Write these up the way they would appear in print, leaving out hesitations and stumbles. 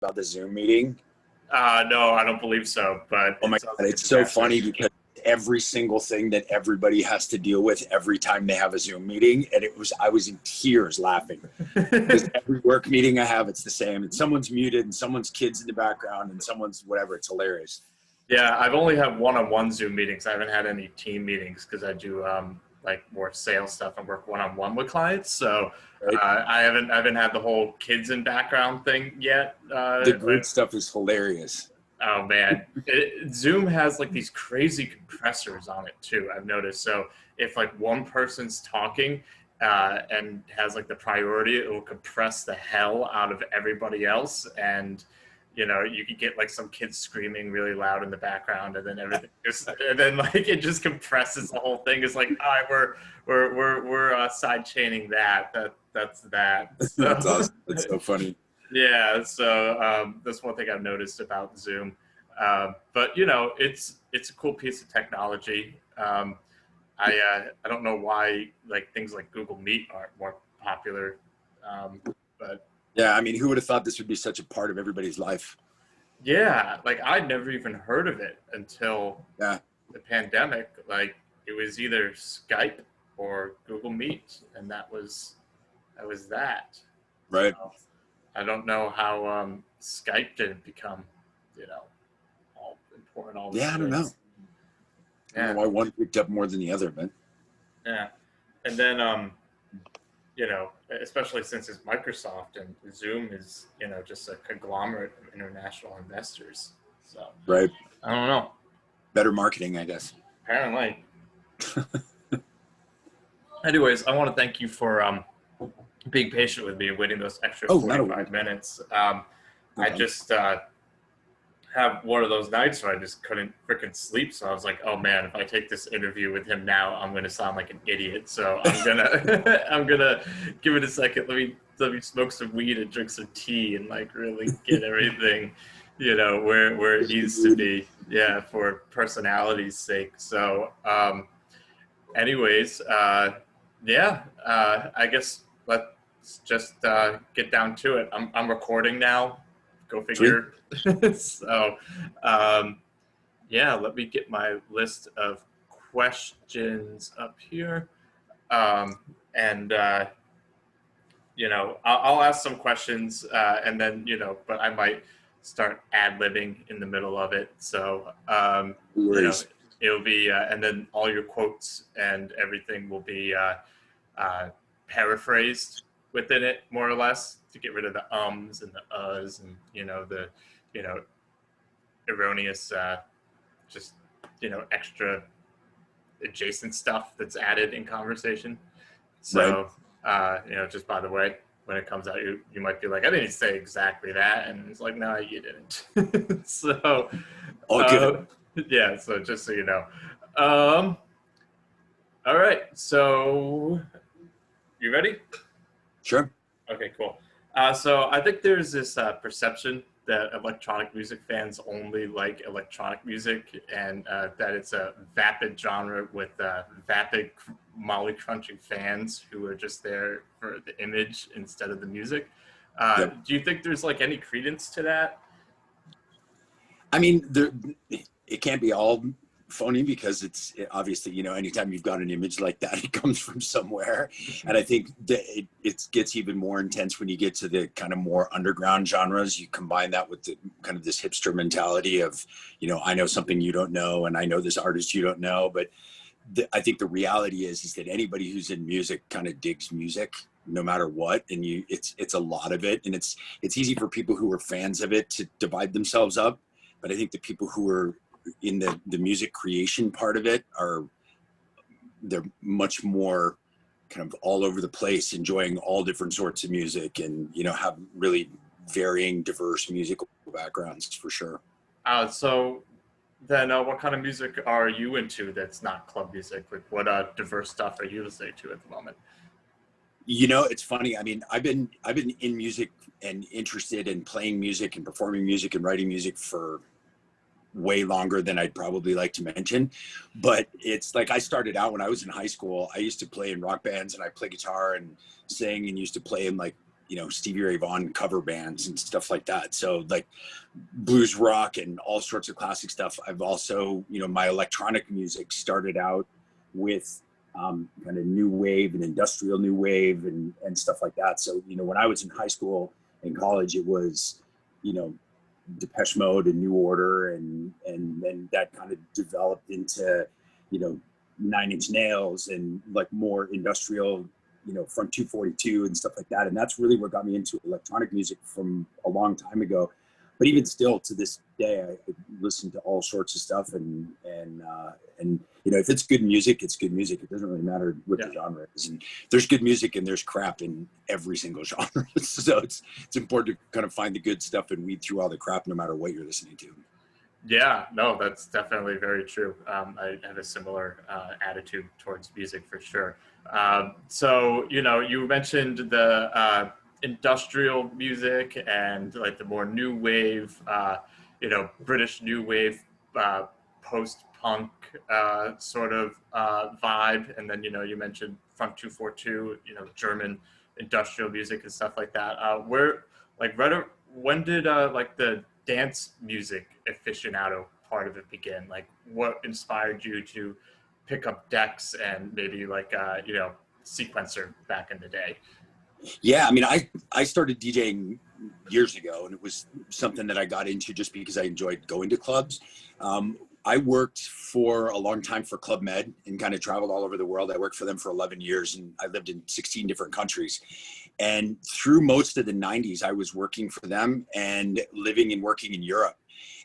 about the Zoom meeting? No, I don't believe so. But Oh my God, it's so funny because every single thing that everybody has to deal with every time they have a Zoom meeting, and I was in tears laughing because every work meeting I have, it's the same. And someone's muted, and someone's kids in the background, and someone's whatever. It's hilarious. Yeah, I've only had one-on-one Zoom meetings. I haven't had any team meetings because I do like more sales stuff and work one-on-one with clients. So Right? I haven't had the whole kids in background thing yet. The group stuff is hilarious. Oh man, Zoom has like these crazy compressors on it too. I've noticed. So if like one person's talking and has like the priority, it will compress the hell out of everybody else, and you know you could get like some kids screaming really loud in the background, and then everything just, and then like it just compresses the whole thing. It's like, all right, we're side chaining that's that. So, That's awesome. That's so funny. yeah, so that's one thing I've noticed about Zoom. But you know, it's a cool piece of technology. I don't know why like things like Google Meet aren't more popular, but yeah, I mean, who would have thought this would be such a part of everybody's life? yeah, like I'd never even heard of it until the pandemic. Like it was either Skype or Google Meet, and that was that. Right. So, I don't know how Skype didn't become, you know, all important. All yeah, I don't know. I don't know why one picked up more than the other, but yeah, and then you know, especially since it's Microsoft and Zoom is, you know, just a conglomerate of international investors. So right. I don't know. Better marketing, I guess. Apparently. Anyways, I want to thank you for being patient with me and waiting those extra 45 minutes. I just have one of those nights where I just couldn't freaking sleep. So I was like, oh man, if I take this interview with him now, I'm going to sound like an idiot. So I'm going to, I'm going to give it a second. Let me smoke some weed and drink some tea and like really get everything, you know, where it needs to be. Yeah. For personality's sake. So, anyways, yeah, I guess let's just get down to it. I'm recording now. Go figure. So, yeah, let me get my list of questions up here. And, you know, I'll ask some questions and then, you know, but I might start ad-libbing in the middle of it. So, you know, it'll be, and then all your quotes and everything will be paraphrased within it, more or less, to get rid of the ums and the uhs and, you know, the, you know, erroneous, just, you know, extra adjacent stuff that's added in conversation. So, you know, just by the way, when it comes out, you might be like, I didn't say exactly that. And it's like, no, you didn't. So, yeah, so just so you know. All right, so you ready? Sure. Okay, cool. So I think there's this perception that electronic music fans only like electronic music, and that it's a vapid genre with vapid molly crunching fans who are just there for the image instead of the music. Do you think there's like any credence to that? I mean, it can't be all phony because it's obviously, you know, anytime you've got an image like that, it comes from somewhere. And I think that it gets even more intense when you get to the kind of more underground genres. You combine that with the kind of this hipster mentality of, you know, I know something you don't know, and I know this artist you don't know. But I think the reality is that anybody who's in music kind of digs music no matter what. And it's a lot of it. And it's easy for people who are fans of it to divide themselves up. But I think the people who are in the music creation part of it they're much more kind of all over the place, enjoying all different sorts of music, and, you know, have really varying, diverse musical backgrounds for sure. So then what kind of music are you into that's not club music? Like what diverse stuff are you listening to at the moment? You know, it's funny. I mean, I've been in music and interested in playing music and performing music and writing music for way longer than I'd probably like to mention. But it's like I started out when I was in high school. I used to play in rock bands, and I play guitar and sing, and used to play in like you know, Stevie Ray Vaughan cover bands and stuff like that. So like blues rock and all sorts of classic stuff. I've also, you know, my electronic music started out with kind of new wave and industrial new wave and stuff like that. So, you know, when I was in high school and college, it was, you know, Depeche Mode and New Order, and then that kind of developed into, you know, Nine Inch Nails and like more industrial, you know, Front 242 and stuff like that. And that's really what got me into electronic music from a long time ago. But even still to this day, I listen to all sorts of stuff, and you know, if it's good music, it's good music. It doesn't really matter what the genre is. And there's good music and there's crap in every single genre. So it's important to kind of find the good stuff and weed through all the crap, no matter what you're listening to. Yeah, no, that's definitely very true. I have a similar attitude towards music for sure. So, you know, you mentioned the industrial music and like the more new wave, you know, British new wave, post-punk sort of vibe. And then, you know, you mentioned Front 242, you know, German industrial music and stuff like that. When did like the dance music aficionado part of it begin? Like what inspired you to pick up decks and maybe like you know, sequencer back in the day? Yeah, I mean, I started DJing years ago, and it was something that I got into just because I enjoyed going to clubs. I worked for a long time for Club Med and kind of traveled all over the world. I worked for them for 11 years, and I lived in 16 different countries. And through most of the 90s, I was working for them and living and working in Europe.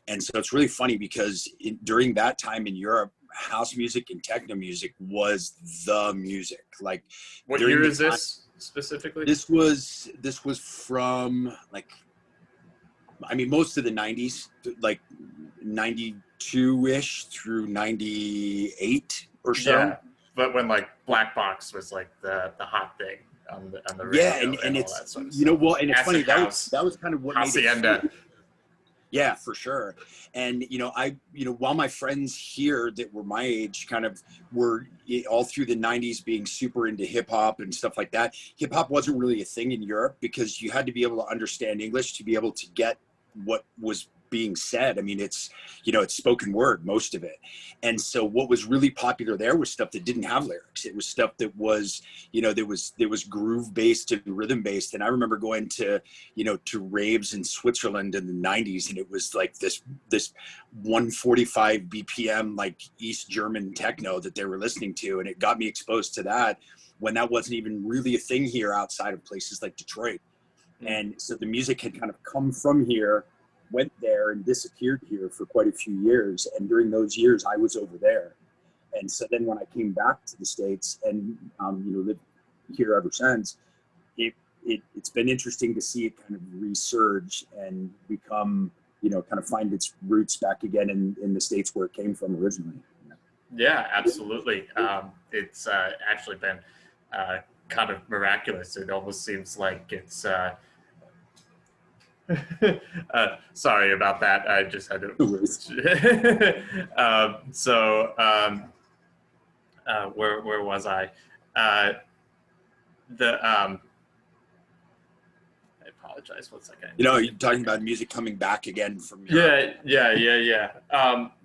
And so it's really funny because during that time in Europe, house music and techno music was the music. Like, what year is this specifically? This was from like, I mean, most of the 90s, like 92-ish through 98 or so. Yeah, but when like Black Box was like the hot thing on the radio, yeah, and all it's that sort of you know, stuff. well, and it's funny, House, that was kind of what Hacienda. made it cool. Yeah, for sure. And, you know, while my friends here that were my age kind of were all through the 90s being super into hip hop and stuff like that, hip hop wasn't really a thing in Europe because you had to be able to understand English to be able to get what was being said. I mean, it's, you know, it's spoken word, most of it. And so what was really popular there was stuff that didn't have lyrics. It was stuff that was, you know, there was groove based and rhythm based. And I remember going to, you know, to raves in Switzerland in the 90s, and it was like this 145 BPM, like East German techno that they were listening to. And it got me exposed to that when that wasn't even really a thing here outside of places like Detroit. And so the music had kind of come from here, went there, and disappeared here for quite a few years. And during those years, I was over there. And so then when I came back to the States and, you know, lived here ever since, it's been interesting to see it kind of resurge and become, you know, kind of find its roots back again in the States where it came from originally. Yeah, absolutely. It's actually been kind of miraculous. It almost seems like it's sorry about that. I just had to. Where was I? I apologize. 1 second. You know, you're talking about music coming back again from Europe. Yeah.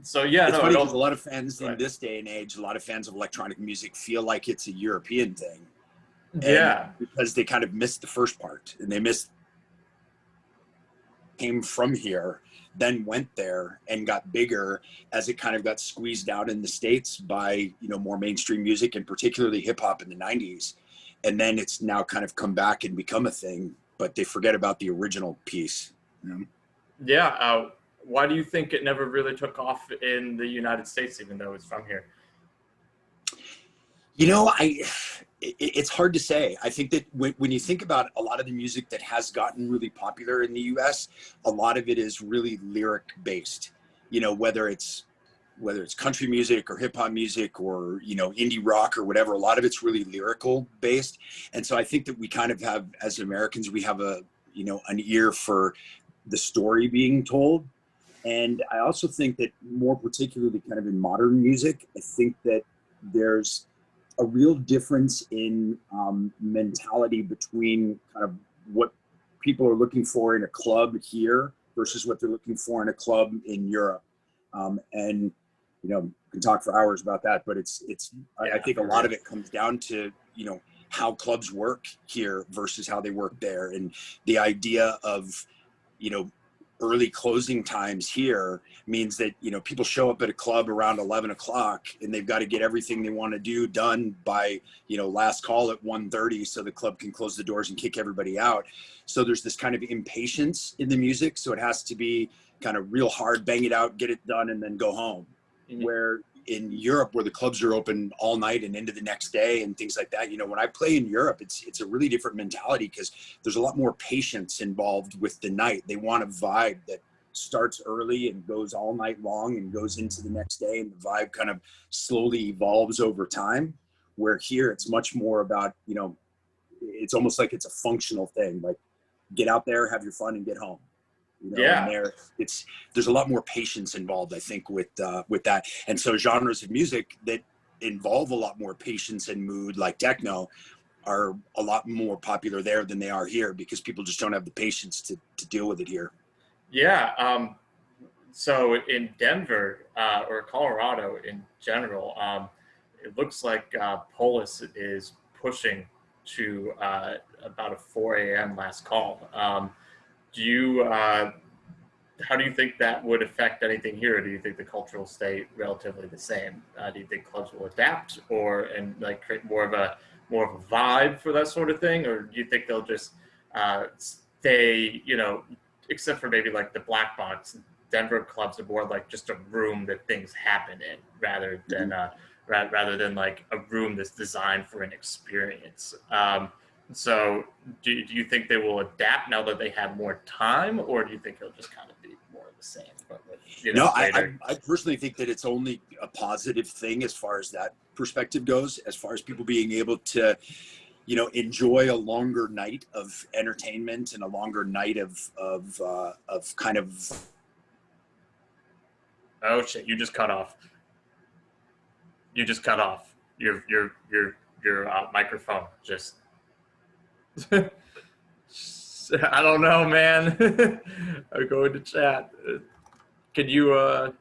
So yeah, it's no, funny because a lot of fans in this day and age, a lot of fans of electronic music feel like it's a European thing. Yeah, because they kind of missed the first part, and they came from here, then went there and got bigger as it kind of got squeezed out in the States by, you know, more mainstream music and particularly hip hop in the 90s. And then it's now kind of come back and become a thing, but they forget about the original piece. You know? Yeah. Why do you think it never really took off in the United States, even though it's from here? You know, it's hard to say. I think that when you think about a lot of the music that has gotten really popular in the US, a lot of it is really lyric based, you know, whether it's country music or hip hop music or, you know, indie rock or whatever, a lot of it's really lyrical based. And so I think that we kind of have, as Americans, we have an ear for the story being told. And I also think that more particularly kind of in modern music, I think that there's a real difference in mentality between kind of what people are looking for in a club here versus what they're looking for in a club in Europe. And, you know, we can talk for hours about that, but I think a lot of it comes down to, you know, how clubs work here versus how they work there. And the idea of, you know, early closing times here means that, you know, people show up at a club around 11 o'clock and they've got to get everything they want to do done by, you know, last call at 1:30 so the club can close the doors and kick everybody out. So there's this kind of impatience in the music. So it has to be kind of real hard, bang it out, get it done, and then go home. Mm-hmm. Where in Europe, where the clubs are open all night and into the next day and things like that, you know, when I play in Europe, it's a really different mentality because there's a lot more patience involved with the night. They want a vibe that starts early and goes all night long and goes into the next day, and the vibe kind of slowly evolves over time. Where here, it's much more about, you know, it's almost like it's a functional thing, like get out there, have your fun, and get home. You know, yeah. And there's a lot more patience involved, I think, with that. And so genres of music that involve a lot more patience and mood, like techno, are a lot more popular there than they are here because people just don't have the patience to deal with it here. Yeah. So in Denver or Colorado in general, it looks like Polis is pushing to about a 4 a.m. last call. How do you think that would affect anything here? Or do you think the culture will stay relatively the same? Do you think clubs will adapt and like create more of a vibe for that sort of thing? Or do you think they'll just stay, you know, except for maybe like the Black Box, Denver clubs are more like just a room that things happen in rather than like a room that's designed for an experience. So do you think they will adapt now that they have more time, or do you think it'll just kind of be more of the same? But with, you know, I personally think that it's only a positive thing as far as that perspective goes, as far as people being able to, you know, enjoy a longer night of entertainment and a longer night of kind of. Oh shit! You just cut off. You just cut off your microphone. Just. I don't know, man. I'm going to chat. Can you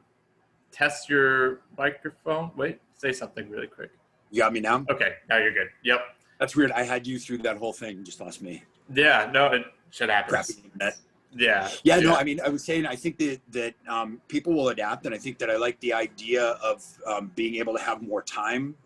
test your microphone? Wait, say something really quick. You got me now? Okay, now you're good. Yep. That's weird. I had you through that whole thing and just lost me. Yeah, no, it should happen. Crappy internet. Yeah. No, I mean, I was saying, I think that people will adapt, and I think that I like the idea of being able to have more time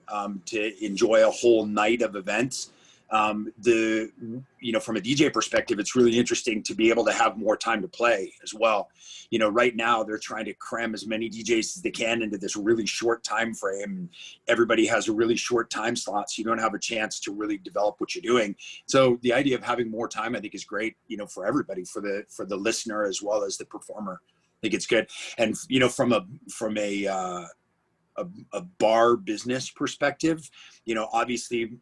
to enjoy a whole night of events. You know, from a DJ perspective, it's really interesting to be able to have more time to play as well. You know, right now they're trying to cram as many DJs as they can into this really short time frame. Everybody has a really short time slot, so you don't have a chance to really develop what you're doing. So the idea of having more time, I think, is great, you know, for everybody, for the listener as well as the performer. I think it's good. And, you know, from a bar business perspective, you know, obviously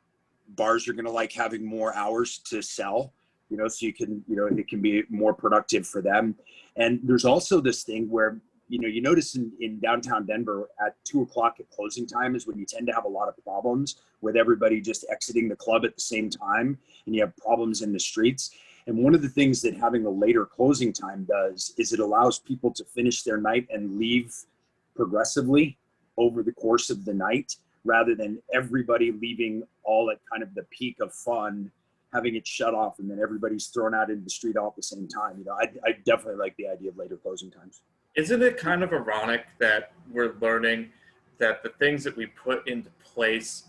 bars are going to like having more hours to sell, you know, so you can, you know, it can be more productive for them. And there's also this thing where, you know, you notice in downtown Denver at 2 o'clock at closing time is when you tend to have a lot of problems with everybody just exiting the club at the same time, and you have problems in the streets. And one of the things that having a later closing time does is it allows people to finish their night and leave progressively over the course of the night, rather than everybody leaving all at kind of the peak of fun, having it shut off, and then everybody's thrown out into the street all at the same time. You know, I definitely like the idea of later closing times. Isn't it kind of ironic that we're learning that the things that we put into place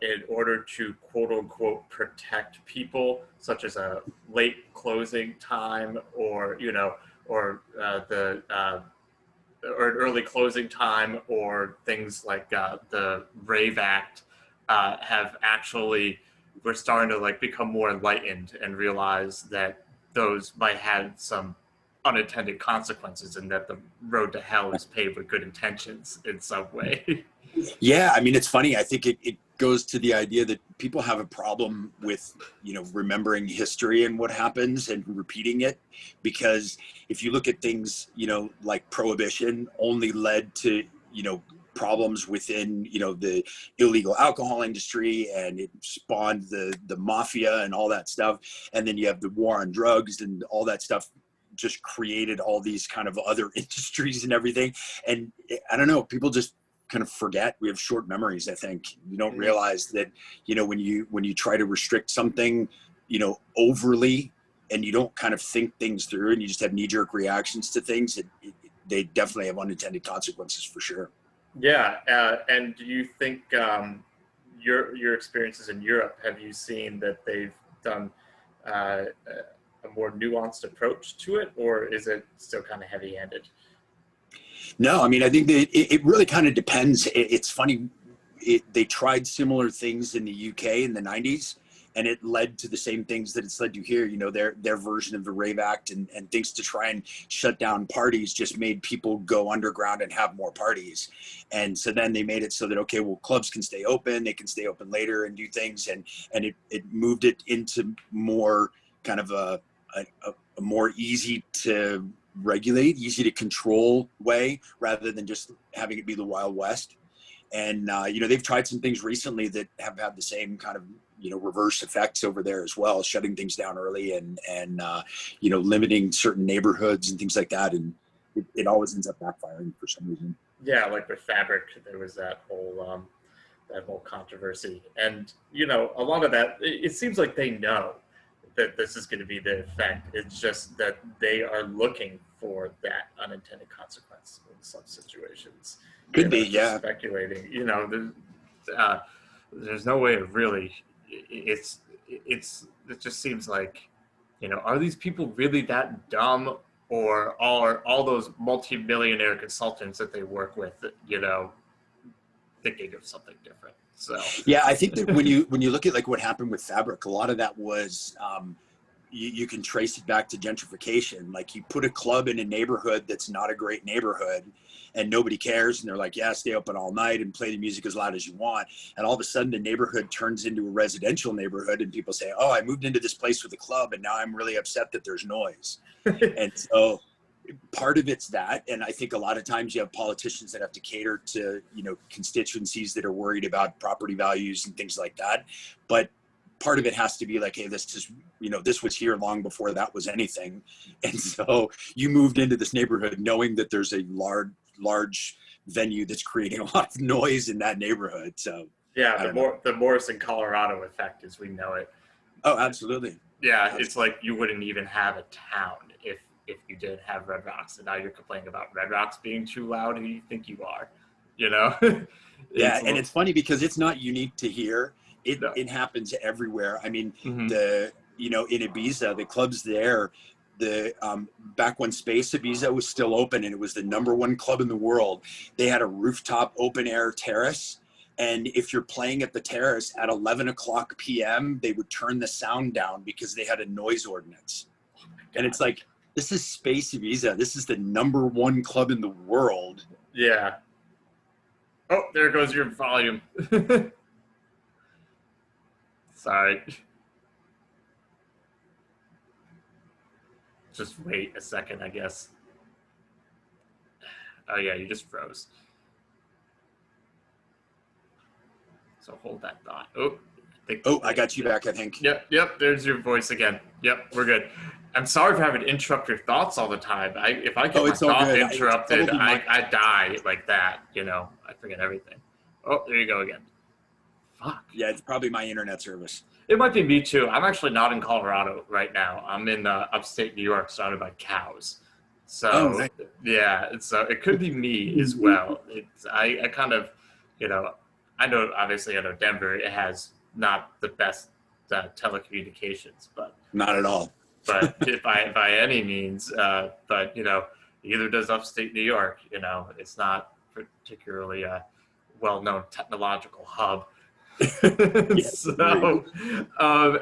in order to quote unquote protect people, such as a late closing time or, you know, or or an early closing time, or things like the Rave Act, have actually, we're starting to like become more enlightened and realize that those might have some unintended consequences, and that the road to hell is paved with good intentions in some way. Yeah, I mean, it's funny. I think it goes to the idea that people have a problem with, you know, remembering history and what happens and repeating it, because if you look at things, you know, like Prohibition only led to, you know, problems within, the illegal alcohol industry, and it spawned the mafia and all that stuff. And then you have the war on drugs and all that stuff just created all these kind of other industries and everything. And I don't know, people just kind of forget. We have short memories. I think you don't realize that, when you try to restrict something, overly, and you don't kind of think things through, and you just have knee-jerk reactions to things, they definitely have unintended consequences for sure. Yeah. And do you think your experiences in Europe, have you seen that they've done a more nuanced approach to it, or is it still kind of heavy-handed? No, I mean, I think that it really kind of depends. It's funny. They tried similar things in the UK in the 90s, and it led to the same things that it's led to here. Their version of the Rave Act and things to try and shut down parties just made people go underground and have more parties. And so then they made it so that, okay, well, clubs can stay open, they can stay open later and do things. And it moved it into more kind of a more easy to regulate, easy to control way, rather than just having it be the Wild West. And, they've tried some things recently that have had the same kind of, reverse effects over there as well, shutting things down early and limiting certain neighborhoods and things like that. And it always ends up backfiring for some reason. Yeah, like with Fabric, there was that whole controversy. And, a lot of that, it seems like they know that this is going to be the effect. It's just that they are looking for that unintended consequence in some situations. Could be, yeah. Speculating, there's no way of really. It just seems like, are these people really that dumb, or are all those multi-millionaire consultants that they work with, thinking of something different? So yeah, I think that when you look at like what happened with Fabric, a lot of that was you can trace it back to gentrification. Like, you put a club in a neighborhood that's not a great neighborhood, and nobody cares, and they're like, yeah, stay open all night and play the music as loud as you want. And all of a sudden the neighborhood turns into a residential neighborhood, and people say, oh, I moved into this place with a club, and now I'm really upset that there's noise. And so part of it's that. And I think a lot of times you have politicians that have to cater to, constituencies that are worried about property values and things like that. But part of it has to be like, hey, this is, this was here long before that was anything. And so you moved into this neighborhood knowing that there's a large venue that's creating a lot of noise in that neighborhood. So yeah, the Morrison, Colorado effect as we know it. Oh, absolutely. Yeah, it's like you wouldn't even have a town if you didn't have Red Rocks, and now you're complaining about Red Rocks being too loud. Who do you think you are? Yeah, and it's funny because it's not unique to here. It happens everywhere. I mean, in Ibiza, the clubs there, back when Space Ibiza was still open and it was the #1 club in the world, they had a rooftop open air terrace. And if you're playing at the terrace at 11 o'clock p.m., they would turn the sound down because they had a noise ordinance. And it's like, this is Space Ibiza. This is the #1 club in the world. Yeah. Oh, there goes your volume. Sorry. Just wait a second, I guess. Oh yeah, you just froze. So hold that thought. I got you back, I think. Yep, there's your voice again. Yep, we're good. I'm sorry for having to interrupt your thoughts all the time. If I get my thought interrupted, I die like that, I forget everything. Oh, there you go again. Fuck. Yeah, it's probably my internet service. It might be me too. I'm actually not in Colorado right now. I'm in upstate New York, surrounded by cows. So nice. Yeah, so it could be me as well. I kind of, I know Denver, it has not the best telecommunications, but not at all. But by any means, but neither does upstate New York. It's not particularly a well-known technological hub. So,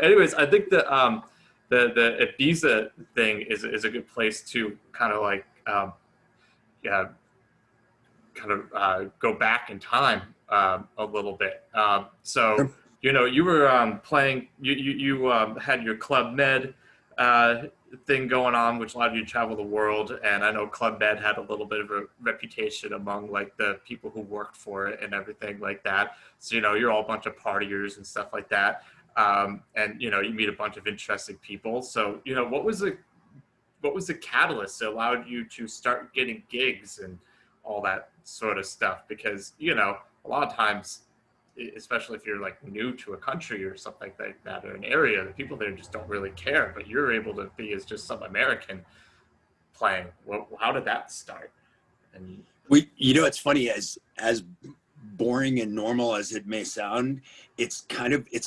anyways, I think that the Ibiza thing is a good place to kind of like go back in time a little bit. You were playing. You had your Club Med thing going on, which allowed you to travel the world. And I know Club Med had a little bit of a reputation among like the people who worked for it and everything like that. So, you know, you're all a bunch of partiers and stuff like that. And, you know, you meet a bunch of interesting people. So, you know, what was the catalyst that allowed you to start getting gigs and all that sort of stuff? Because, you know, a lot of times, especially if you're like new to a country or something like that, or an area, the people there just don't really care, but you're able to be as just some American playing. Well, how did that start? And you know, it's funny, as boring and normal as it may sound, it's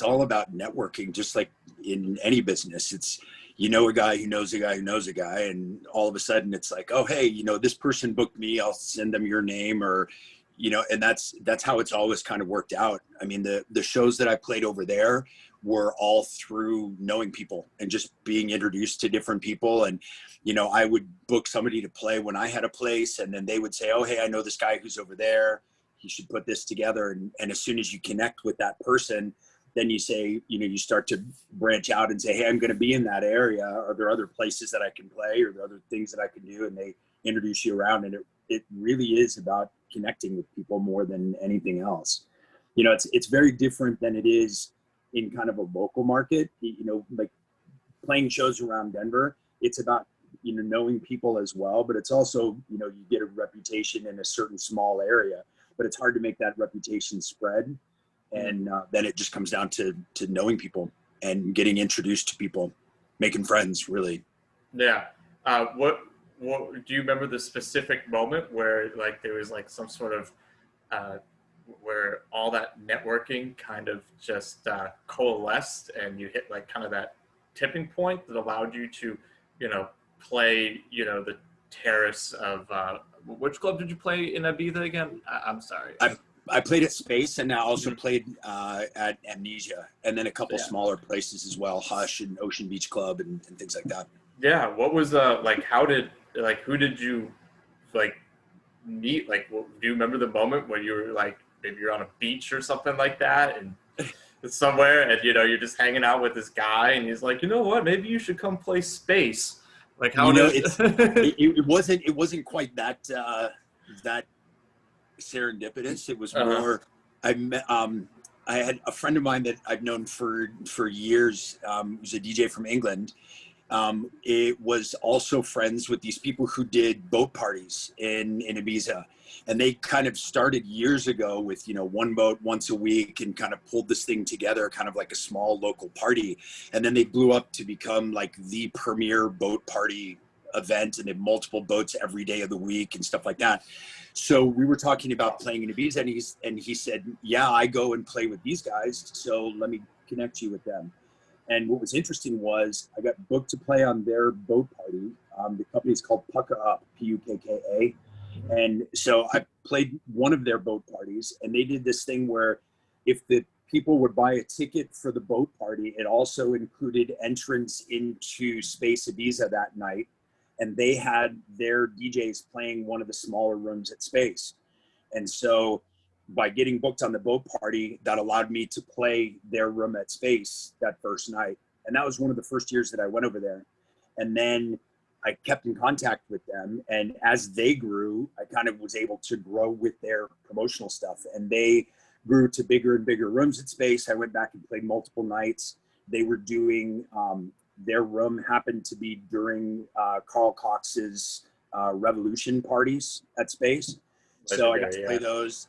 all about networking, just like in any business. It's, you know, a guy who knows a guy who knows a guy, and all of a sudden it's like, oh, hey, you know, this person booked me, I'll send them your name, or, you know, and that's how it's always kind of worked out. I mean, the shows that I played over there were all through knowing people and just being introduced to different people. And, you know, I would book somebody to play when I had a place, and then they would say, oh, hey, I know this guy who's over there, he should put this together. And as soon as you connect with that person, then you say, you know, you start to branch out and say, hey, I'm going to be in that area. Are there other places that I can play? Or are there other things that I can do? And they introduce you around. And it really is about connecting with people more than anything else. You know, it's very different than it is in kind of a local market. You know, like playing shows around Denver, it's about, you know, knowing people as well, but it's also, you know, you get a reputation in a certain small area, but it's hard to make that reputation spread. And then it just comes down to knowing people and getting introduced to people, making friends, really. yeah, what do you remember the specific moment where like there was like some sort of where all that networking kind of just coalesced and you hit like kind of that tipping point that allowed you to, you know, play, you know, the terrace of which club did you play in Ibiza again? I'm sorry. I played at Space, and I also played at Amnesia, and then a couple smaller places as well, Hush and Ocean Beach Club and things like that. Yeah. What was like, who did you like meet? Like, do you remember the moment when you were like, maybe you're on a beach or something like that and somewhere, and, you know, you're just hanging out with this guy and he's like, you know what, maybe you should come play Space. Like, how, you know, it wasn't quite that serendipitous. It was more, I met, I had a friend of mine that I've known for years, who's a DJ from England. It was also friends with these people who did boat parties in Ibiza. And they kind of started years ago with, you know, one boat once a week and kind of pulled this thing together, kind of like a small local party. And then they blew up to become like the premier boat party event, and they had multiple boats every day of the week and stuff like that. So we were talking about playing in Ibiza, and he said, yeah, I go and play with these guys, so let me connect you with them. And what was interesting was I got booked to play on their boat party. The company is called Pukka Up, P-U-K-K-A. And so I played one of their boat parties, and they did this thing where if the people would buy a ticket for the boat party, it also included entrance into Space Ibiza that night. And they had their DJs playing one of the smaller rooms at Space. And so by getting booked on the boat party, that allowed me to play their room at Space that first night. And that was one of the first years that I went over there. And then I kept in contact with them. And as they grew, I kind of was able to grow with their promotional stuff. And they grew to bigger and bigger rooms at Space. I went back and played multiple nights. They were doing, their room happened to be during Carl Cox's Revolution parties at Space. So I got to play those.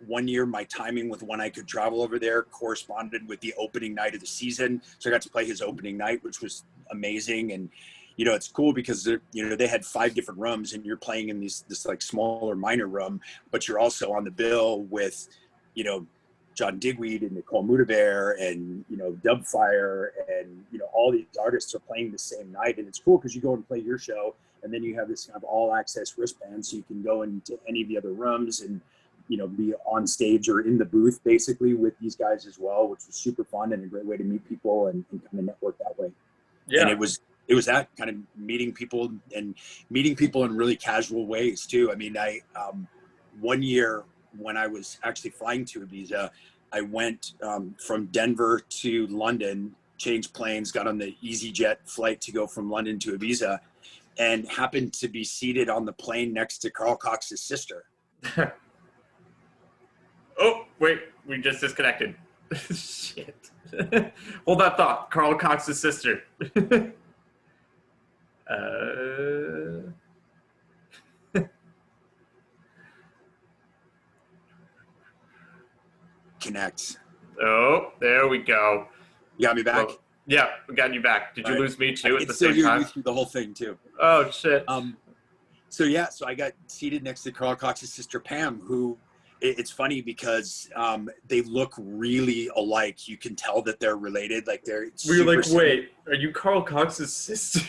One year, my timing with when I could travel over there corresponded with the opening night of the season. So I got to play his opening night, which was amazing. And, you know, it's cool because, you know, they had 5 different rooms, and you're playing in this like smaller minor room, but you're also on the bill with, you know, John Digweed and Nicole Mudaber and, you know, Dubfire, and, you know, all these artists are playing the same night. And it's cool because you go and play your show, and then you have this kind of all access wristband, so you can go into any of the other rooms and, you know, be on stage or in the booth basically with these guys as well, which was super fun and a great way to meet people and kind of network that way. Yeah. And it was that kind of meeting people in really casual ways too. I mean, one year when I was actually flying to Ibiza, I went from Denver to London changed planes, got on the EasyJet flight to go from London to Ibiza, and happened to be seated on the plane next to Carl Cox's sister. Oh, wait, we just disconnected. Shit. Hold that thought. Carl Cox's sister. Connect. Oh, there we go. You got me back? Well, yeah, we got you back. Did you lose me too at the still same time? You through the whole thing too. Oh, shit. So yeah, so I got seated next to Carl Cox's sister Pam, who it's funny because they look really alike. You can tell that they're related. Like they're. We were like, wait, are you Carl Cox's sister?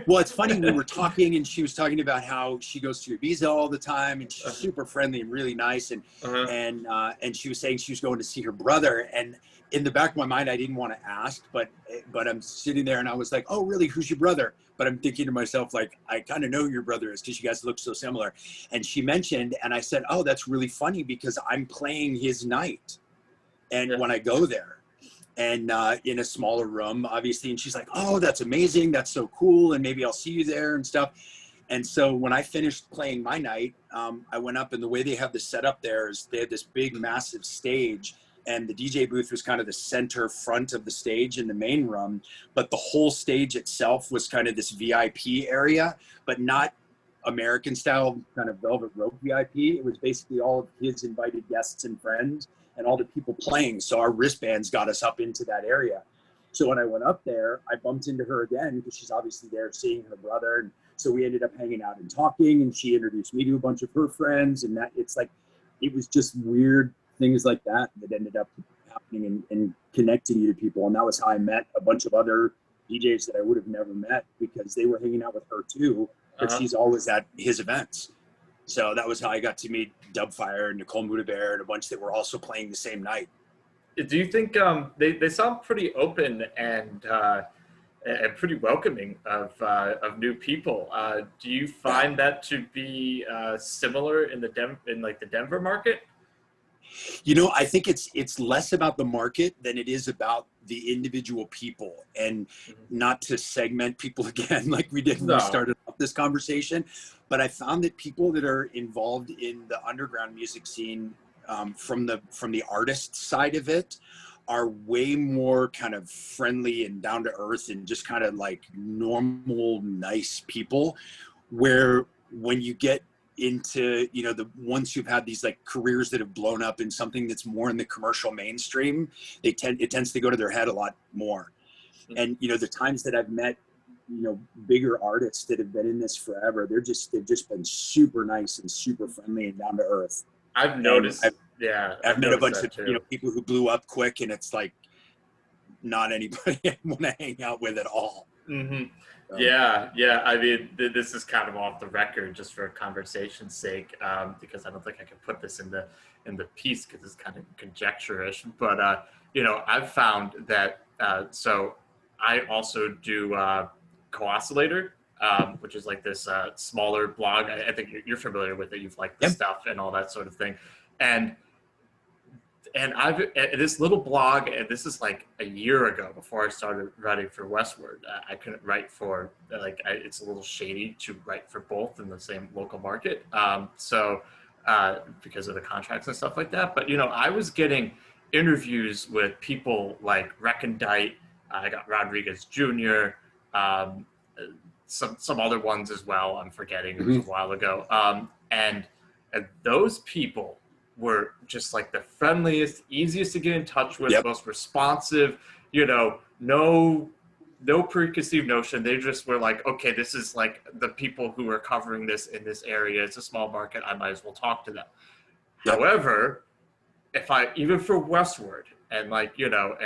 Well, it's funny. We were talking, and she was talking about how she goes to Ibiza all the time, and she's super friendly and really nice. And and she was saying she was going to see her brother. And in the back of my mind, I didn't want to ask, but I'm sitting there, and I was like, oh, really? Who's your brother? But I'm thinking to myself, like, I kind of know who your brother is because you guys look so similar. And she mentioned, and I said, oh, that's really funny because I'm playing his night. And when I go there and in a smaller room, obviously, and she's like, oh, that's amazing. That's so cool. And maybe I'll see you there and stuff. And so when I finished playing my night, I went up, and the way they have this set up there is they had this big, massive stage. And the DJ booth was kind of the center front of the stage in the main room, but the whole stage itself was kind of this VIP area, but not American style kind of velvet rope VIP. It was basically all of his invited guests and friends and all the people playing. So our wristbands got us up into that area. So when I went up there, I bumped into her again because she's obviously there seeing her brother. And so we ended up hanging out and talking, and she introduced me to a bunch of her friends. And that it's like, it was just weird things like that ended up happening and connecting you to people. And that was how I met a bunch of other DJs that I would have never met because they were hanging out with her too, but she's always at his events. So that was how I got to meet Dubfire and Nicole Mudaber and a bunch that were also playing the same night. Do you think they sound pretty open and pretty welcoming of new people? Do you find that to be similar in the Denver market? You know, I think it's less about the market than it is about the individual people, and not to segment people again like we did when we started off this conversation. But I found that people that are involved in the underground music scene from the artist side of it are way more kind of friendly and down to earth and just kind of like normal, nice people, where when you get into, you know, the ones who've had these like careers that have blown up in something that's more in the commercial mainstream, it tends to go to their head a lot more. And, you know, the times that I've met, you know, bigger artists that have been in this forever, they've just been super nice and super friendly and down to earth. I've noticed. I've met a bunch of, you know, people who blew up quick, and it's like not anybody I want to hang out with at all. Mm-hmm. Yeah. I mean, this is kind of off the record, just for conversation's sake, because I don't think I can put this in the piece because it's kind of conjecture-ish. But you know, I've found that. So I also do Co-Oscillator, which is like this smaller blog. I think you're familiar with it. You've liked the stuff and all that sort of thing, and I've this little blog, and this is like a year ago before I started writing for Westward. I couldn't write for it's a little shady to write for both in the same local market. So because of the contracts and stuff like that. But you know, I was getting interviews with people like Recondite. I got Rodriguez Jr. Some other ones as well. I'm forgetting. It was a while ago. And those people were just like the friendliest, easiest to get in touch with, most responsive, you know, no preconceived notion. They just were like, okay, this is like the people who are covering this in this area. It's a small market. I might as well talk to them. However, even for Westward, and like, you know,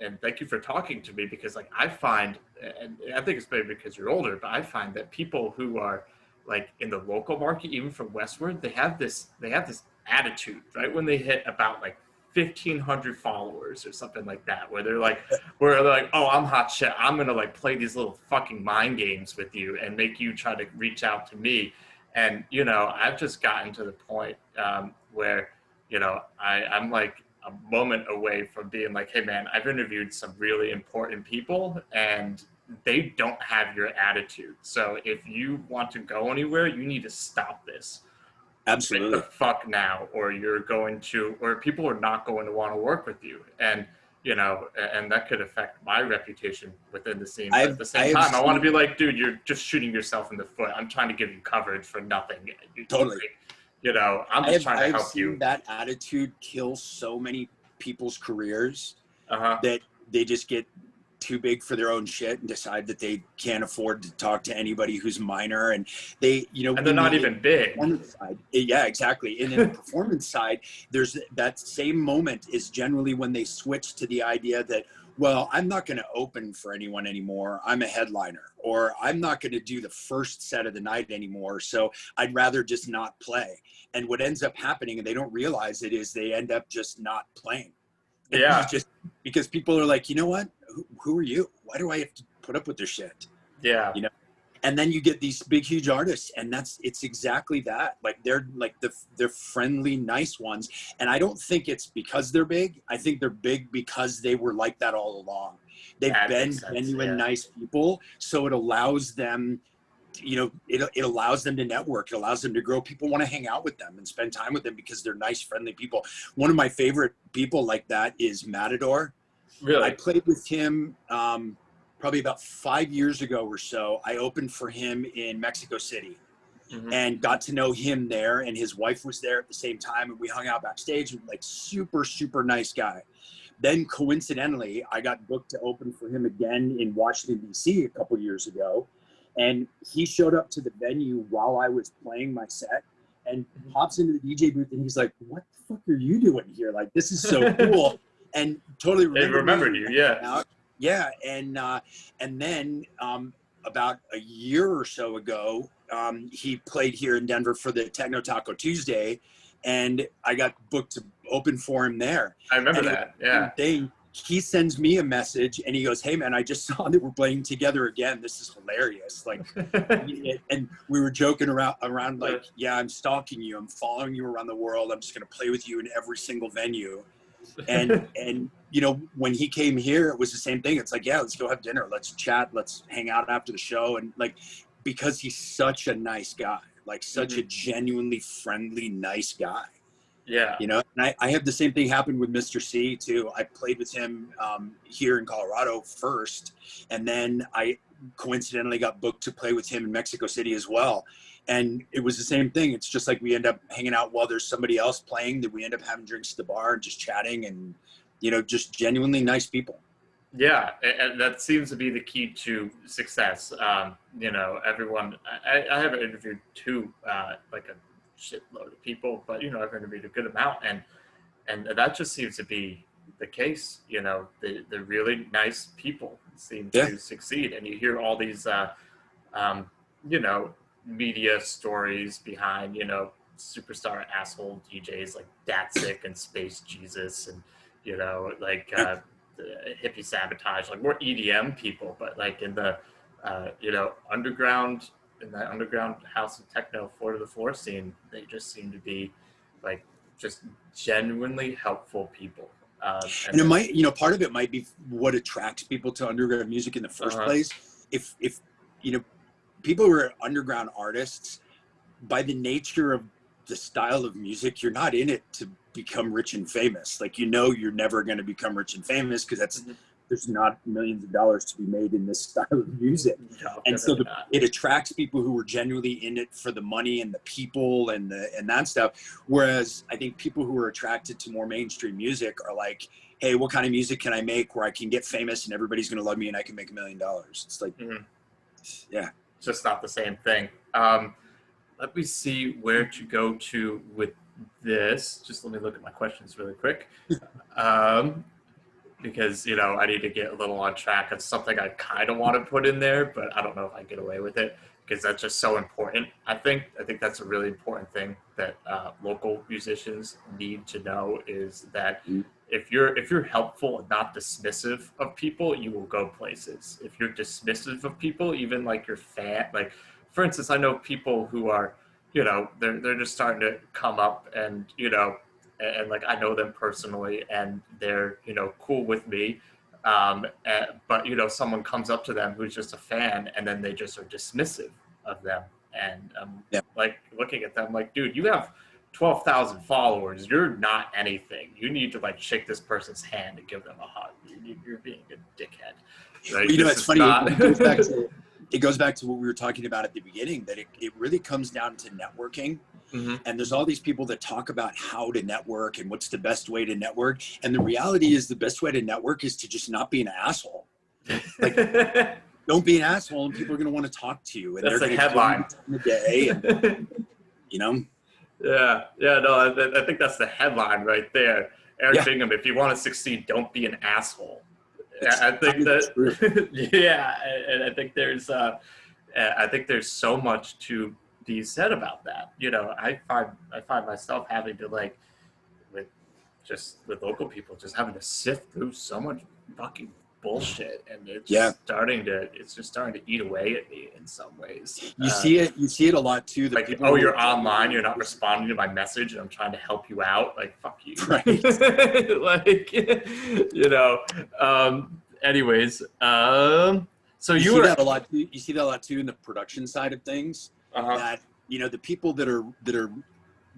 and thank you for talking to me, because like I find, and I think it's maybe because you're older, but I find that people who are like in the local market, even from Westward, they have this attitude, right? When they hit about like 1,500 followers or something like that, where they're like, oh, I'm hot shit. I'm going to like play these little fucking mind games with you and make you try to reach out to me. And, you know, I've just gotten to the point where, you know, I'm like, a moment away from being like, hey man, I've interviewed some really important people and they don't have your attitude. So if you want to go anywhere, you need to stop this right the Absolutely. fuck now, or you're going to, or people are not going to want to work with you. And, you know, and that could affect my reputation within the scene. But at the I same have time, I want to be seen, like, dude, you're just shooting yourself in the foot. I'm trying to give you coverage for nothing. totally. You know, I'm just trying I to have help seen you. that attitude kill so many people's careers Uh-huh. that they just get too big for their own shit and decide that they can't afford to talk to anybody who's minor. And they, you know, And they're not even big. performance side, yeah, exactly. And in the performance side, there's that same moment is generally when they switch to the idea that, well, I'm not going to open for anyone anymore. I'm a headliner, or I'm not going to do the first set of the night anymore. So I'd rather just not play. And what ends up happening, and they don't realize it, is they end up just not playing. Yeah. Just because people are like, you know what? Who are you? Why do I have to put up with this shit? Yeah. You know? And then you get these big, huge artists, and it's exactly that. Like they're like they're friendly, nice ones. And I don't think it's because they're big. I think they're big because they were like that all along. They've That been makes sense, genuine, yeah. nice people. So it allows them, you know, it allows them to network. It allows them to grow. People want to hang out with them and spend time with them because they're nice, friendly people. One of my favorite people like that is Matador. I Really? played with him probably about 5 years ago or so. I opened for him in Mexico City Hmm. and got to know him there. And his wife was there at the same time. And we hung out backstage. Like super, super nice guy. Then coincidentally, I got booked to open for him again in Washington, D.C. a couple years ago. And he showed up to the venue while I was playing my set and pops into the DJ booth and he's like, what the fuck are you doing here? Like, this is so cool. And totally They remembered you, yeah. Yeah. And then about a year or so ago, he played here in Denver for the Techno Taco Tuesday, and I got booked to open for him there. I remember And that, yeah. he sends me a message and he goes, hey man, I just saw that we're playing together again. This is hilarious. Like, and we were joking around like, yeah, I'm stalking you. I'm following you around the world. I'm just going to play with you in every single venue. And you know, when he came here, it was the same thing. It's like, yeah, let's go have dinner. Let's chat. Let's hang out after the show. And like, because he's such a nice guy, like such a genuinely friendly, nice guy. Yeah. You know, and I have the same thing happen with Mr. C too. I played with him here in Colorado first, and then I coincidentally got booked to play with him in Mexico City as well. And it was the same thing. It's just like we end up hanging out while there's somebody else playing, that we end up having drinks at the bar and just chatting, and, you know, just genuinely nice people. Yeah, and that seems to be the key to success. You know, everyone, I haven't interviewed like a shitload of people, but, you know, I've interviewed a good amount, and that just seems to be the case. You know, the really nice people seem to succeed, and you hear all these, you know, media stories behind, you know, superstar asshole DJs like Datsik and Space Jesus, and, you know, like Hippie Sabotage, like more EDM people, but like in the, you know, underground, in that underground house of techno 4 to the 4 scene, they just seem to be like just genuinely helpful people. And it might, you know, part of it might be what attracts people to underground music in the first place. If, you know, people who are underground artists, by the nature of the style of music, you're not in it to become rich and famous. Like, you know, you're never going to become rich and famous because that's, there's not millions of dollars to be made in this style of music. No, and so not. It attracts people who are genuinely in it for the money and the people and that stuff. Whereas I think people who are attracted to more mainstream music are like, hey, what kind of music can I make where I can get famous and everybody's going to love me and I can make $1 million? It's like, yeah. It's just not the same thing. Let me see where to go to with this. Just let me look at my questions really quick. Because, you know, I need to get a little on track. It's something I kind of want to put in there, but I don't know if I get away with it because that's just so important. I think that's a really important thing that local musicians need to know, is that if you're helpful and not dismissive of people, you will go places. If you're dismissive of people, even like your fan, like, for instance, I know people who are, you know, they're just starting to come up, and, you know, and like I know them personally, and they're, you know, cool with me. But you know, someone comes up to them who's just a fan, and then they just are dismissive of them, and Yeah. like looking at them like, dude, you have 12,000 followers. You're not anything. You need to like shake this person's hand and give them a hug. You're being a dickhead. Like, Well, you know, this it's is funny. not- It goes back to what we were talking about at the beginning, that it really comes down to networking. Mhm. And there's all these people that talk about how to network and what's the best way to network. And the reality is the best way to network is to just not be an asshole. Like, don't be an asshole, and people are going to want to talk to you. And That's they're the going to headline. the day, and, you know. Yeah, no, I think that's the headline right there. Eric Yeah. Bingham, if you want to succeed, don't be an asshole. It's I think true. that, yeah, and I think there's so much to be said about that. You know, I find myself having to like, with local people, just having to sift through so much fucking bullshit, and it's just starting to eat away at me in some ways. You see it a lot too. Like, people oh, who- you're online, you're not responding to my message, and I'm trying to help you out. Like, fuck you. Right. Like, you know. Anyways, so you you see were. that a lot. You see that a lot too in the production side of things. Uh-huh. That, you know, the people that are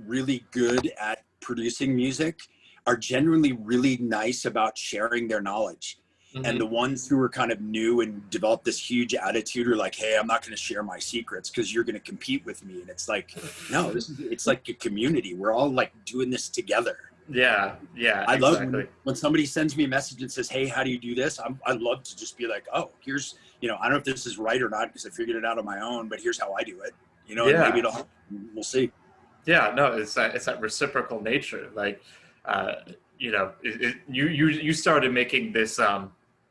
really good at producing music are generally really nice about sharing their knowledge. Mhm. And the ones who are kind of new and develop this huge attitude are like, hey, I'm not going to share my secrets because you're going to compete with me. And it's like, no, it's like a community. We're all like doing this together. Yeah, I love exactly. when somebody sends me a message and says, hey, how do you do this? I love to just be like, oh, here's, you know, I don't know if this is right or not because I figured it out on my own, but here's how I do it. You know, Yeah. and maybe we'll see. Yeah, no, it's that reciprocal nature. Like, you know, you started making this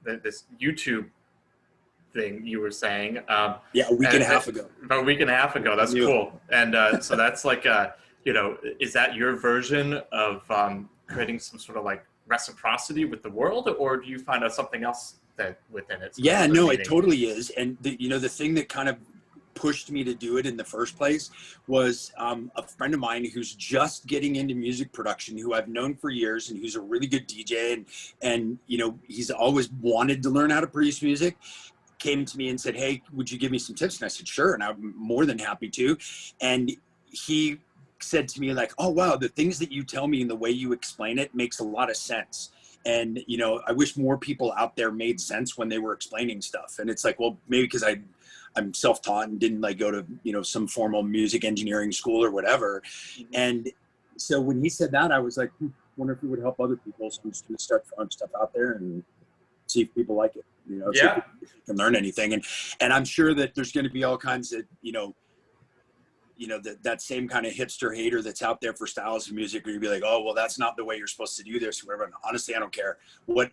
this YouTube thing, you were saying. Yeah, a week and a half ago. About a week and a half ago. That's Yeah. cool. And so that's like, you know, is that your version of creating some sort of like reciprocity with the world, or do you find out something else that within it? Yeah, no, it totally is. And you know, the thing that kind of pushed me to do it in the first place was a friend of mine who's just getting into music production, who I've known for years, and who's a really good DJ, and you know, he's always wanted to learn how to produce music. Came to me and said, hey, would you give me some tips? And I said, sure. And I'm more than happy to. And he said to me like, oh, wow, the things that you tell me and the way you explain it makes a lot of sense. And, you know, I wish more people out there made sense when they were explaining stuff. And it's like, well, maybe because I'm self-taught and didn't like go to, you know, some formal music engineering school or whatever. And so when he said that, I was like, wonder if it would help other people. So I'm just going to start throwing stuff out there and see if people like it, you know, Yeah. if you can learn anything. And I'm sure that there's going to be all kinds of, you know, that same kind of hipster hater that's out there for styles of music where you'd be like, oh, well, that's not the way you're supposed to do this or whatever. And honestly, I don't care.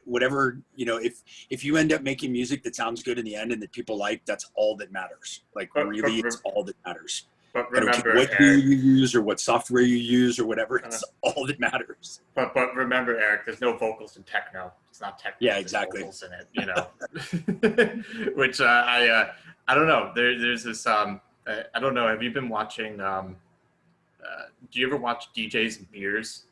Whatever, you know, if you end up making music that sounds good in the end and that people like, that's all that matters. Like, really, it's all that matters. But I don't care remember, what gear you use or what software you use or whatever. It's all that matters. But remember, Eric, there's no vocals in techno. It's not techno. Yeah, there's exactly. Vocals in it, you know. Which I don't know. There's this I don't know. Have you been watching? Do you ever watch DJs and Beers?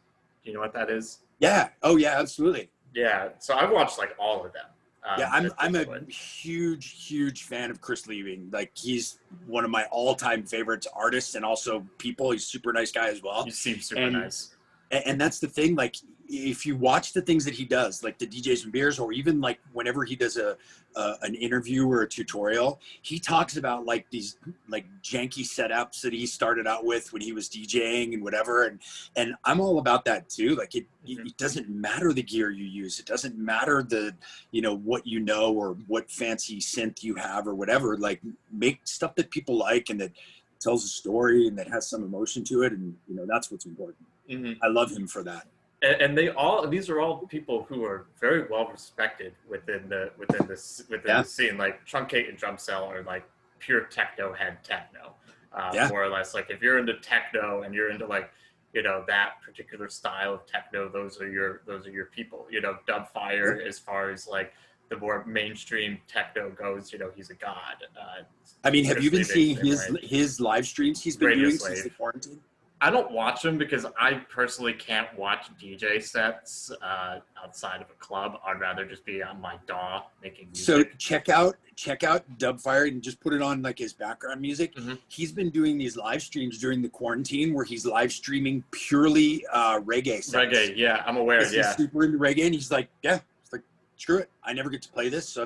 Do you know what that is? Yeah. Oh, yeah, absolutely. Yeah. So I've watched like all of them. Yeah, I'm at a this point. huge fan of Chris Liebing. Like, he's one of my all-time favorites artists and also people. He's a super nice guy as well. You seem super and- nice. And that's the thing, like, if you watch the things that he does, like the DJs and Beers, or even like whenever he does an interview or a tutorial, he talks about like these like janky setups that he started out with when he was DJing and whatever. And I'm all about that too. Like, it doesn't matter the gear you use. It doesn't matter the, you know, what you know or what fancy synth you have or whatever. Like, make stuff that people like and that tells a story and that has some emotion to it. And, you know, that's what's important. Mm-hmm. I love him for that. And these are all people who are very well respected within the scene. Like Truncate and Drum Cell are like pure techno head techno, more or less. Like, if you're into techno and you're into like, you know, that particular style of techno, those are your people. You know, Dubfire, as far as like the more mainstream techno goes, you know, he's a god. I mean, have you been seeing Chris Liebing, his live streams he's been Radio doing Slave. since the quarantine? I don't watch them because I personally can't watch DJ sets outside of a club. I'd rather just be on my DAW making So music. check out Dubfire and just put it on like his background music. Mhm. He's been doing these live streams during the quarantine where he's live streaming purely reggae sets. Reggae, yeah, I'm aware. He's Yeah, super into reggae, and he's like, yeah, it's like, screw it. I never get to play this, so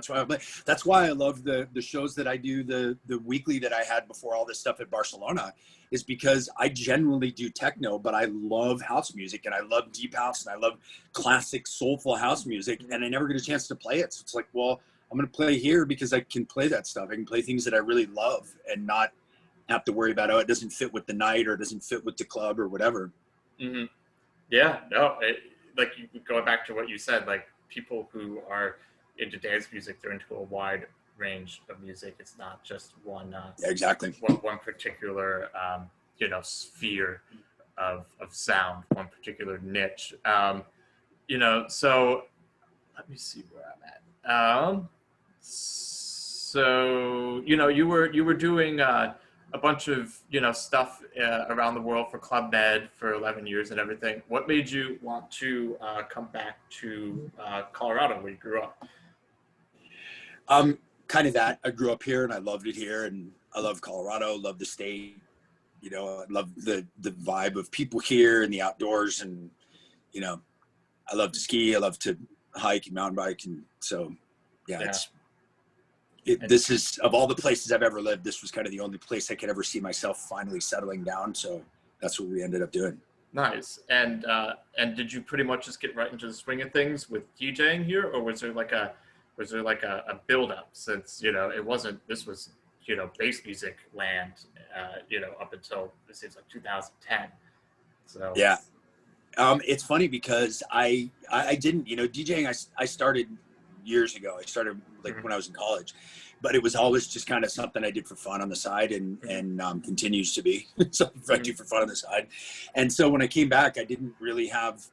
that's why I love the shows that I do, the weekly that I had before all this stuff at Barcelona, is because I generally do techno, but I love house music and I love deep house and I love classic soulful house music, and I never get a chance to play it. So it's like, well, I'm going to play here because I can play that stuff. I can play things that I really love and not have to worry about, oh, it doesn't fit with the night or it doesn't fit with the club or whatever. mm-hmm. Yeah, no, like going back to what you said, like people who are into dance music, they're into a wide range of music. It's not just one. Yeah, exactly. One particular, sphere of sound, one particular niche. So let me see where I'm at. So you were doing a bunch of stuff around the world for Club Med for 11 years and everything. What made you want to come back to Colorado, where you grew up? Kind of that. I grew up here and I loved it here, and I love Colorado, love the state. I love the vibe of people here and the outdoors, and I love to ski, I love to hike and mountain bike, and so this is, of all the places I've ever lived, this was kind of the only place I could ever see myself finally settling down. So that's what we ended up doing. Nice. And did you pretty much just get right into the swing of things with DJing here, or was there like a build up, since this was bass music land up until it seems like 2010. So yeah, it's funny because I didn't DJing, I started years ago. I started like when I was in college, but it was always just kind of something I did for fun on the side, and continues to be something I do for fun on the side. And so when I came back, I didn't really have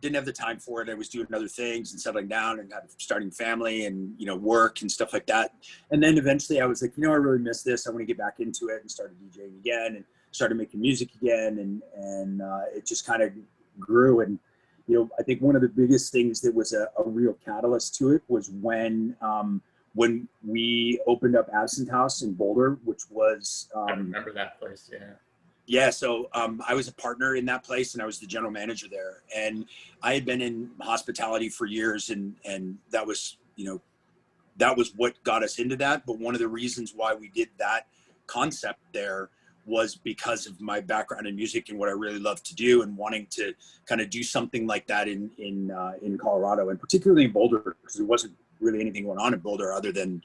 didn't have the time for it. I was doing other things and settling down and kind of starting family and work and stuff like that. And then eventually I was like, I really miss this. I want to get back into it, and started DJing again and started making music again, and it just kind of grew. And I think one of the biggest things that was a real catalyst to it was when we opened up Absinthe House in Boulder, which was I remember that place. Yeah, so I was a partner in that place, and I was the general manager there. And I had been in hospitality for years, and that was that was what got us into that. But one of the reasons why we did that concept there was because of my background in music and what I really love to do, and wanting to kind of do something like that in Colorado, and particularly in Boulder, because there wasn't really anything going on in Boulder other than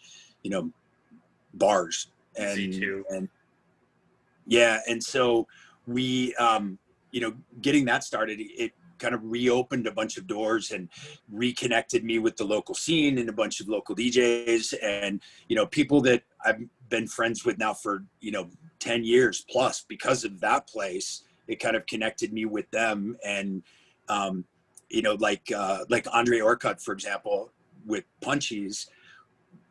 bars and Z2. And yeah, and so we getting that started, it kind of reopened a bunch of doors and reconnected me with the local scene and a bunch of local DJs and people that I've been friends with now for 10 years plus. Because of that place, it kind of connected me with them. And like Andre Orcutt, for example, with Punchies,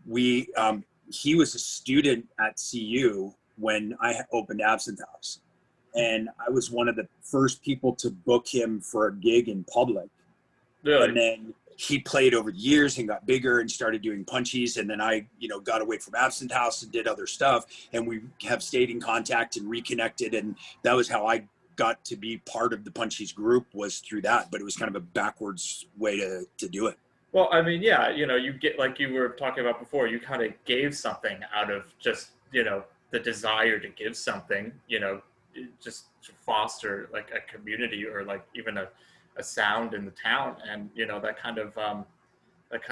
he was a student at CU when I opened Absinthe House, and I was one of the first people to book him for a gig in public. Really? And then he played over the years and got bigger and started doing Punchies. And then I, got away from Absinthe House and did other stuff, and we have stayed in contact and reconnected. And that was how I got to be part of the Punchies group, was through that. But it was kind of a backwards way to do it. Well, I mean, yeah, you get, like you were talking about before, you kind of gave something out of just, the desire to give something, just to foster like a community, or like even a sound in the town. And, that kind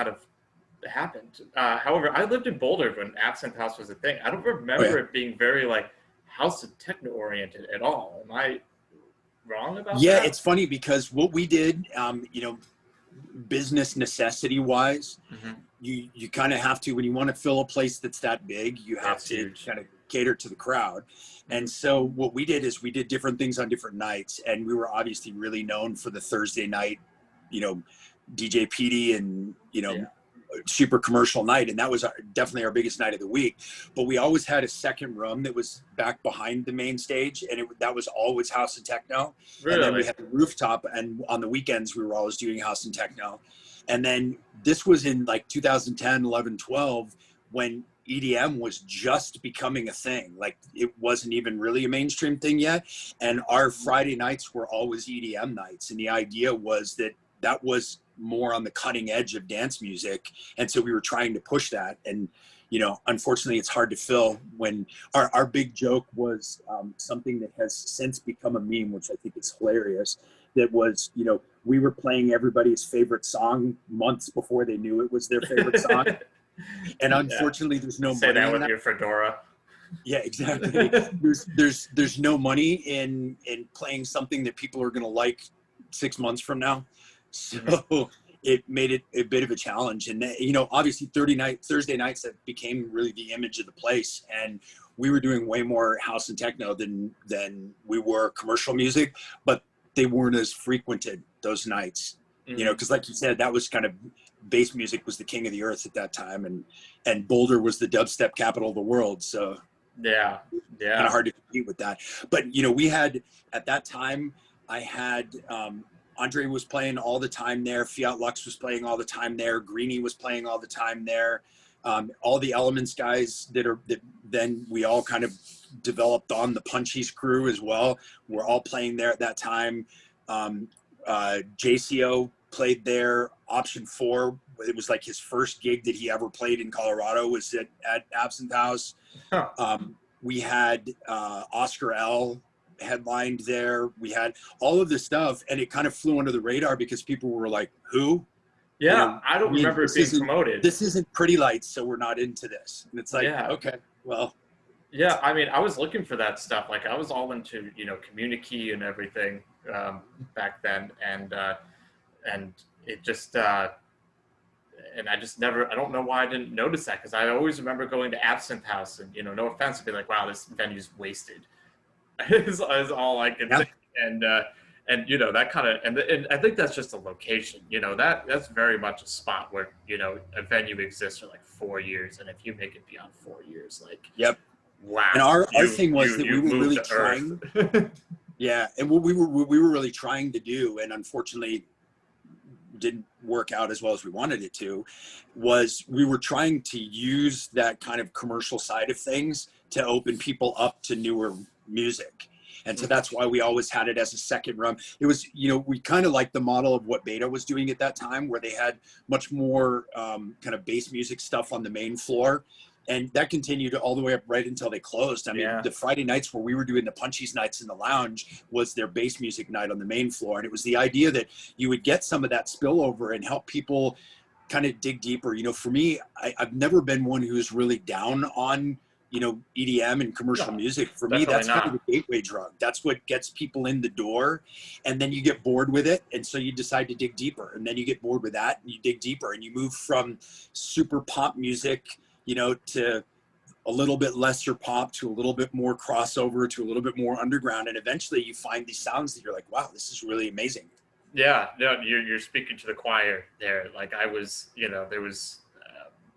of happened. However, I lived in Boulder when Absinthe House was a thing. I don't remember it being very like house and techno oriented at all. Am I wrong about that? Yeah, it's funny because what we did, business necessity wise, you kind of have to, when you want to fill a place that's that big, you have to kind of cater to the crowd. And so what we did is we did different things on different nights, and we were obviously really known for the Thursday night, DJ Petey and super commercial night, and that was definitely our biggest night of the week. But we always had a second room that was back behind the main stage, and that was always house and techno. Really? And then we had the rooftop, and on the weekends we were always doing house and techno. And then this was in like 2010, 11, 12, when EDM was just becoming a thing. Like it wasn't even really a mainstream thing yet. And our Friday nights were always EDM nights. And the idea was that that was more on the cutting edge of dance music. And so we were trying to push that. And, you know, unfortunately it's hard to fill when our big joke was something that has since become a meme, which I think is hilarious. That was, you know, we were playing everybody's favorite song months before they knew it was their favorite song. And unfortunately, there's no Say money that in with that. your fedora. Yeah, exactly. there's no money in playing something that people are going to like 6 months from now. So it made it a bit of a challenge. And, you know, obviously Thursday nights that became really the image of the place. And we were doing way more house and techno than we were commercial music, but they weren't as frequented those nights, you know, because like you said, that was kind of bass music was the king of the earth at that time. And Boulder was the dubstep capital of the world. So yeah, kind of hard to compete with that. But, you know, we had at that time, I had, Andre was playing all the time there. Fiat Lux was playing all the time there. Greenie was playing all the time there. All the Elements guys that then we all kind of developed on the Punchies crew as well. We're all playing there at that time. JCO played there. Option 4, it was like his first gig that he ever played in Colorado was at Absinthe House. Huh. We had Oscar L headlined there. We had all of this stuff, and it kind of flew under the radar because people were like, who? Yeah, You know, I don't remember it being promoted. This isn't Pretty Lights, so we're not into this. And it's like, okay, well. Yeah, I mean, I was looking for that stuff. Like, I was all into, you know, Communikey and everything back then, and it just, and I just never. I don't know why I didn't notice that, because I always remember going to Absinthe House, and, you know, no offense, to be like, wow, this venue's wasted. is all I can think, and you know, that kind of, and I think that's just a location. You know, that's very much a spot where, you know, a venue exists for like 4 years, and if you make it beyond 4 years, like, yep. Wow. And our thing was that we were really trying. Yeah, and what we were really trying to do, and unfortunately didn't work out as well as we wanted it to, was we were trying to use that kind of commercial side of things to open people up to newer music. And so that's why we always had it as a second room. It was, you know, we kind of like the model of what Beta was doing at that time, where they had much more kind of bass music stuff on the main floor. And that continued all the way up right until they closed. I mean, the Friday nights where we were doing the Punchies nights in the lounge was their bass music night on the main floor. And it was the idea that you would get some of that spillover and help people kind of dig deeper. You know, for me, I've never been one who's really down on, you know, EDM and commercial music. For me, that's kind of the gateway drug. That's what gets people in the door. And then you get bored with it. And so you decide to dig deeper. And then you get bored with that and you dig deeper. And you move from super pop music, you know, to a little bit lesser pop, to a little bit more crossover, to a little bit more underground. And eventually you find these sounds that you're like, wow, this is really amazing. Yeah, no, you're speaking to the choir there. Like, I was, you know, there was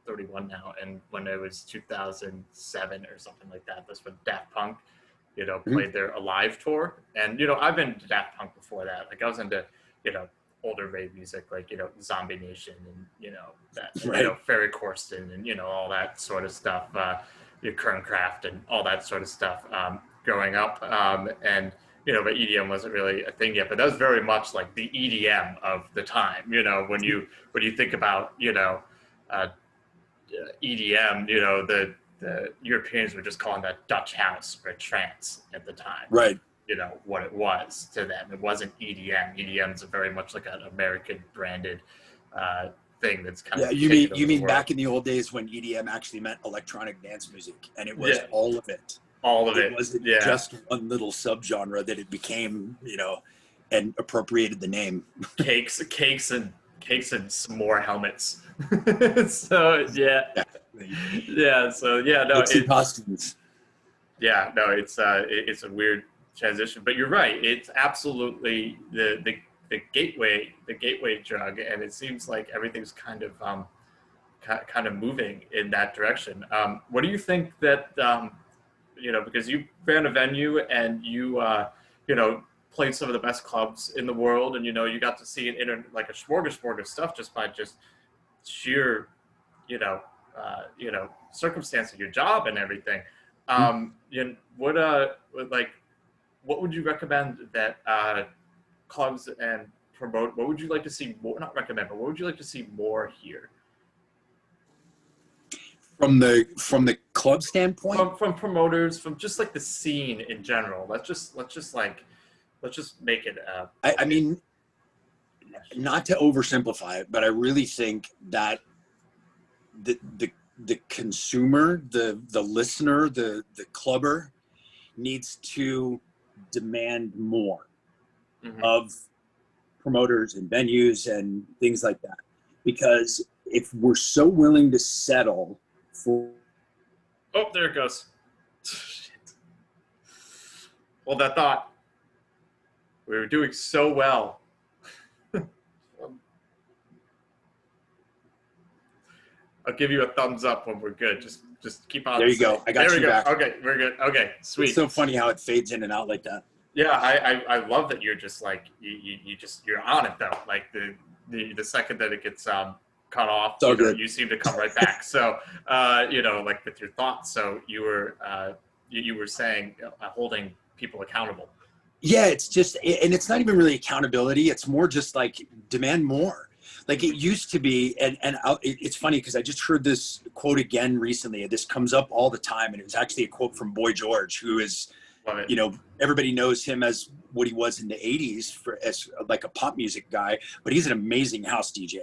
31 now, and when it was 2007 or something like that, that's when Daft Punk, you know, played their Alive tour. And, you know, I've been to Daft Punk before that. Like, I was into, you know, older rave music, like, you know, Zombie Nation and, you know, that, you know, Ferry Corsten and, you know, all that sort of stuff, your Kernkraft and all that sort of stuff growing up. And, you know, but EDM wasn't really a thing yet, but that was very much like the EDM of the time, you know, when you think about, you know, EDM, you know, the Europeans were just calling that Dutch house or trance at the time. Right. You know, what it was to them. It wasn't EDM. EDM is very much like an American branded thing that's kind of. You mean back in the old days when EDM actually meant electronic dance music, and it was all of it. All of it. It wasn't just one little subgenre that it became, you know, and appropriated the name. Cakes and some more helmets. So costumes. Yeah, no, it's a weird transition, but you're right. It's absolutely the gateway drug, and it seems like everything's kind of kind of moving in that direction. What do you think that, because you ran a venue and you know, played some of the best clubs in the world, and, you got to see like a smorgasbord of stuff just by just sheer, circumstance of your job and everything. What would you recommend that clubs and promote? What would you like to see more? Not recommend, but what would you like to see more here? From the club standpoint, From promoters, from just like the scene in general. Let's just make it. I mean, not to oversimplify it, but I really think that the consumer, the listener, the clubber needs to demand more of promoters and venues and things like that. Because if we're so willing to settle for... Oh, there it goes. Shit. Hold that thought. We were doing so well. I'll give you a thumbs up when we're good. Just keep on. There you go. I got you back. Okay, we're good. Okay, sweet. It's so funny how it fades in and out like that. Yeah, I love that you're just like you're on it though. Like the second that it gets cut off, you seem to come right back. So like with your thoughts. So you were saying holding people accountable. Yeah, it's just, and it's not even really accountability. It's more just like demand more. Like it used to be, and it's funny because I just heard this quote again recently. This comes up all the time, and it was actually a quote from Boy George, who is, everybody knows him as what he was in the 80s as like a pop music guy, but he's an amazing house DJ.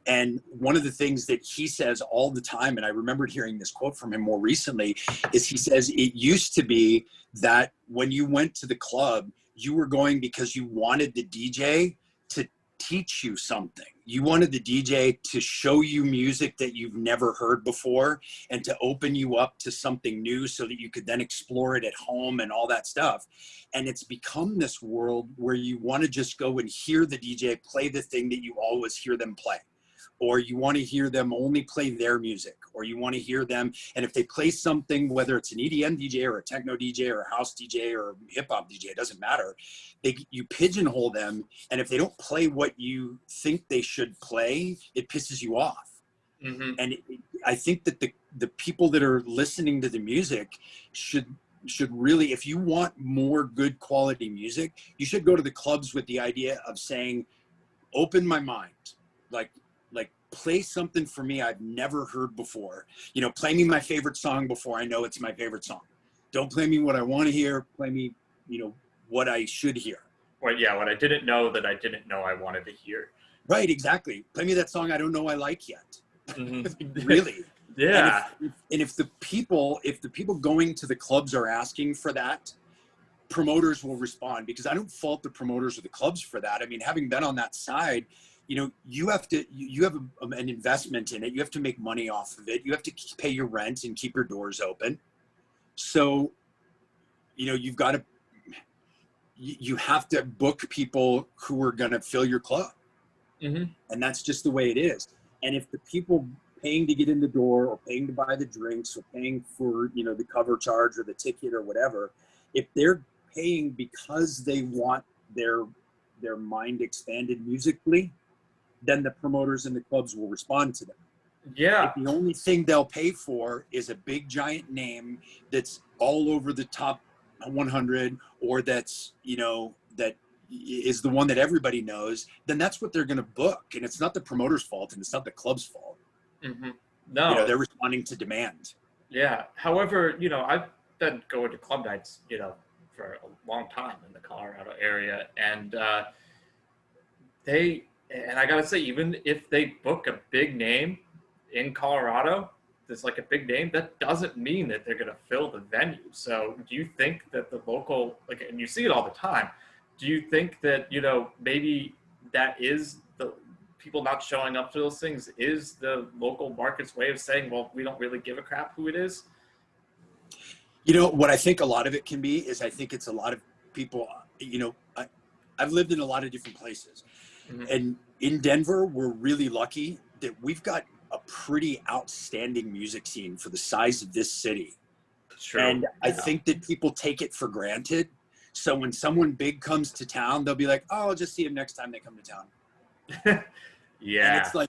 And one of the things that he says all the time, and I remembered hearing this quote from him more recently, is he says it used to be that when you went to the club, you were going because you wanted the DJ to teach you something. You wanted the DJ to show you music that you've never heard before and to open you up to something new so that you could then explore it at home and all that stuff. And it's become this world where you want to just go and hear the DJ play the thing that you always hear them play. Or you want to hear them only play their music, or you want to hear them. And if they play something, whether it's an EDM DJ or a techno DJ or a house DJ or a hip hop DJ, it doesn't matter. You pigeonhole them. And if they don't play what you think they should play, it pisses you off. Mm-hmm. And I think that the people that are listening to the music should really, if you want more good quality music, you should go to the clubs with the idea of saying, open my mind. Like play something for me I've never heard before. Play me my favorite song before I know it's my favorite song. Don't play me what I want to hear. Play me, what I should hear. Well, yeah, what I didn't know that I didn't know I wanted to hear. Right, exactly. Play me that song I don't know I like yet. Mm-hmm. Really. Yeah. And if the people going to the clubs are asking for that, promoters will respond, because I don't fault the promoters or the clubs for that. I mean, having been on that side, you have an investment in it. You have to make money off of it. You have to pay your rent and keep your doors open. So, you have to book people who are going to fill your club. Mm-hmm. And that's just the way it is. And if the people paying to get in the door or paying to buy the drinks or paying for, the cover charge or the ticket or whatever, if they're paying because they want their mind expanded musically, then the promoters and the clubs will respond to them. Yeah. If the only thing they'll pay for is a big giant name that's all over the top 100, or that's, that is the one that everybody knows, then that's what they're going to book. And it's not the promoter's fault, and it's not the club's fault. Mm-hmm. No. They're responding to demand. Yeah. However, I've been going to club nights, for a long time in the Colorado area. And and I gotta say, even if they book a big name in Colorado, that's like a big name, that doesn't mean that they're gonna fill the venue. So do you think that the local, and you see it all the time, do you think that, maybe that is the people not showing up to those things is the local market's way of saying, well, we don't really give a crap who it is? What I think a lot of it can be is, I think it's a lot of people, I've lived in a lot of different places. Mm-hmm. And in Denver, we're really lucky that we've got a pretty outstanding music scene for the size of this city. True. And I think that people take it for granted. So when someone big comes to town, they'll be like, oh, I'll just see them next time they come to town. Yeah. And it's like,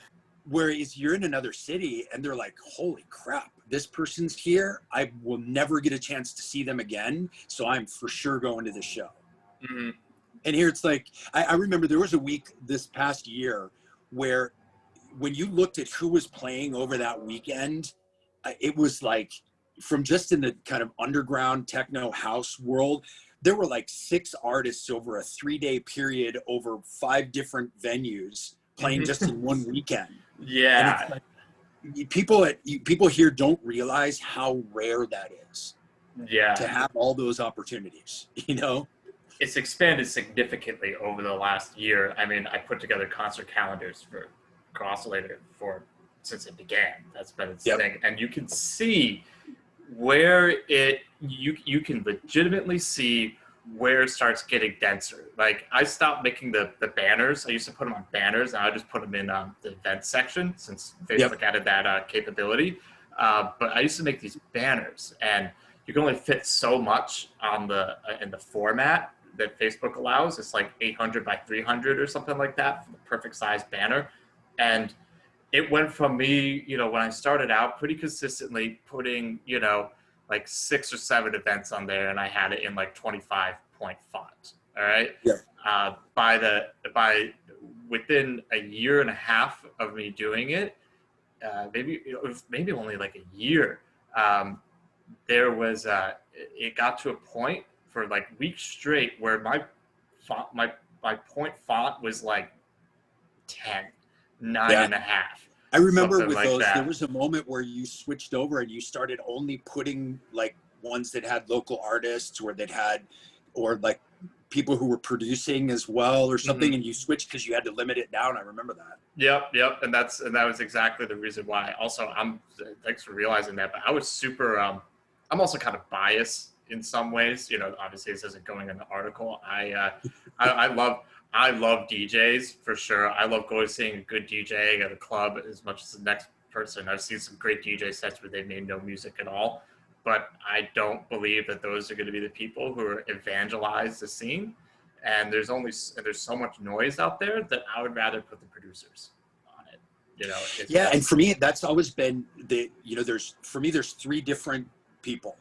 whereas you're in another city and they're like, holy crap, this person's here. I will never get a chance to see them again. So I'm for sure going to this show. Mm-hmm. And here it's like, I remember there was a week this past year where when you looked at who was playing over that weekend, it was like, from just in the kind of underground techno house world, there were like 6 artists over a 3-day period over 5 different venues playing just in one weekend. Yeah. And it's like, people here don't realize how rare that is. Yeah. To have all those opportunities, you know? It's expanded significantly over the last year. I mean, I put together concert calendars for Crossolator since it began. That's been its thing. And you can see where you can legitimately see where it starts getting denser. Like, I stopped making the banners. I used to put them on banners, and I just put them in the event section since Facebook added that capability. But I used to make these banners, and you can only fit so much on in the format that Facebook allows. It's like 800 by 300 or something like that for the perfect size banner. And it went from me, when I started out, pretty consistently putting, like 6 or 7 events on there, and I had it in like 25-point font. All right. Yeah. By within a year and a half of me doing it, maybe only like a year, there was it got to a point for like weeks straight where my point font was like 10, 9.5. I remember with like those, that. There was a moment where you switched over and you started only putting like ones that had local artists or like people who were producing as well or something, and you switched because you had to limit it down. I remember that. Yep. And that was exactly the reason why. Also, thanks for realizing that, but I was super, I'm also kind of biased in some ways. Obviously this isn't going in the article. I love DJs for sure. I love going seeing a good DJ at a club as much as the next person. I've seen some great DJ sets where they made no music at all, but I don't believe that those are going to be the people who are evangelize the scene. And there's so much noise out there that I would rather put the producers on it. And for me, that's always been there's 3 different people.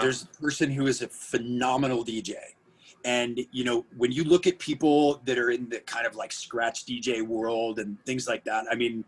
There's a person who is a phenomenal DJ. And, when you look at people that are in the kind of like scratch DJ world and things like that, I mean,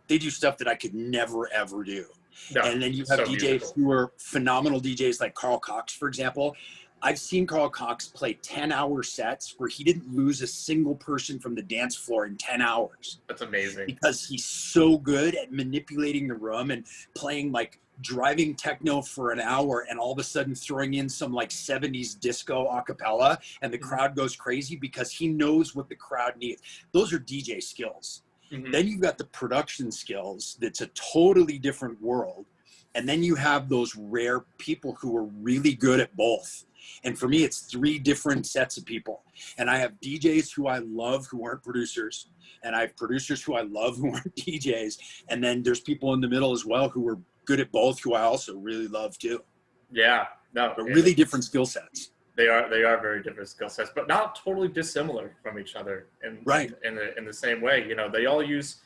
they do stuff that I could never, ever do. No, and then you have DJs musical. Who are phenomenal DJs like Carl Cox, for example. I've seen Carl Cox play 10-hour sets where he didn't lose a single person from the dance floor in 10 hours. That's amazing. Because he's so good at manipulating the room and playing like driving techno for an hour and all of a sudden throwing in some like 70s disco a cappella, and the crowd goes crazy because he knows what the crowd needs. Those are DJ skills. Then you've got the production skills. That's a totally different world. And then you have those rare people who are really good at both. And for me, it's 3 different sets of people. And I have DJs who I love who aren't producers. And I have producers who I love who aren't DJs. And then there's people in the middle as well who are good at both, who I also really love too. Yeah, no, but really different skill sets. They are very different skill sets, but not totally dissimilar from each other. In the same way, they all use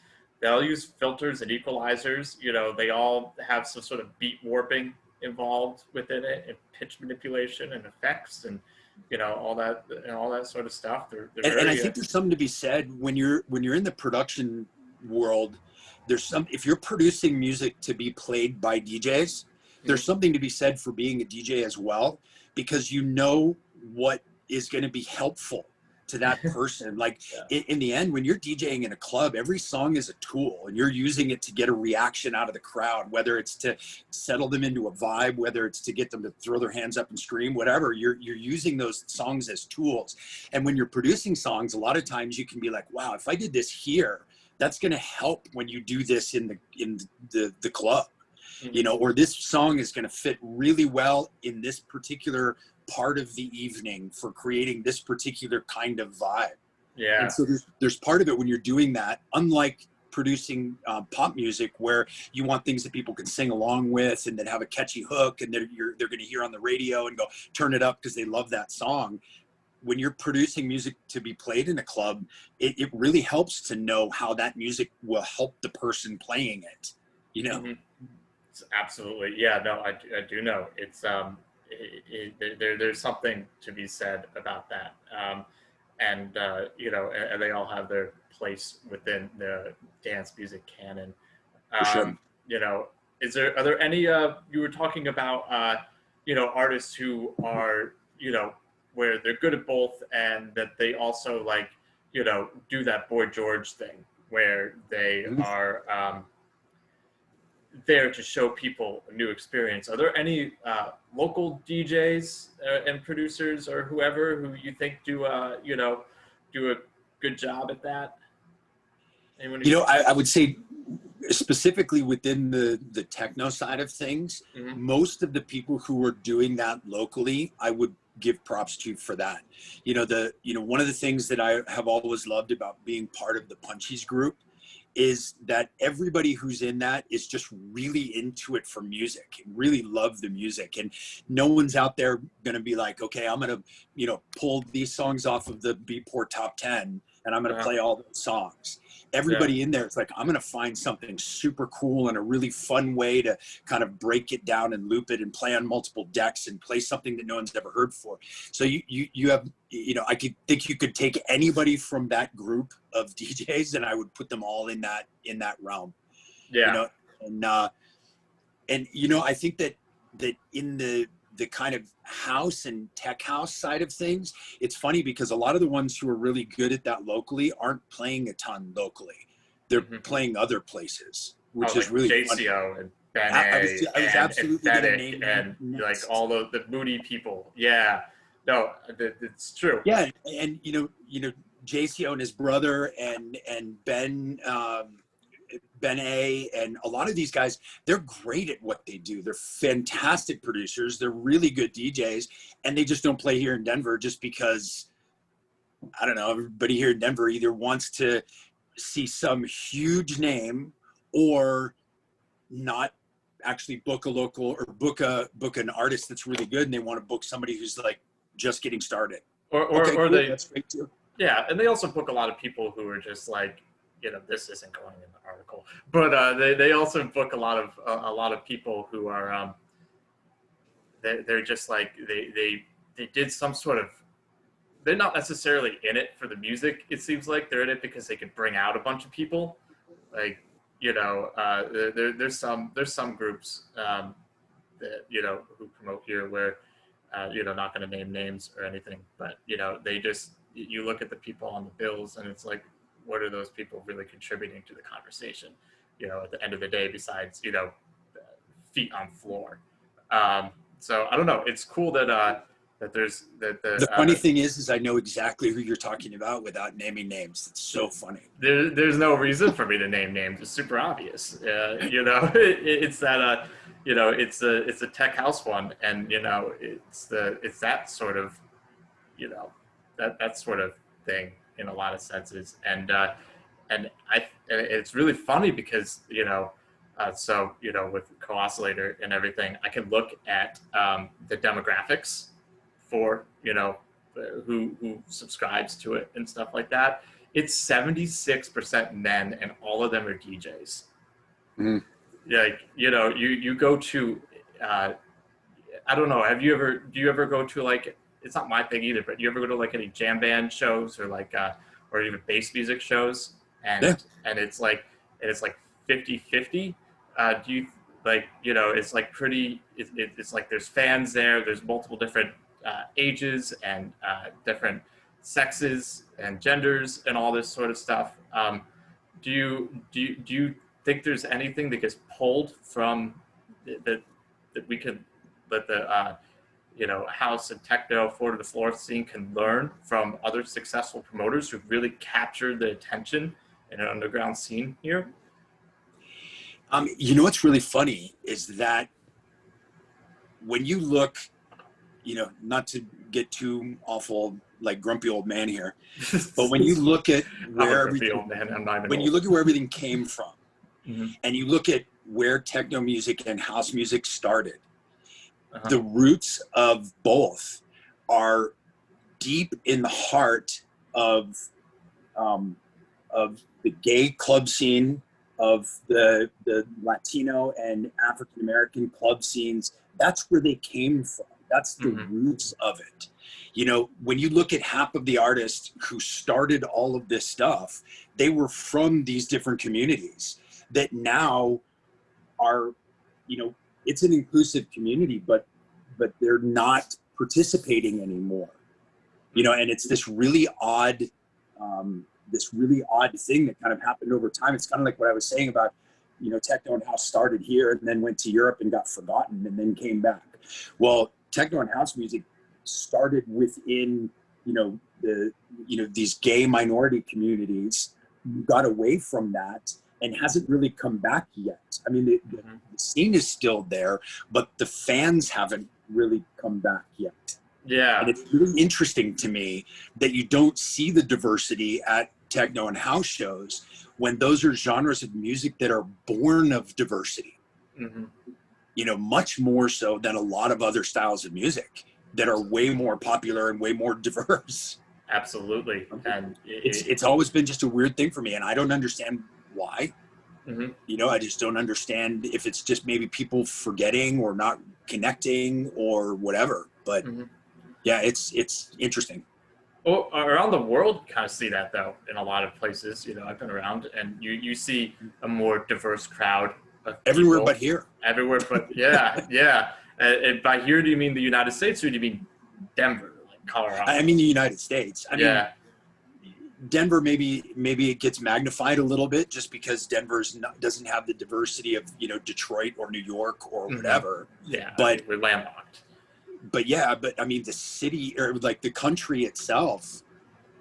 filters and equalizers. They all have some sort of beat warping involved within it, and pitch manipulation and effects, and all that sort of stuff. And I think there's something to be said when you're in the production world. If you're producing music to be played by DJs, there's something to be said for being a DJ as well, because what is going to be helpful to that person. Like in the end, when you're DJing in a club, every song is a tool, and you're using it to get a reaction out of the crowd, whether it's to settle them into a vibe, whether it's to get them to throw their hands up and scream, whatever. You're using those songs as tools. And when you're producing songs, a lot of times you can be like, wow, if I did this here, that's going to help when you do this in the club, or this song is going to fit really well in this particular part of the evening for creating this particular kind of vibe. Yeah. And so there's part of it when you're doing that, unlike producing pop music where you want things that people can sing along with and then have a catchy hook and they're going to hear on the radio and go turn it up because they love that song. When you're producing music to be played in a club, it really helps to know how that music will help the person playing it, you know? Mm-hmm. Absolutely. Yeah, no, I do know. It's there's something to be said about that. And you know, and they all have their place within the dance music canon. For sure. You know, are there any you were talking about you know, artists who are, you know, where they're good at both and that they also like, you know, do that Boy George thing where they are there to show people a new experience. Are there any local DJs and producers or whoever who you think do you know, do a good job at that? Anyone You know, I would say specifically within the techno side of things, most of the people who are doing that locally, I would give props to for that. You know, one of the things that I have always loved about being part of the Punchies group is that everybody who's in that is just really into it for music, really love the music. And no one's out there going to be like, okay, I'm going to, you know, pull these songs off of the Beatport Top 10 and I'm going to play all those songs. Everybody in there is like, I'm going to find something super cool and a really fun way to kind of break it down and loop it and play on multiple decks and play something that no one's ever heard before. So you have, you know, I could think you could take anybody from that group of DJs and I would put them all in that realm. Yeah. You know, and you know, I think that in the kind of house and tech house side of things, it's funny because a lot of the ones who are really good at that locally aren't playing a ton locally. They're playing other places, which is like really JCO funny. and Ben I was absolutely going to name and them like next. all of the Moody people. Yeah, no, it's true. Yeah, and you know, JCO and his brother and Ben. Ben A and a lot of these guys, they're great at what they do. They're fantastic producers. They're really good DJs, and they just don't play here in Denver just because, I don't know, everybody here in Denver either wants to see some huge name or not actually book a local or book an artist that's really good, and they want to book somebody who's like just getting started. Or cool, they, that's great too. Yeah, and they also book a lot of people who are just like, you know, this isn't going in the article, but they also book a lot of people who are they're just like they did some sort of, they're not necessarily in it for the music. It seems like they're in it because they could bring out a bunch of people, like, you know, there's some groups that, you know, who promote here where you know, not going to name names or anything, but you know, they just, you look at the people on the bills and it's like, what are those people really contributing to the conversation, you know, at the end of the day, besides, you know, feet on floor. So I don't know. It's cool that there's that the funny thing is I know exactly who you're talking about without naming names. It's so funny. There's no reason for me to name names. It's super obvious. You know, it's that you know, it's a tech house one, and you know, it's that sort of, you know, that sort of thing in a lot of senses, and it's really funny because, you know, so, you know, with Co-Oscillator and everything, I can look at the demographics for, you know, who subscribes to it and stuff like that. It's 76% men, and all of them are DJs. Like, you know, you go to I don't know, do you ever go to, like, it's not my thing either, but you ever go to like any jam band shows or like or even bass music shows, and it's like 50-50? Do you, like, you know, it's like pretty, it's like there's fans there, there's multiple different ages and different sexes and genders and all this sort of stuff. Do you think there's anything that gets pulled from that we could, that the you know, house and techno 4 to the floor scene can learn from other successful promoters who've really captured the attention in an underground scene here? You know what's really funny is that when you look, you know, not to get too awful like grumpy old man here, but when you look at where everything, when you look at where everything came from, and you look at where techno music and house music started, the roots of both are deep in the heart of the gay club scene, of the Latino and African American club scenes. That's where they came from. That's the roots of it. You know, when you look at half of the artists who started all of this stuff, they were from these different communities that now are, you know, it's an inclusive community, but they're not participating anymore. You know, and it's this really odd thing that kind of happened over time. It's kind of like what I was saying about, you know, techno and house started here and then went to Europe and got forgotten and then came back. Well, techno and house music started within, these gay minority communities, got away from that and hasn't really come back yet. I mean, the scene is still there, but the fans haven't really come back yet. Yeah. And it's really interesting to me that you don't see the diversity at techno and house shows when those are genres of music that are born of diversity. You know, much more so than a lot of other styles of music that are way more popular and way more diverse. Absolutely. And it's always been just a weird thing for me, and I don't understand why. You know, I just don't understand if it's just maybe people forgetting or not connecting or whatever. But yeah, it's interesting. Well, around the world, you kind of see that though in a lot of places. You know, I've been around, and you see a more diverse crowd of everywhere people. But here. Everywhere but yeah. And by here, do you mean the United States, or do you mean Denver, like Colorado? I mean the United States. I mean, Denver, maybe it gets magnified a little bit just because doesn't have the diversity of, you know, Detroit or New York or whatever. Yeah, but I mean, we're landlocked. But yeah, but I mean the city, or like the country itself,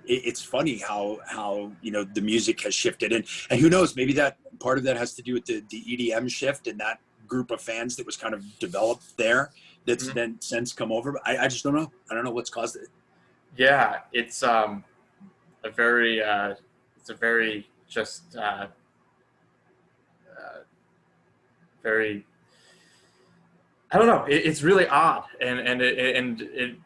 it's funny how you know the music has shifted, and who knows, maybe that part of that has to do with the EDM shift and that group of fans that was kind of developed there that's then since come over. But I just don't know. I don't know what's caused it. Yeah, it's a very just very, I don't know. It's really odd, and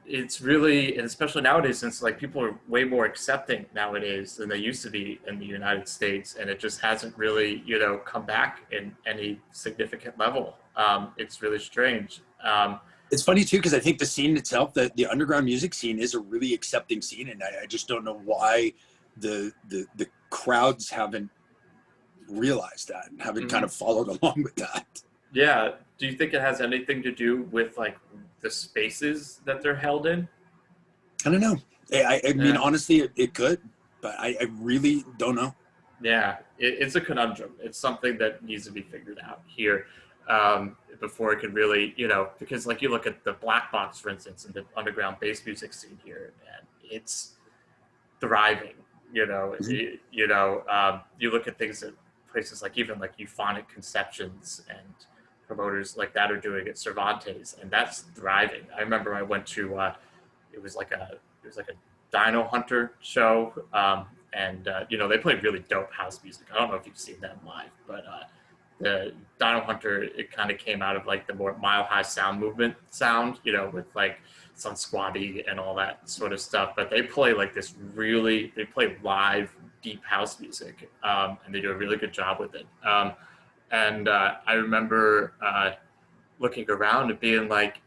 it's really, and especially nowadays, since like people are way more accepting nowadays than they used to be in the United States, and it just hasn't really, you know, come back in any significant level. It's really strange. It's funny too, because I think the scene itself, the underground music scene, is a really accepting scene, and I just don't know why the crowds haven't realized that and haven't kind of followed along with that. Yeah. Do you think it has anything to do with like the spaces that they're held in? I don't know. I mean, honestly, it could, but I really don't know. Yeah, it's a conundrum. It's something that needs to be figured out here before it could really, you know, because like you look at the Black Box, for instance, and the underground bass music scene here, and it's thriving. You know, you look at things at places like even like Euphonic Conceptions and promoters like that are doing at Cervantes, and that's thriving. I remember I went to it was like a Dino Hunter show, and you know, they play really dope house music. I don't know if you've seen them live, but the Dino Hunter, it kind of came out of like the more Mile High Sound Movement sound, you know, with like Sun Squatty and all that sort of stuff. But they play like this they play live deep house music, and they do a really good job with it. And I remember looking around and being like,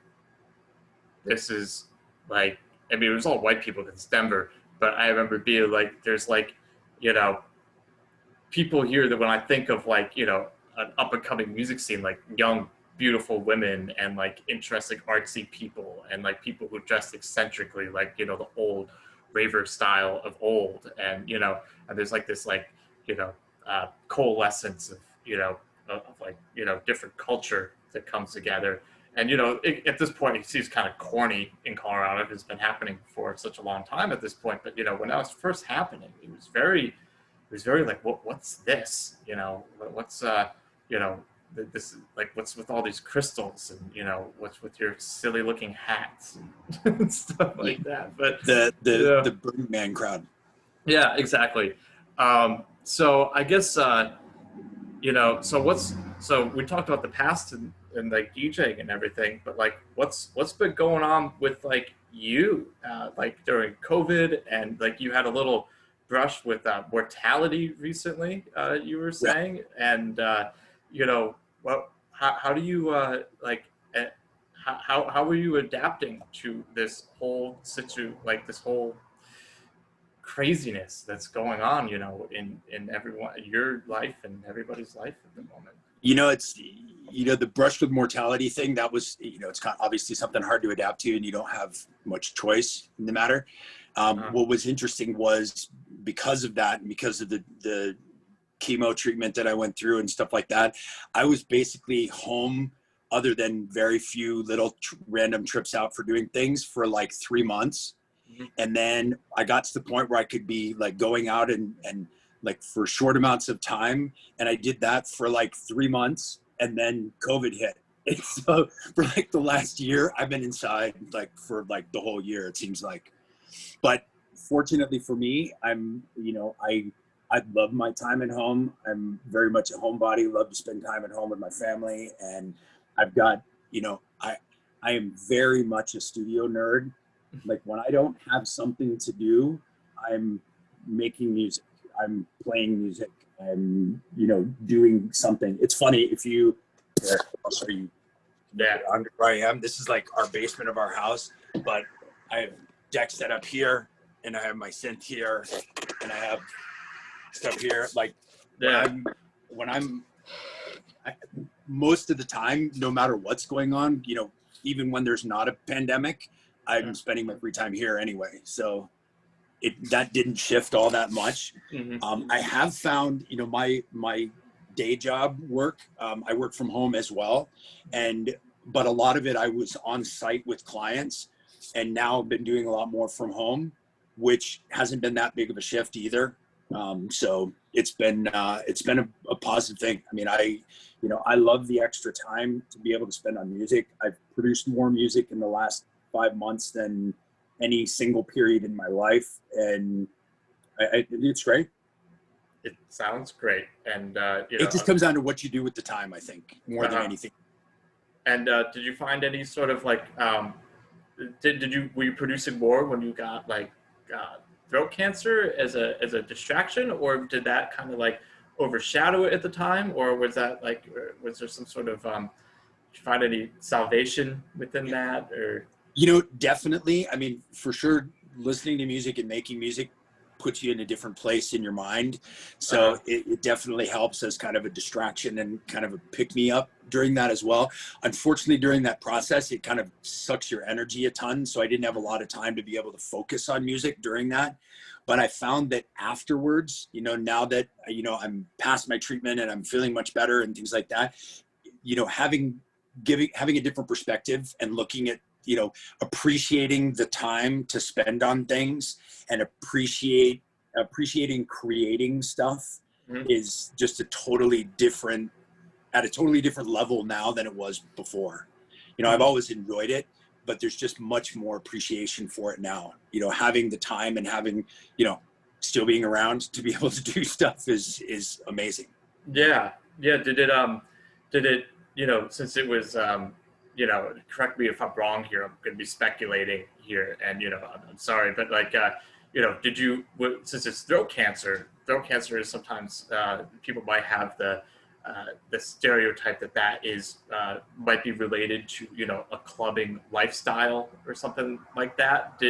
this is like, I mean, it was all white people because it's Denver, but I remember being like, there's like, you know, people here that when I think of like, you know, an up and coming music scene, like young, beautiful women and like interesting artsy people and like people who dress eccentrically, like, you know, the old raver style of old. And, you know, and there's like this, like, you know, coalescence of, you know, of like, you know, different culture that comes together. And, you know, at this point, it seems kind of corny in Colorado. It's been happening for such a long time at this point. But, you know, when that was first happening, it was very like, what's this? You know, what's, you know, this, like, what's with all these crystals, and you know, what's with your silly looking hats and stuff like that. But the Burning Man crowd. Yeah, exactly. So I guess you know, so we talked about the past and like DJing and everything, but like what's been going on with like you like during COVID, and like you had a little brush with mortality recently, you were saying, and you know, how do you like how were you adapting to this whole this whole craziness that's going on, you know, in everyone, your life and everybody's life at the moment? You know, it's, you know, the brush with mortality thing, that was, you know, it's kind of obviously something hard to adapt to, and you don't have much choice in the matter. What was interesting was, because of that, and because of the chemo treatment that I went through and stuff like that, I was basically home, other than very few little random trips out for doing things, for like 3 months. And then I got to the point where I could be like going out and like for short amounts of time. And I did that for like 3 months, and then COVID hit. And so for like the last year, I've been inside like for like the whole year, it seems like. But fortunately for me, I'm, you know, I love my time at home. I'm very much a homebody, love to spend time at home with my family. And I've got, you know, I am very much a studio nerd. Like when I don't have something to do, I'm making music, I'm playing music, I'm, you know, doing something. It's funny, if you, here, I'll show you under where I am. This is like our basement of our house, but I have decks set up here, and I have my synth here, and I have stuff here. Like most of the time, no matter what's going on, you know, even when there's not a pandemic, I'm spending my free time here anyway. So that didn't shift all that much. I have found, you know, my day job work, I work from home as well. But a lot of it, I was on site with clients, and now I've been doing a lot more from home, which hasn't been that big of a shift either. So it's been a positive thing. I mean, I love the extra time to be able to spend on music. I've produced more music in the last 5 months than any single period in my life, and it's great. It sounds great, and you know, it just comes down to what you do with the time, I think, more than anything. And did you find any sort of like were you producing more when you got like throat cancer as a distraction, or did that kind of like overshadow it at the time, or was that like, was there some sort of did you find any salvation within that? Or, you know, definitely. I mean, for sure, listening to music and making music puts you in a different place in your mind. So it definitely helps as kind of a distraction and kind of a pick-me-up during that as well. Unfortunately, during that process, it kind of sucks your energy a ton. So I didn't have a lot of time to be able to focus on music during that. But I found that afterwards, you know, now that, you know, I'm past my treatment and I'm feeling much better and things like that, you know, having a different perspective and looking at, you know, appreciating the time to spend on things and appreciating creating stuff is just at a totally different level now than it was before. You know, I've always enjoyed it, but there's just much more appreciation for it now. You know, having the time and having, you know, still being around to be able to do stuff is amazing. Yeah. Did it, you know, since it was, you know, correct me if I'm wrong here, I'm going to be speculating here, and, you know, I'm sorry, but like, you know, since it's throat cancer is sometimes, people might have the stereotype that is, might be related to, you know, a clubbing lifestyle or something like that.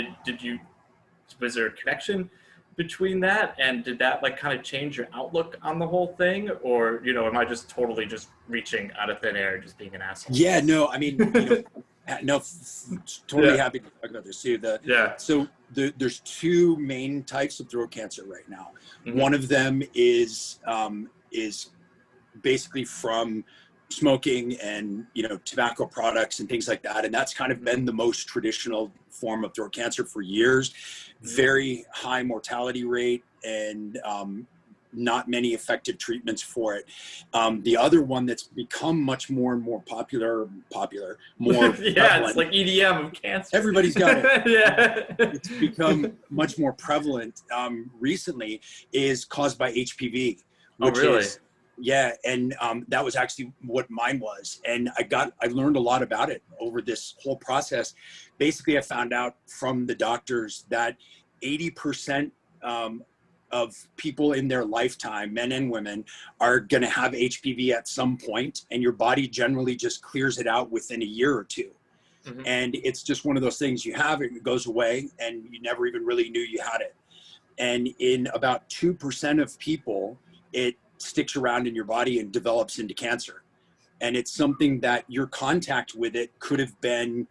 Was there a connection between that, and did that like kind of change your outlook on the whole thing, or, you know, am I just totally just reaching out of thin air, just being an asshole? Yeah, no, I mean, you know, totally happy to talk about this too. So there's two main types of throat cancer right now. One of them is basically from smoking and, you know, tobacco products and things like that. And that's kind of been the most traditional form of throat cancer for years. Very high mortality rate, and not many effective treatments for it. The other one that's become much more and more popular, more yeah, prevalent, it's like EDM of cancer. everybody's got it. Yeah. It's become much more prevalent recently, is caused by HPV, Oh, which really? is, yeah. And that was actually what mine was. And I learned a lot about it over this whole process. Basically, I found out from the doctors that 80% of people in their lifetime, men and women, are going to have HPV at some point, and your body generally just clears it out within a year or two. Mm-hmm. And it's just one of those things, you have it, it goes away, and you never even really knew you had it. And in about 2% of people, it sticks around in your body and develops into cancer. And it's something that your contact with it could have been,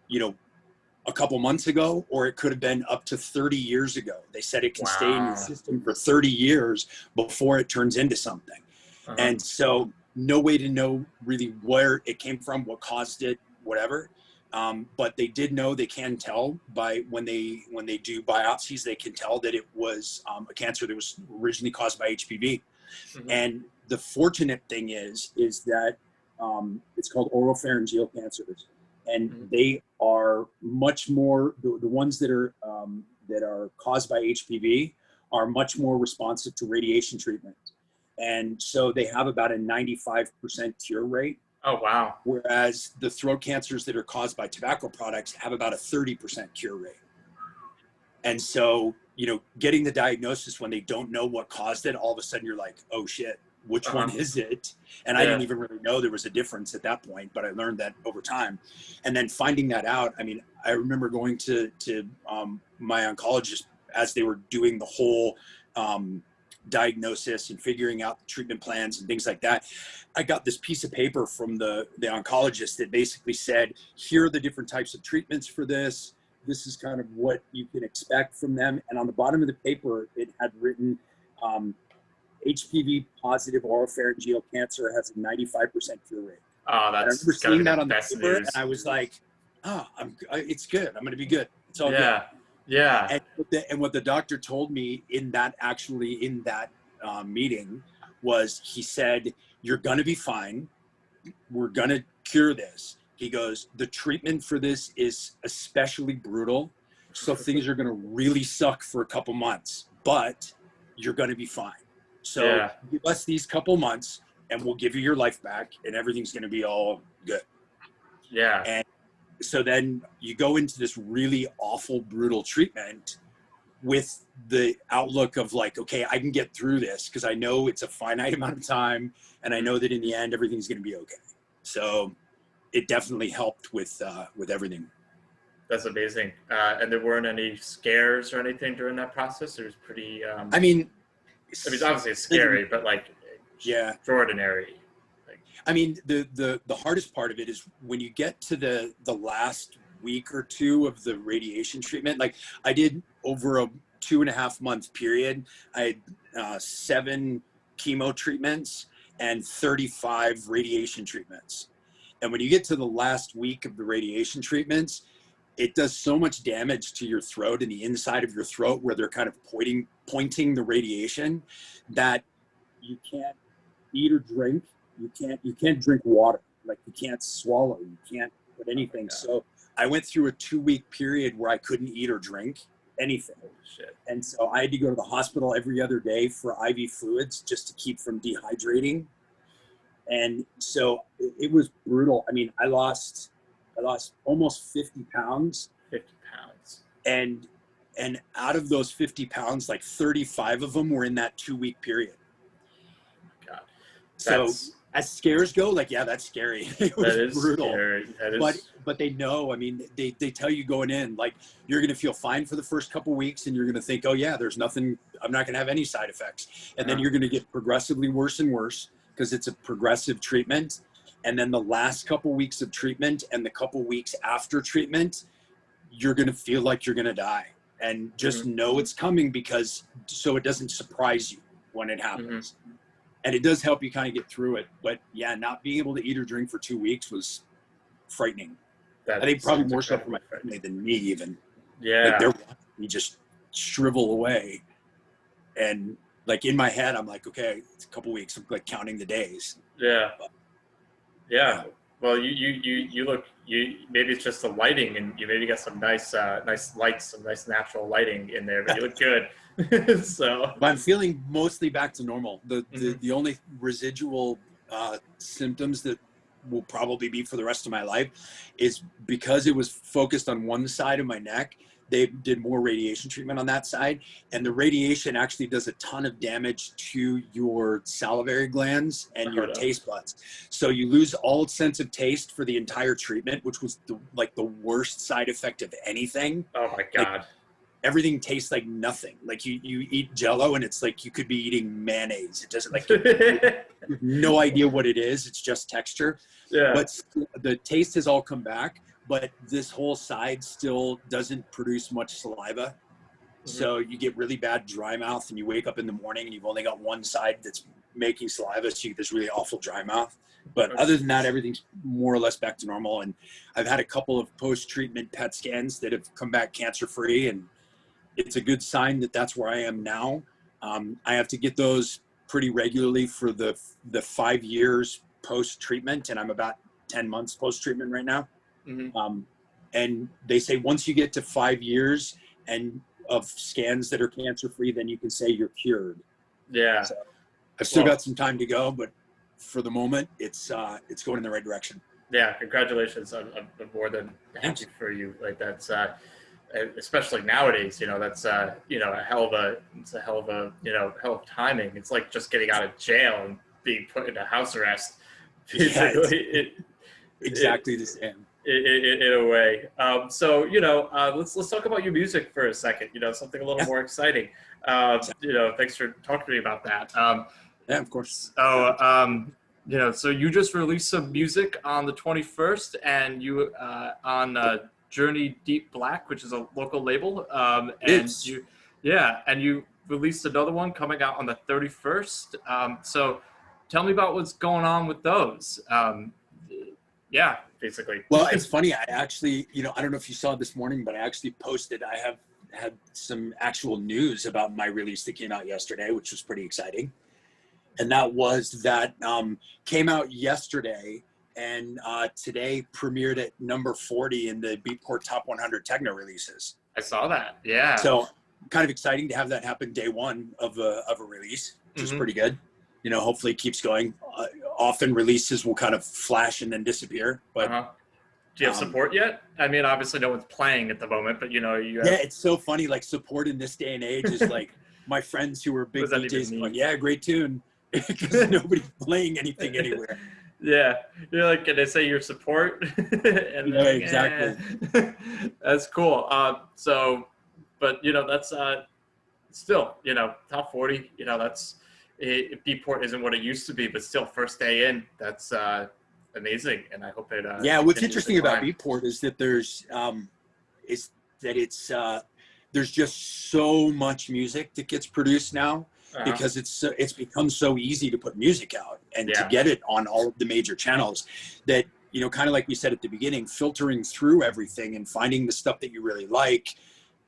you know, a couple months ago, or it could have been up to 30 years ago. They said it can stay in your system for 30 years before it turns into something. Uh-huh. And so no way to know really where it came from, what caused it, whatever. But they did know, they can tell by when they do biopsies, they can tell that it was a cancer that was originally caused by HPV. Mm-hmm. And the fortunate thing is that it's called oropharyngeal cancers. And they are much more, the ones that are caused by HPV are much more responsive to radiation treatment. And so they have about a 95% cure rate. Oh, wow. Whereas the throat cancers that are caused by tobacco products have about a 30% cure rate. And so, you know, getting the diagnosis when they don't know what caused it, all of a sudden you're like, oh shit, which one is it? And I didn't even really know there was a difference at that point, but I learned that over time. And then finding that out, I mean, I remember going to my oncologist as they were doing the whole diagnosis and figuring out the treatment plans and things like that. I got this piece of paper from the oncologist that basically said, here are the different types of treatments for this. This is kind of what you can expect from them. And on the bottom of the paper, it had written, HPV positive oropharyngeal cancer has a 95% cure rate. Oh, that's, and I remember seeing that on the paper, news. and I was like, oh, it's good. I'm going to be good. It's all good. Yeah. And what the doctor told me in that meeting was, he said, you're going to be fine. We're going to cure this. He goes, the treatment for this is especially brutal. So things are going to really suck for a couple months, but you're going to be fine. So give us these couple months and we'll give you your life back and everything's going to be all good. Yeah. And so then you go into this really awful, brutal treatment with the outlook of like, okay, I can get through this because I know it's a finite amount of time and I know that in the end, everything's going to be okay. So it definitely helped with everything. That's amazing. And there weren't any scares or anything during that process? It was pretty... I mean, obviously it's scary, but like extraordinary. I mean, the hardest part of it is when you get to the last week or two of the radiation treatment. Like I did over a 2.5 month period, I had 7 chemo treatments and 35 radiation treatments. And when you get to the last week of the radiation treatments, it does so much damage to your throat and the inside of your throat where they're kind of pointing the radiation that you can't eat or drink. You can't drink water. Like you can't swallow. You can't put anything. So I went through a 2-week period where I couldn't eat or drink anything. Shit. And so I had to go to the hospital every other day for IV fluids just to keep from dehydrating. And so it was brutal. I mean, I lost almost 50 pounds. 50 pounds. And out of those 50 pounds, like 35 of them were in that 2-week period. God. So as scares go, like, yeah, that's scary. It was brutal. Scary. That is... But they know, I mean, they tell you going in, like, you're going to feel fine for the first couple weeks and you're going to think, oh yeah, there's nothing, I'm not going to have any side effects. And then you're going to get progressively worse and worse because it's a progressive treatment. And then the last couple weeks of treatment and the couple weeks after treatment, you're going to feel like you're going to die. And just know it's coming so it doesn't surprise you when it happens. And it does help you kind of get through it. But yeah, not being able to eat or drink for 2 weeks was frightening. I think probably more so for my family than me even. Yeah. Like they're watching me just shrivel away. And like in my head, I'm like, okay, it's a couple weeks. I'm like counting the days. Yeah. Yeah. Yeah. Well, you look, maybe it's just the lighting, and you maybe got some nice lights, some nice natural lighting in there, but you look good. So. But I'm feeling mostly back to normal. Mhm. The only residual symptoms that will probably be for the rest of my life is because it was focused on one side of my neck. They did more radiation treatment on that side, and the radiation actually does a ton of damage to your salivary glands and your taste buds. So you lose all sense of taste for the entire treatment, which was the worst side effect of anything. Oh my Like, God. everything tastes like nothing. Like you eat Jello and it's like you could be eating mayonnaise. It doesn't, like, you have no idea what it is. It's just texture. Yeah. But the taste has all come back, but this whole side still doesn't produce much saliva. So you get really bad dry mouth, and you wake up in the morning and you've only got one side that's making saliva. So you get this really awful dry mouth. But other than that, everything's more or less back to normal. And I've had a couple of post-treatment PET scans that have come back cancer-free, and it's a good sign that that's where I am now. I have to get those pretty regularly for the 5 years post-treatment, and I'm about 10 months post-treatment right now. And they say once you get to 5 years and of scans that are cancer-free, then you can say you're cured. Yeah. So I've still got some time to go, but for the moment, it's going in the right direction. Yeah, congratulations. I'm more than happy for you. Like, that's especially nowadays, that's a hell of a hell of timing. It's like just getting out of jail and being put into house arrest. Basically, exactly the same. In a way. So let's talk about your music for a second. Something a little more exciting. Thanks for talking to me about that. Yeah, of course. So you just released some music on the 21st, and you on Journey Deep Black, which is a local label, and you released another one coming out on the 31st. So tell me about what's going on with those. Basically. Well, it's funny. I actually, I don't know if you saw this morning, but I actually posted. I have had some actual news about my release that came out yesterday, which was pretty exciting. And that was that came out yesterday, and today premiered at number 40 in the Beatport Top 100 Techno releases. I saw that. Yeah. So kind of exciting to have that happen day one of a release, which is pretty good. Hopefully it keeps going. Often releases will kind of flash and then disappear. But do you have support yet? I mean, obviously no one's playing at the moment, but you have... Yeah, it's so funny. Like, support in this day and age is like my friends who are big DJs going, yeah, great tune, because nobody's playing anything anywhere. Yeah, you're like, can I say your support? And yeah, exactly. That's cool. But that's still, top 40. That's Beatport isn't what it used to be, but still, first day in, that's amazing. And I hope it. Yeah, what's interesting about Beatport is that there's there's just so much music that gets produced now. Because it's become so easy to put music out and to get it on all of the major channels that, kind of like we said at the beginning, filtering through everything and finding the stuff that you really like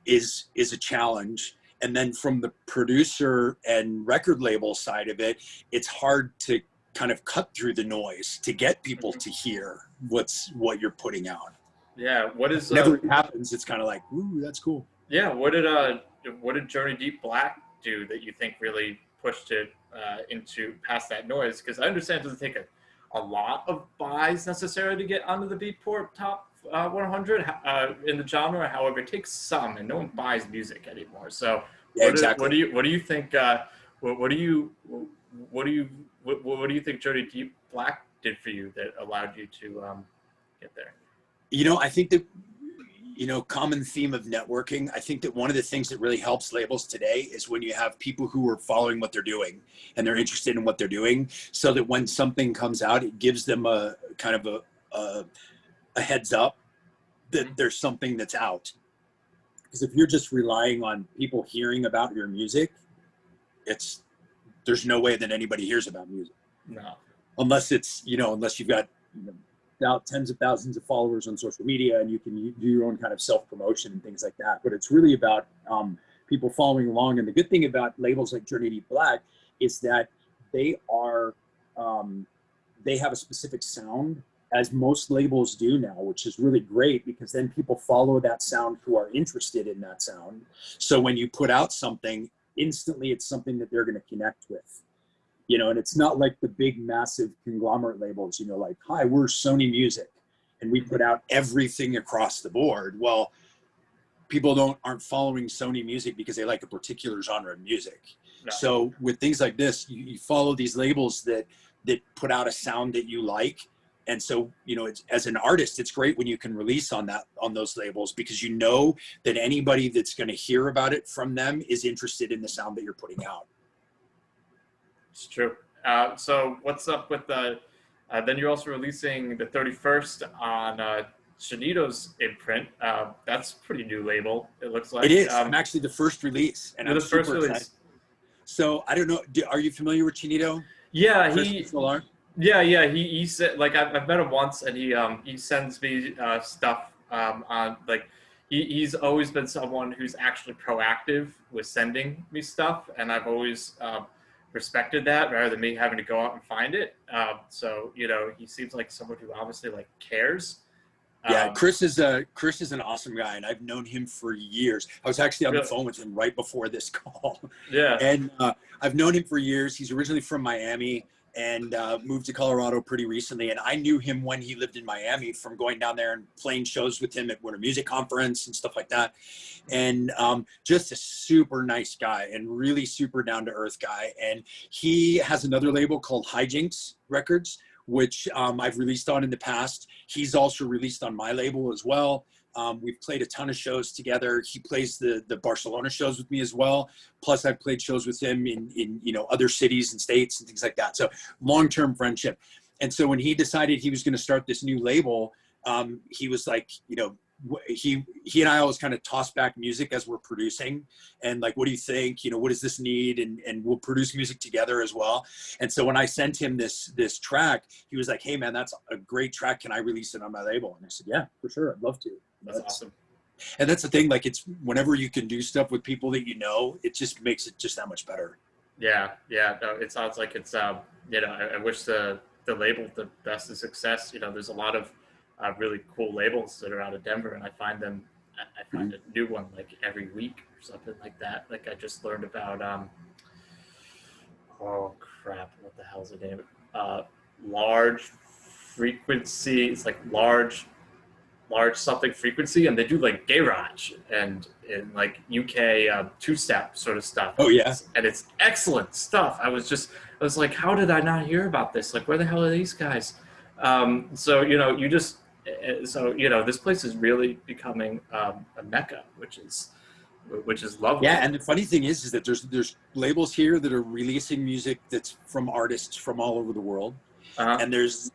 is a challenge. And then from the producer and record label side of it, it's hard to kind of cut through the noise to get people to hear what you're putting out. Yeah. Whenever it happens, it's kind of like, ooh, that's cool. Yeah. What did Journey Deep Black do that you think really pushed it into past that noise? Because I understand it doesn't take a lot of buys necessarily to get onto the Beatport Top 100 in the genre. However, it takes some, and no one buys music anymore. So what do you think? What do you think Journey Deep Black did for you that allowed you to get there? I think that, common theme of networking. I think that one of the things that really helps labels today is when you have people who are following what they're doing and they're interested in what they're doing, so that when something comes out, it gives them a kind of a heads up that there's something that's out. Because if you're just relying on people hearing about your music, there's no way that anybody hears about music. No. Unless unless you've got tens of thousands of followers on social media and you can do your own kind of self-promotion and things like that. But it's really about people following along. And the good thing about labels like Journey Deep Black is that they are, they have a specific sound, as most labels do now, which is really great because then people follow that sound who are interested in that sound. So when you put out something, instantly it's something that they're going to connect with, you know, and it's not like the big massive conglomerate labels, you know, like, hi, we're Sony Music and we put out everything across the board. Well, people aren't following Sony Music because they like a particular genre of music. No. So with things like this, you follow these labels that put out a sound that you like. And so, you know, as an artist, it's great when you can release on those labels because you know that anybody that's going to hear about it from them is interested in the sound that you're putting out. It's true. So what's up with then you're also releasing the 31st on Shanito's imprint. That's a pretty new label, it looks like. It is. I'm actually the first release. And you're I'm the first release. Excited. So I don't know. Are you familiar with Shanito? Yeah, Solar? Yeah. He said, like, I've met him once, and he sends me stuff on, like, he's always been someone who's actually proactive with sending me stuff, and I've always respected that rather than me having to go out and find it. So, you know, he seems like someone who obviously, like, cares. Yeah, Chris is an awesome guy, and I've known him for years. I was actually on the phone with him right before this call. Yeah, and I've known him for years. He's originally from Miami and moved to Colorado pretty recently. And I knew him when he lived in Miami from going down there and playing shows with him at Winter Music Conference and stuff like that. And just a super nice guy and really super down to earth guy. And he has another label called Hijinks Records, which I've released on in the past. He's also released on my label as well. We've played a ton of shows together. He plays the Barcelona shows with me as well. Plus I've played shows with him in you know, other cities and states and things like that. So long-term friendship. And so when he decided he was going to start this new label, he was like, you know, he and I always kind of toss back music as we're producing and like, what do you think? You know, what does this need? And we'll produce music together as well. And so when I sent him this track, he was like, hey man, that's a great track. Can I release it on my label? And I said, yeah, for sure. I'd love to. That's awesome. And that's the thing. Like, it's whenever you can do stuff with people that, you know, it just makes it just that much better. Yeah. No, it sounds like it's, you know, I wish the label the best of success. You know, there's a lot of really cool labels that are out of Denver, and I find a new one like every week or something like that. Like I just learned about oh crap, what the hell's the name? Large frequency. It's like large something frequency, and they do like garage and like UK two-step sort of stuff. Oh yeah, and it's excellent stuff. I was like, how did I not hear about this? Like, where the hell are these guys? So you know, this place is really becoming a mecca, which is lovely. Yeah, and the funny thing is that there's labels here that are releasing music that's from artists from all over the world, and there's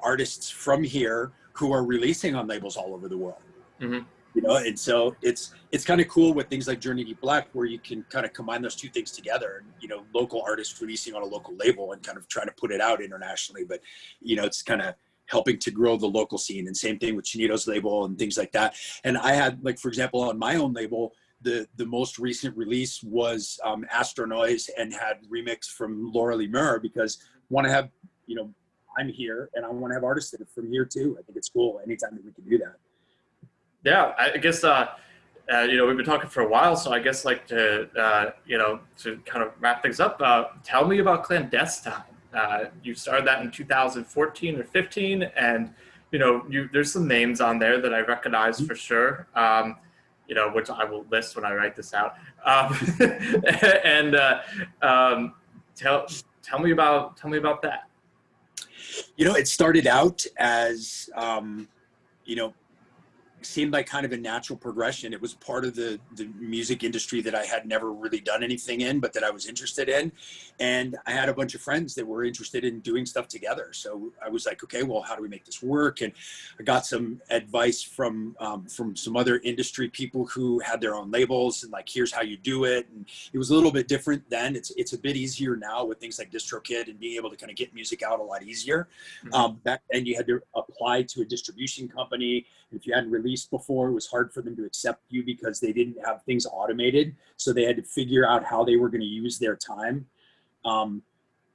artists from here who are releasing on labels all over the world. Mm-hmm. You know, and so it's kind of cool with things like Journey Deep Black, where you can kind of combine those two things together. And, you know, local artists releasing on a local label and kind of trying to put it out internationally. But, you know, it's kind of helping to grow the local scene. And same thing with Shanito's label and things like that. And I had, like, for example, on my own label, the most recent release was Astro Noise, and had remix from Laura Lee Murr, because I want to have, you know, I'm here and I want to have artists that are from here too. I think it's cool anytime that we can do that. Yeah, I guess, you know, we've been talking for a while, so I guess, like, to, you know, to kind of wrap things up, tell me about Clandestine. You started that in 2014 or 15, and, you know, there's some names on there that I recognize for sure, you know, which I will list when I write this out. And tell me about that. You know, it started out as, you know, seemed like kind of a natural progression. It was part of the music industry that I had never really done anything in, but that I was interested in. And I had a bunch of friends that were interested in doing stuff together. So I was like, okay, well, how do we make this work? And I got some advice from some other industry people who had their own labels, and like, here's how you do it. And it was a little bit different then. It's a bit easier now with things like DistroKid and being able to kind of get music out a lot easier. Mm-hmm. Back then you had to apply to a distribution company. If you hadn't released released before, it was hard for them to accept you because they didn't have things automated. So they had to figure out how they were going to use their time.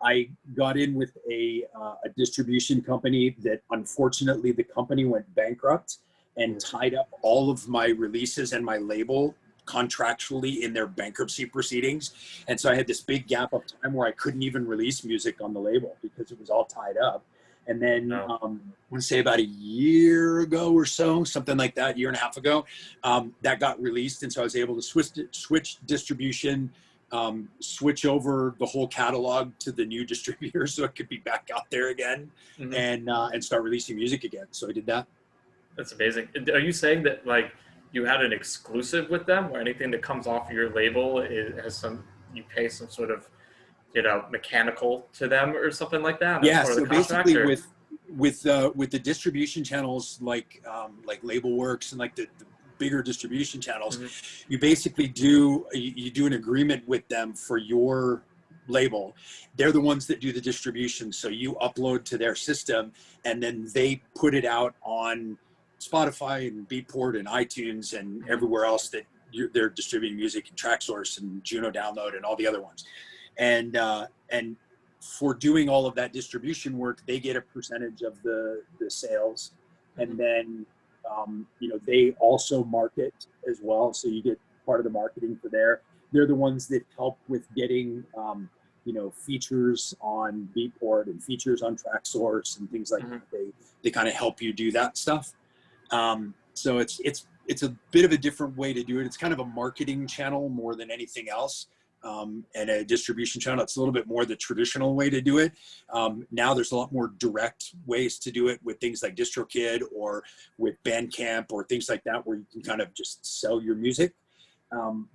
I got in with a distribution company that unfortunately the company went bankrupt and tied up all of my releases and my label contractually in their bankruptcy proceedings. And so I had this big gap of time where I couldn't even release music on the label because it was all tied up. And then I want to say about a year ago or so, something like that, year and a half ago, that got released. And so I was able to switch distribution, switch over the whole catalog to the new distributor so it could be back out there again, and start releasing music again. So I did that. That's amazing. Are you saying that like you had an exclusive with them, or anything that comes off your label has you pay some sort of, mechanical to them or something like that? Yeah. So basically with the distribution channels like Labelworks and like the bigger distribution channels, you basically do an agreement with them for your label. They're the ones that do the distribution. So you upload to their system and then they put it out on Spotify and Beatport and iTunes and everywhere else that they're distributing music, and TrackSource and Juno Download and all the other ones. And for doing all of that distribution work, they get a percentage of the sales. And then, they also market as well. So you get part of the marketing for there. They're the ones that help with getting, features on Beatport and features on TrackSource and things like that. They kind of help you do that stuff. So it's a bit of a different way to do it. It's kind of a marketing channel more than anything else. And a distribution channel. It's a little bit more the traditional way to do it. Now there's a lot more direct ways to do it with things like DistroKid or with Bandcamp or things like that, where you can kind of just sell your music.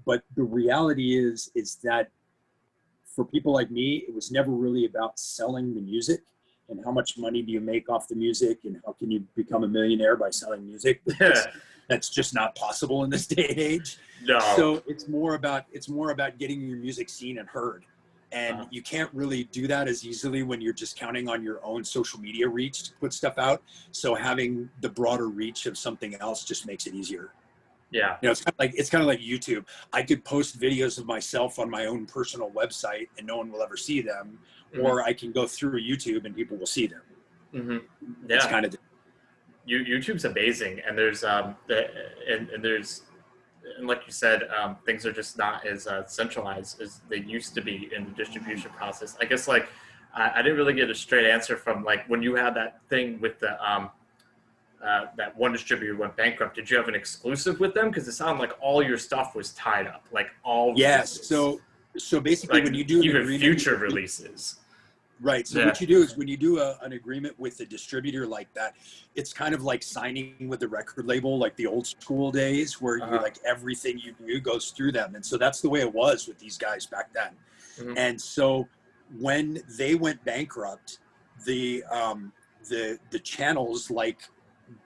But the reality is that for people like me, it was never really about selling the music and how much money do you make off the music and how can you become a millionaire by selling music. That's just not possible in this day and age. No. So it's more about getting your music seen and heard. And you can't really do that as easily when you're just counting on your own social media reach to put stuff out. So having the broader reach of something else just makes it easier. Yeah. It's kind of like YouTube. I could post videos of myself on my own personal website and no one will ever see them. Or I can go through YouTube and people will see them. Yeah. It's kind of YouTube's amazing, and there's and like you said, things are just not as centralized as they used to be in the distribution process. I guess I didn't really get a straight answer from when you had that thing with the that one distributor went bankrupt. Did you have an exclusive with them? Because it sounded like all your stuff was tied up, all yes. So basically, when you do even future releases. Right. So what you do is when you do an agreement with a distributor like that, it's kind of like signing with the record label, like the old school days where you everything you do goes through them. And so that's the way it was with these guys back then. And so when they went bankrupt, the channels like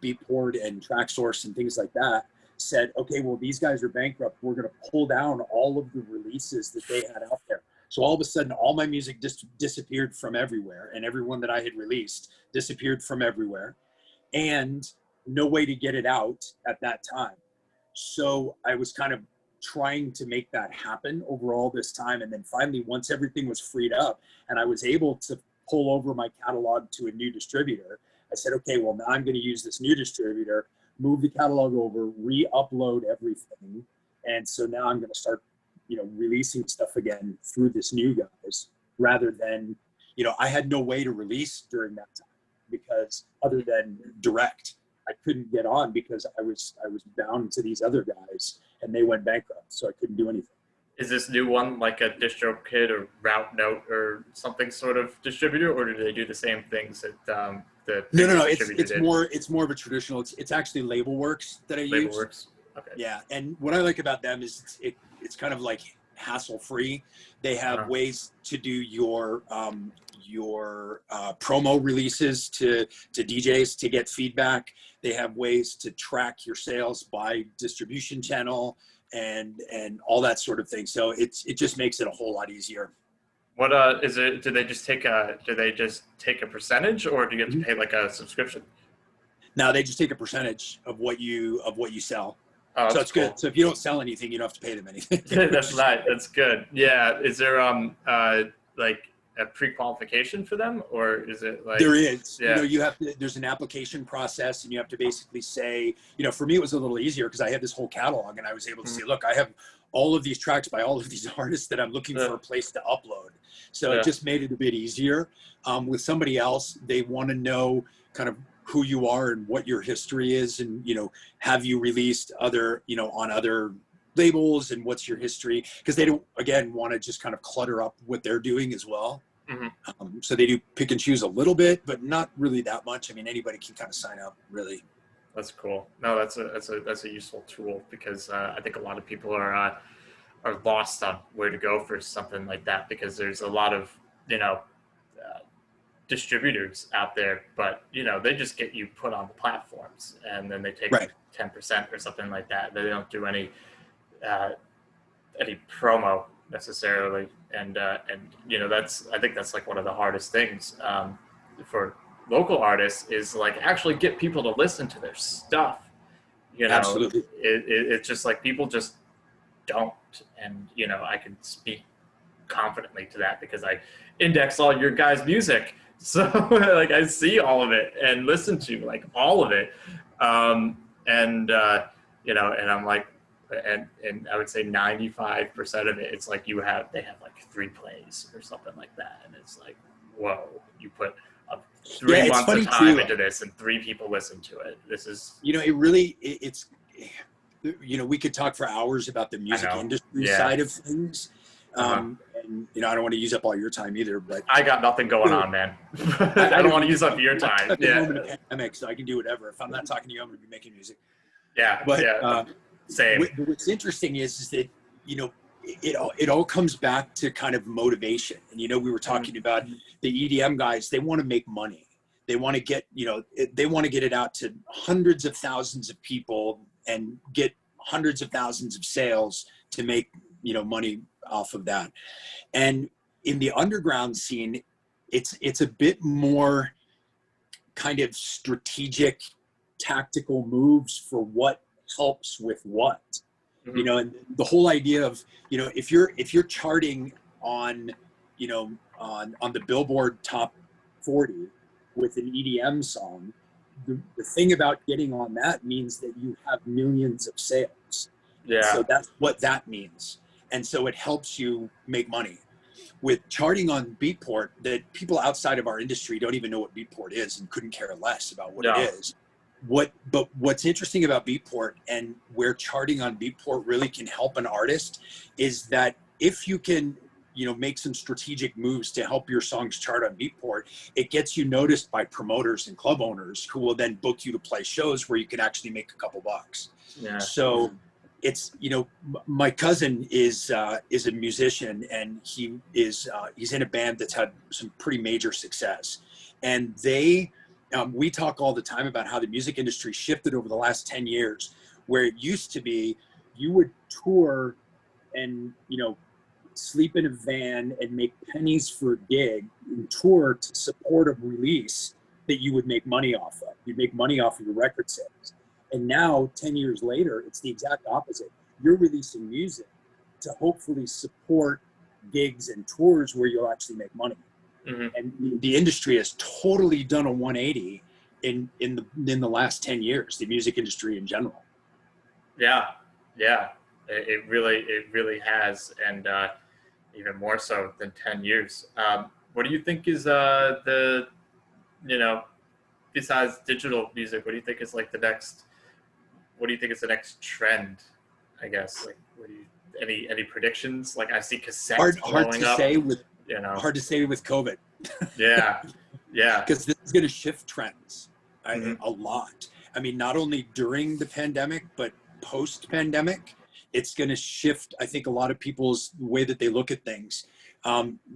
Beatport and TrackSource and things like that said, okay, well, these guys are bankrupt. We're going to pull down all of the releases that they had out there. So all of a sudden, all my music disappeared from everywhere, and everyone that I had released disappeared from everywhere, and no way to get it out at that time. So I was kind of trying to make that happen over all this time. And then finally, once everything was freed up and I was able to pull over my catalog to a new distributor, I said, okay, well, now I'm going to use this new distributor, move the catalog over, re-upload everything. And so now I'm going to start releasing stuff again through this new guys, rather than, I had no way to release during that time because other than direct, I couldn't get on because I was bound to these other guys and they went bankrupt. So I couldn't do anything. Is this new one like a DistroKid or Route Note or something sort of distributor, or do they do the same things that the No. It's more of a traditional. It's actually Labelworks that I use. Labelworks. Okay. Yeah, and what I like about them is it's kind of like hassle-free. They have ways to do your promo releases to DJs to get feedback. They have ways to track your sales by distribution channel and all that sort of thing. So it just makes it a whole lot easier. What is it? Do they just take a percentage, or do you have to pay like a subscription? Now they just take a percentage of what you sell. Oh, So that's it's cool. good. So if you don't sell anything, you don't have to pay them anything. That's nice. That's good. Yeah. Is there like a pre-qualification for them, or is it like There is, Yeah. you have to, there's an application process, and you have to basically say, for me, it was a little easier because I had this whole catalog, and I was able to say, look, I have all of these tracks by all of these artists that I'm looking for a place to upload. So it just made it a bit easier. With somebody else, they want to know kind of who you are and what your history is, and, have you released other, on other labels, and what's your history, because they don't, again, want to just kind of clutter up what they're doing as well. So they do pick and choose a little bit, but not really that much. I mean, anybody can kind of sign up, really. That's cool. No, that's a useful tool, because I think a lot of people are lost on where to go for something like that, because there's a lot of distributors out there, but they just get you put on the platforms, and then they take 10% or something like that. They don't do any promo necessarily, and I think that's like one of the hardest things for local artists, is like actually get people to listen to their stuff. Absolutely. It's just like people just don't, and I can speak confidently to that because I index all your guys' music, so like I see all of it and listen to like all of it, and I'm like, and I would say 95% of it, it's like they have like 3 plays or something like that, and it's like, whoa, you put 3 months of time into this, and 3 people listen to it. This is, it's we could talk for hours about the music industry side of things. And I don't want to use up all your time either, but I got nothing going on, man. I don't want to use up your time. Pandemic, so I can do whatever. If I'm not talking to you, I'm going to be making music. Yeah, but same. What's interesting is that it all comes back to kind of motivation. And we were talking about the EDM guys. They want to make money. They want to get they want to get it out to hundreds of thousands of people and get hundreds of thousands of sales to make money off of that. And in the underground scene, it's a bit more kind of strategic, tactical moves for what helps with what. And the whole idea of if you're charting on on the Billboard Top 40 with an EDM song, the thing about getting on that means that you have millions of sales. So that's what that means. And so it helps you make money. With charting on Beatport, that people outside of our industry don't even know what Beatport is and couldn't care less about what it is. But what's interesting about Beatport, and where charting on Beatport really can help an artist, is that if you can make some strategic moves to help your songs chart on Beatport, it gets you noticed by promoters and club owners, who will then book you to play shows where you can actually make a couple bucks. So it's my cousin is a musician, and he's in a band that's had some pretty major success, and we talk all the time about how the music industry shifted over the last 10 years, where it used to be you would tour and sleep in a van and make pennies for a gig and tour to support a release that you would make money off of. You'd make money off of your record sales. And now, 10 years later, it's the exact opposite. You're releasing music to hopefully support gigs and tours where you'll actually make money. And the industry has totally done a 180 in the last 10 years, the music industry in general. Yeah. It really has, and even more so than 10 years. What do you think is besides digital music, what do you think is like the next? What do you think is the next trend? I guess, like, any predictions? Like, I see cassettes blowing up. Hard to say with COVID. Yeah. Because this is going to shift trends a lot. I mean, not only during the pandemic, but post-pandemic, it's going to shift, I think, a lot of people's way that they look at things.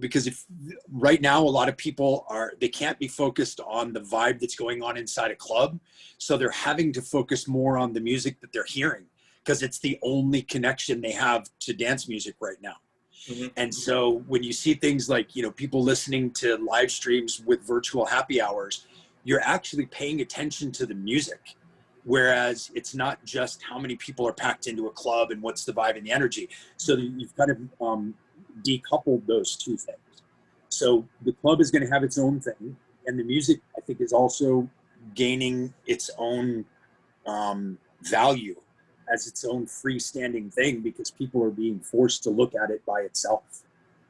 Because if right now, a lot of people they can't be focused on the vibe that's going on inside a club. So they're having to focus more on the music that they're hearing, because it's the only connection they have to dance music right now. And so when you see things like, people listening to live streams with virtual happy hours, you're actually paying attention to the music. Whereas it's not just how many people are packed into a club and what's the vibe and the energy. So you've kind of decoupled those two things. So the club is going to have its own thing, and the music, I think, is also gaining its own value as its own freestanding thing, because people are being forced to look at it by itself,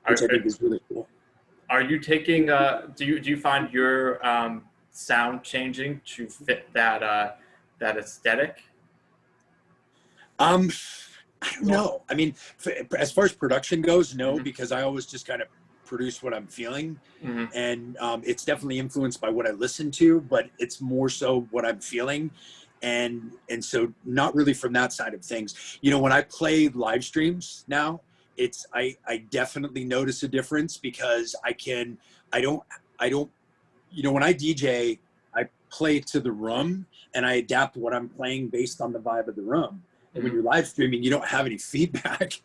which I think is really cool. Are you taking? Do you find your sound changing to fit that that aesthetic? I don't know. I mean, as far as production goes, no, because I always just kind of produce what I'm feeling, and it's definitely influenced by what I listen to, but it's more so what I'm feeling, and so not really from that side of things. You know, when I play live streams now, I definitely notice a difference, because I don't, you know, when I DJ, I play to the room and I adapt what I'm playing based on the vibe of the room. And when you're live streaming, you don't have any feedback.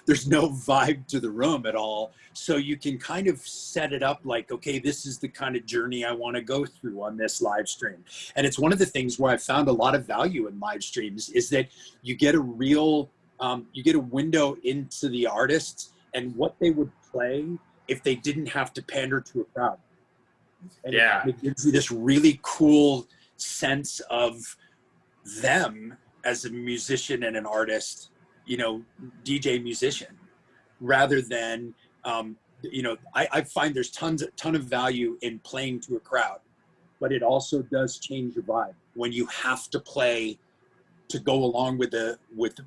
There's no vibe to the room at all. So you can kind of set it up like, okay, this is the kind of journey I want to go through on this live stream. And it's one of the things where I found a lot of value in live streams, is that you get a real, you get a window into the artists and what they would play if they didn't have to pander to a crowd. And it gives you this really cool sense of them as a musician and an artist, you know, DJ musician, rather than, you know, I find there's ton of value in playing to a crowd, but it also does change your vibe when you have to play to go along with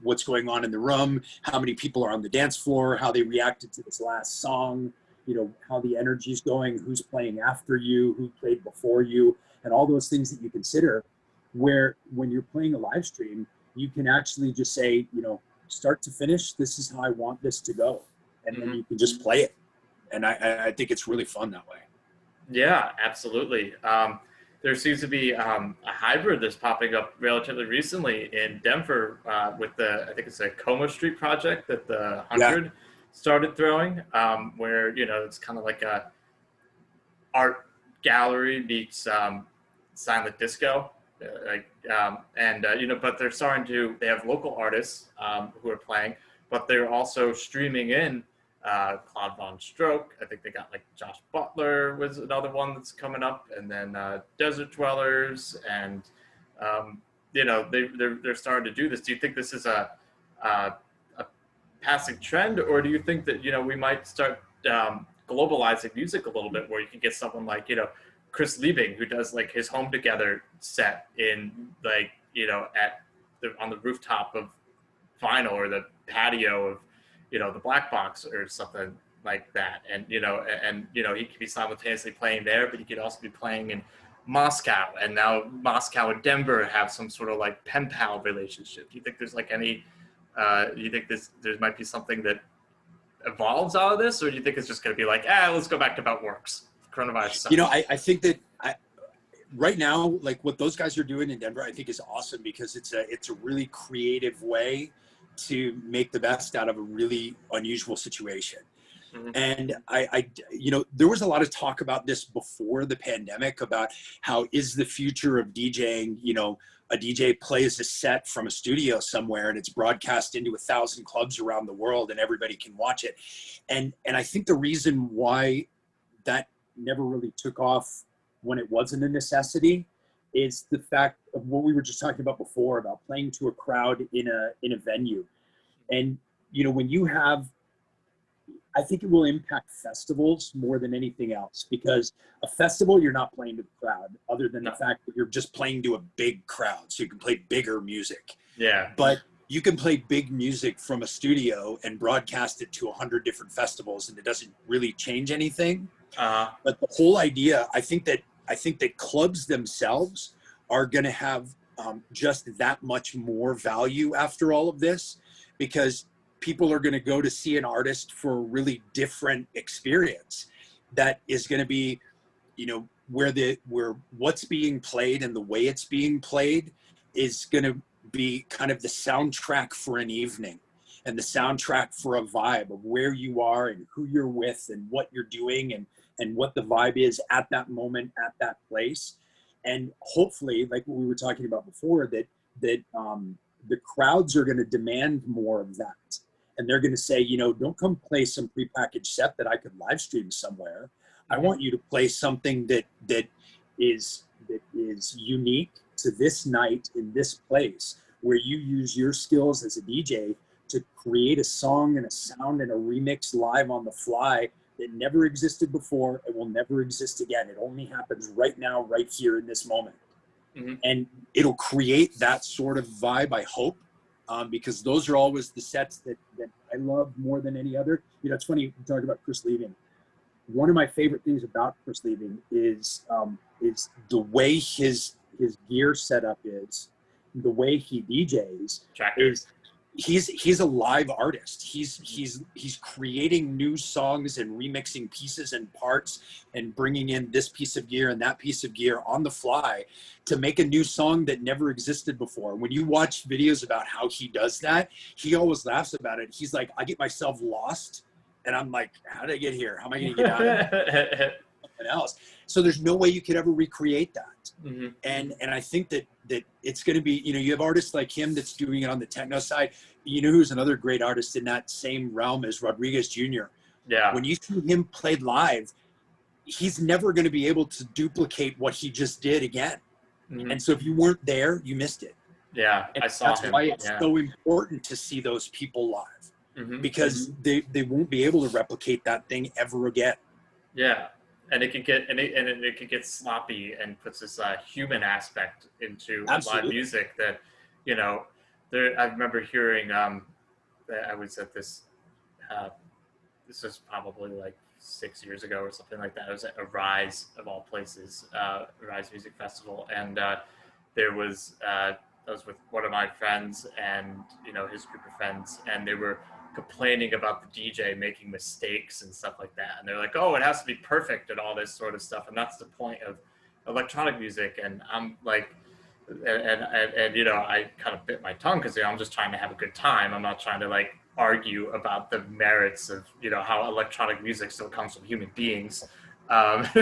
what's going on in the room, how many people are on the dance floor, how they reacted to this last song, you know, how the energy's going, who's playing after you, who played before you, and all those things that you consider. Where when you're playing a live stream, you can actually just say, you know, start to finish, this is how I want this to go. And then you can just play it. And I think it's really fun that way. Yeah, absolutely. There seems to be a hybrid that's popping up relatively recently in Denver with I think it's a Como Street project that the 100 started throwing, where, you know, it's kind of like a art gallery meets silent disco. You know, but they're they have local artists who are playing, but they're also streaming in Claude Von Stroke. I think they got like Josh Butler was another one that's coming up, and then Desert Dwellers, and you know, they're starting to do this. Do you think this is a passing trend, or do you think that, you know, we might start globalizing music a little bit, where you can get someone like, you know, Chris Liebing, who does like his Home Together set in, like, you know, on the rooftop of Vinyl, or the patio of, you know, the Black Box or something like that. And, you know, he could be simultaneously playing there, but he could also be playing in Moscow. And now Moscow and Denver have some sort of like pen pal relationship. Do you think there's like any, you think there might be something that evolves out of this, or do you think it's just going to be like, let's go back to about works? Coronavirus. You know, I think that right now, like what those guys are doing in Denver, I think is awesome, because it's a really creative way to make the best out of a really unusual situation. And you know, there was a lot of talk about this before the pandemic, about how is the future of DJing, you know, a DJ plays a set from a studio somewhere and it's broadcast into 1,000 clubs around the world and everybody can watch it. And I think the reason why that never really took off when it wasn't a necessity is the fact of what we were just talking about before, about playing to a crowd in a venue. And, you know, when you have, I think it will impact festivals more than anything else, because a festival, you're not playing to the crowd, other than the fact that you're just playing to a big crowd, so you can play bigger music. Yeah. But you can play big music from a studio and broadcast it to 100 different festivals, and it doesn't really change anything. But the whole idea, I think that clubs themselves are going to have just that much more value after all of this, because people are going to go to see an artist for a really different experience that is going to be, you know, where what's being played and the way it's being played is going to be kind of the soundtrack for an evening. and the soundtrack for a vibe of where you are and who you're with and what you're doing and what the vibe is at that moment, at that place. And hopefully, like what we were talking about before, that the crowds are going to demand more of that. And they're going to say, you know, don't come play some prepackaged set that I could live stream somewhere. I want you to play something that is unique to this night in this place, where you use your skills as a DJ to create a song and a sound and a remix live on the fly that never existed before and will never exist again. It only happens right now, right here in this moment. And it'll create that sort of vibe, I hope, because those are always the sets that I love more than any other. You know, it's funny, you talk about Chris Liebing. One of my favorite things about Chris Liebing is the way his gear setup is, the way he DJs. Is he's a live artist. He's creating new songs and remixing pieces and parts and bringing in this piece of gear and that piece of gear on the fly to make a new song that never existed before. When you watch videos about how he does that, he always laughs about it. He's like, I get myself lost and I'm like, how did I get here? How am I going to get out of it? Something else. So there's no way you could ever recreate that. And I think that it's going to be, you know, you have artists like him that's doing it on the techno side. You know who's another great artist in that same realm is Rodriguez Jr. Yeah. When you see him played live, he's never going to be able to duplicate what he just did again. And so if you weren't there, you missed it. Yeah, and I saw that's him. why it's so important to see those people live, because they won't be able to replicate that thing ever again. Yeah. And it can get it can get sloppy and puts this human aspect into live music that, you know, I remember hearing. I was at this. This was probably like 6 years ago or something like that. I was at Arise of all places, Arise Music Festival, and there was I was with one of my friends and, you know, his group of friends, and they were complaining about the DJ making mistakes and stuff like that. And they're like, oh, it has to be perfect and all this sort of stuff. And that's the point of electronic music. And I'm like, and you know, I kind of bit my tongue because, you know, I'm just trying to have a good time. I'm not trying to like argue about the merits of, you know, how electronic music still comes from human beings. But,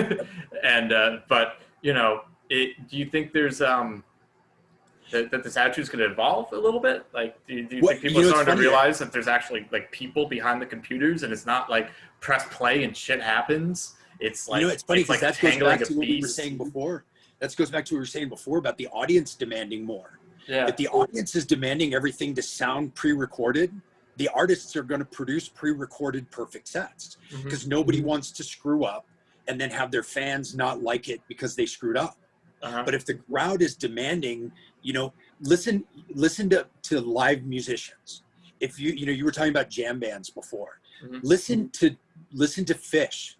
you know, do you think there's, that this attitude is going to evolve a little bit? Like, do you think people are starting to realize that there's actually like people behind the computers and it's not like press play and shit happens? It's like, you know, it's funny because that goes back to what we were beast. saying before. That goes back to what we were saying before about the audience demanding more. Yeah. If the audience is demanding everything to sound pre-recorded, the artists are going to produce pre-recorded perfect sets because nobody wants to screw up and then have their fans not like it because they screwed up. But if the crowd is demanding, you know, listen to live musicians. If you were talking about jam bands before, listen to Fish.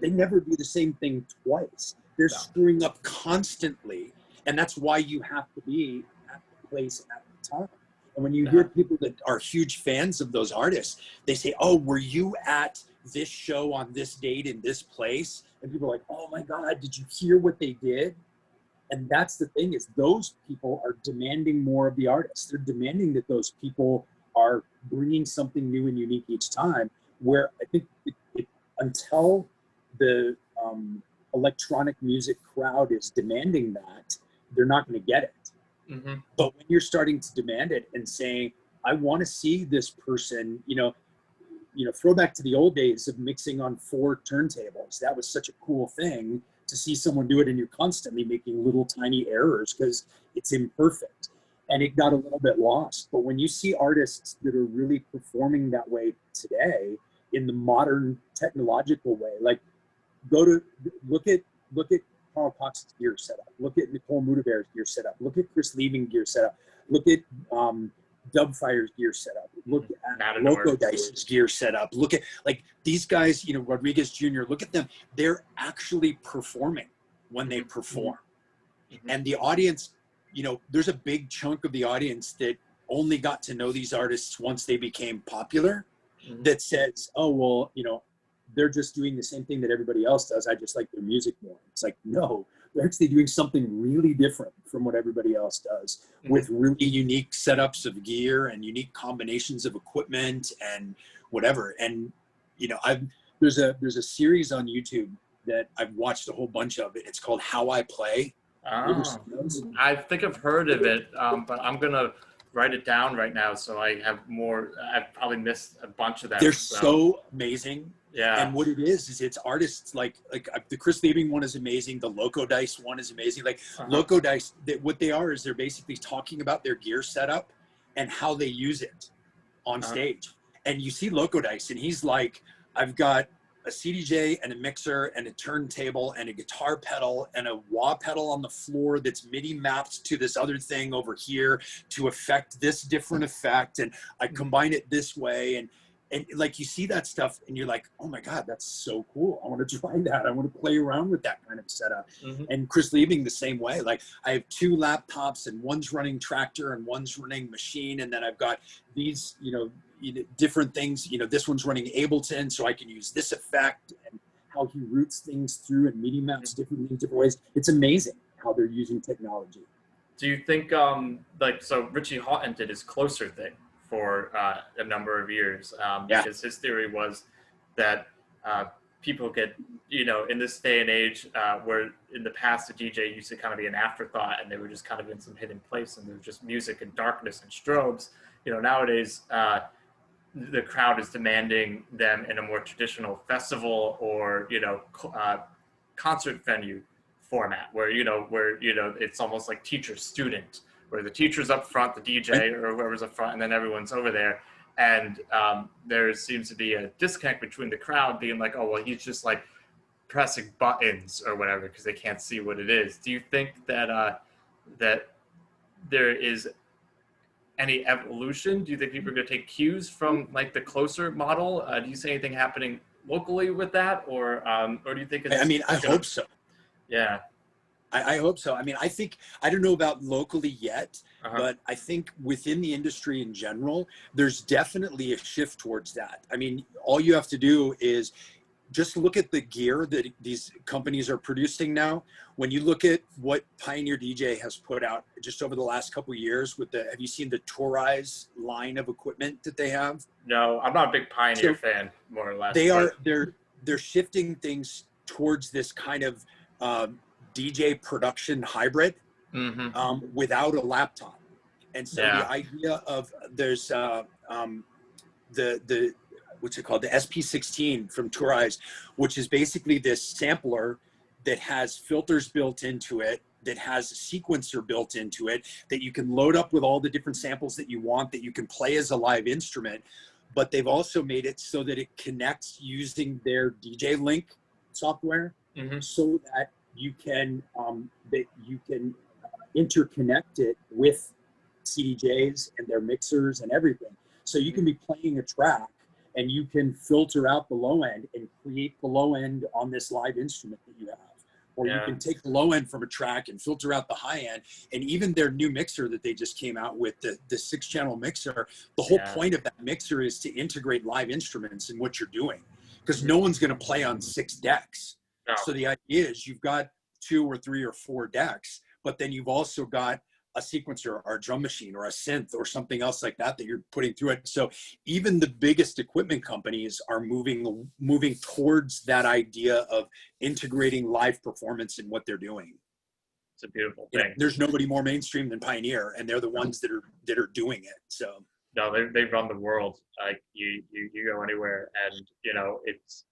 They never do the same thing twice. They're screwing up constantly, and that's why you have to be at the place at the time. And when you hear people that are huge fans of those artists, they say, oh, were you at this show on this date in this place? And people are like, oh my God, did you hear what they did? And that's the thing, is those people are demanding more of the artists. They're demanding that those people are bringing something new and unique each time, where I think until the electronic music crowd is demanding that, they're not going to get it. But when you're starting to demand it and saying, I want to see this person, you know, throw back to the old days of mixing on 4 turntables. That was such a cool thing to see someone do it, and you're constantly making little tiny errors because it's imperfect, and it got a little bit lost. But when you see artists that are really performing that way today in the modern technological way, like look at Carl Cox's gear setup, look at Nicole Mudaber's gear setup, look at Chris Liebing gear setup, look at Dubfire's gear setup, look at Loco Dice's gear setup, look at like these guys, you know, Rodriguez Jr., look at them. They're actually performing when they perform. And the audience, you know, there's a big chunk of the audience that only got to know these artists once they became popular, that says, oh, well, you know, they're just doing the same thing that everybody else does. I just like their music more. It's like, no, they're actually doing something really different from what everybody else does, with really unique setups of gear and unique combinations of equipment and whatever. And you know, there's a series on YouTube that I've watched a whole bunch of it. It's called How I Play. Oh, I think I've heard of it, but I'm gonna write it down right now so I have more. I've probably missed a bunch of that. They're so amazing. Yeah. And what it is it's artists like the Chris Liebing one is amazing. The Loco Dice one is amazing. Like Loco Dice, what they are is they're basically talking about their gear setup and how they use it on stage. And you see Loco Dice, and he's like, I've got a CDJ and a mixer and a turntable and a guitar pedal and a wah pedal on the floor that's MIDI mapped to this other thing over here to affect this different effect. And I combine it this way. And like, you see that stuff and you're like, oh my God, that's so cool. I want to try that. I want to play around with that kind of setup. And Chris Liebing the same way. Like, I have 2 laptops and one's running Tractor and one's running Machine. And then I've got these, different things, this one's running Ableton, so I can use this effect, and how he routes things through and MIDI maps different ways. It's amazing how they're using technology. Do you think, so Richie Hawtin did his Closer thing for a number of years, because his theory was that people get, in this day and age, where in the past the DJ used to kind of be an afterthought and they were just kind of in some hidden place and there was just music and darkness and strobes. Nowadays, the crowd is demanding them in a more traditional festival or, concert venue format where it's almost like teacher student, where the teacher's up front, the DJ or whoever's up front, and then everyone's over there. And there seems to be a disconnect between the crowd being like, oh, well, he's just like pressing buttons or whatever because they can't see what it is. Do you think that that there is any evolution? Do you think people are going to take cues from like the Closer model? Do you see anything happening locally with that, or do you think it's? I mean, I hope so. Yeah, I hope so. I mean, I don't know about locally yet, but I think within the industry in general, there's definitely a shift towards that. I mean, all you have to do is just look at the gear that these companies are producing now. When you look at what Pioneer DJ has put out just over the last couple of years have you seen the Tourize line of equipment that they have? No, I'm not a big Pioneer fan, more or less. They're shifting things towards this kind of DJ production hybrid without a laptop. And so the idea of there's the what's it called? The SP16 from Tourize, which is basically this sampler that has filters built into it, that has a sequencer built into it, that you can load up with all the different samples that you want, that you can play as a live instrument. But they've also made it so that it connects using their DJ Link software, so that you can interconnect it with CDJs and their mixers and everything. So you can be playing a track and you can filter out the low end and create the low end on this live instrument that you have. Or you can take the low end from a track and filter out the high end. And even their new mixer that they just came out with, the 6-channel mixer, the whole point of that mixer is to integrate live instruments in what you're doing, because no one's going to play on 6 decks. No. So the idea is you've got 2 or 3 or 4 decks, but then you've also got a sequencer or a drum machine or a synth or something else like that you're putting through it. So even the biggest equipment companies are moving towards that idea of integrating live performance in what they're doing. It's a beautiful thing. There's nobody more mainstream than Pioneer, and they're the ones that are doing it. So no, they run the world. Like you go anywhere, and it's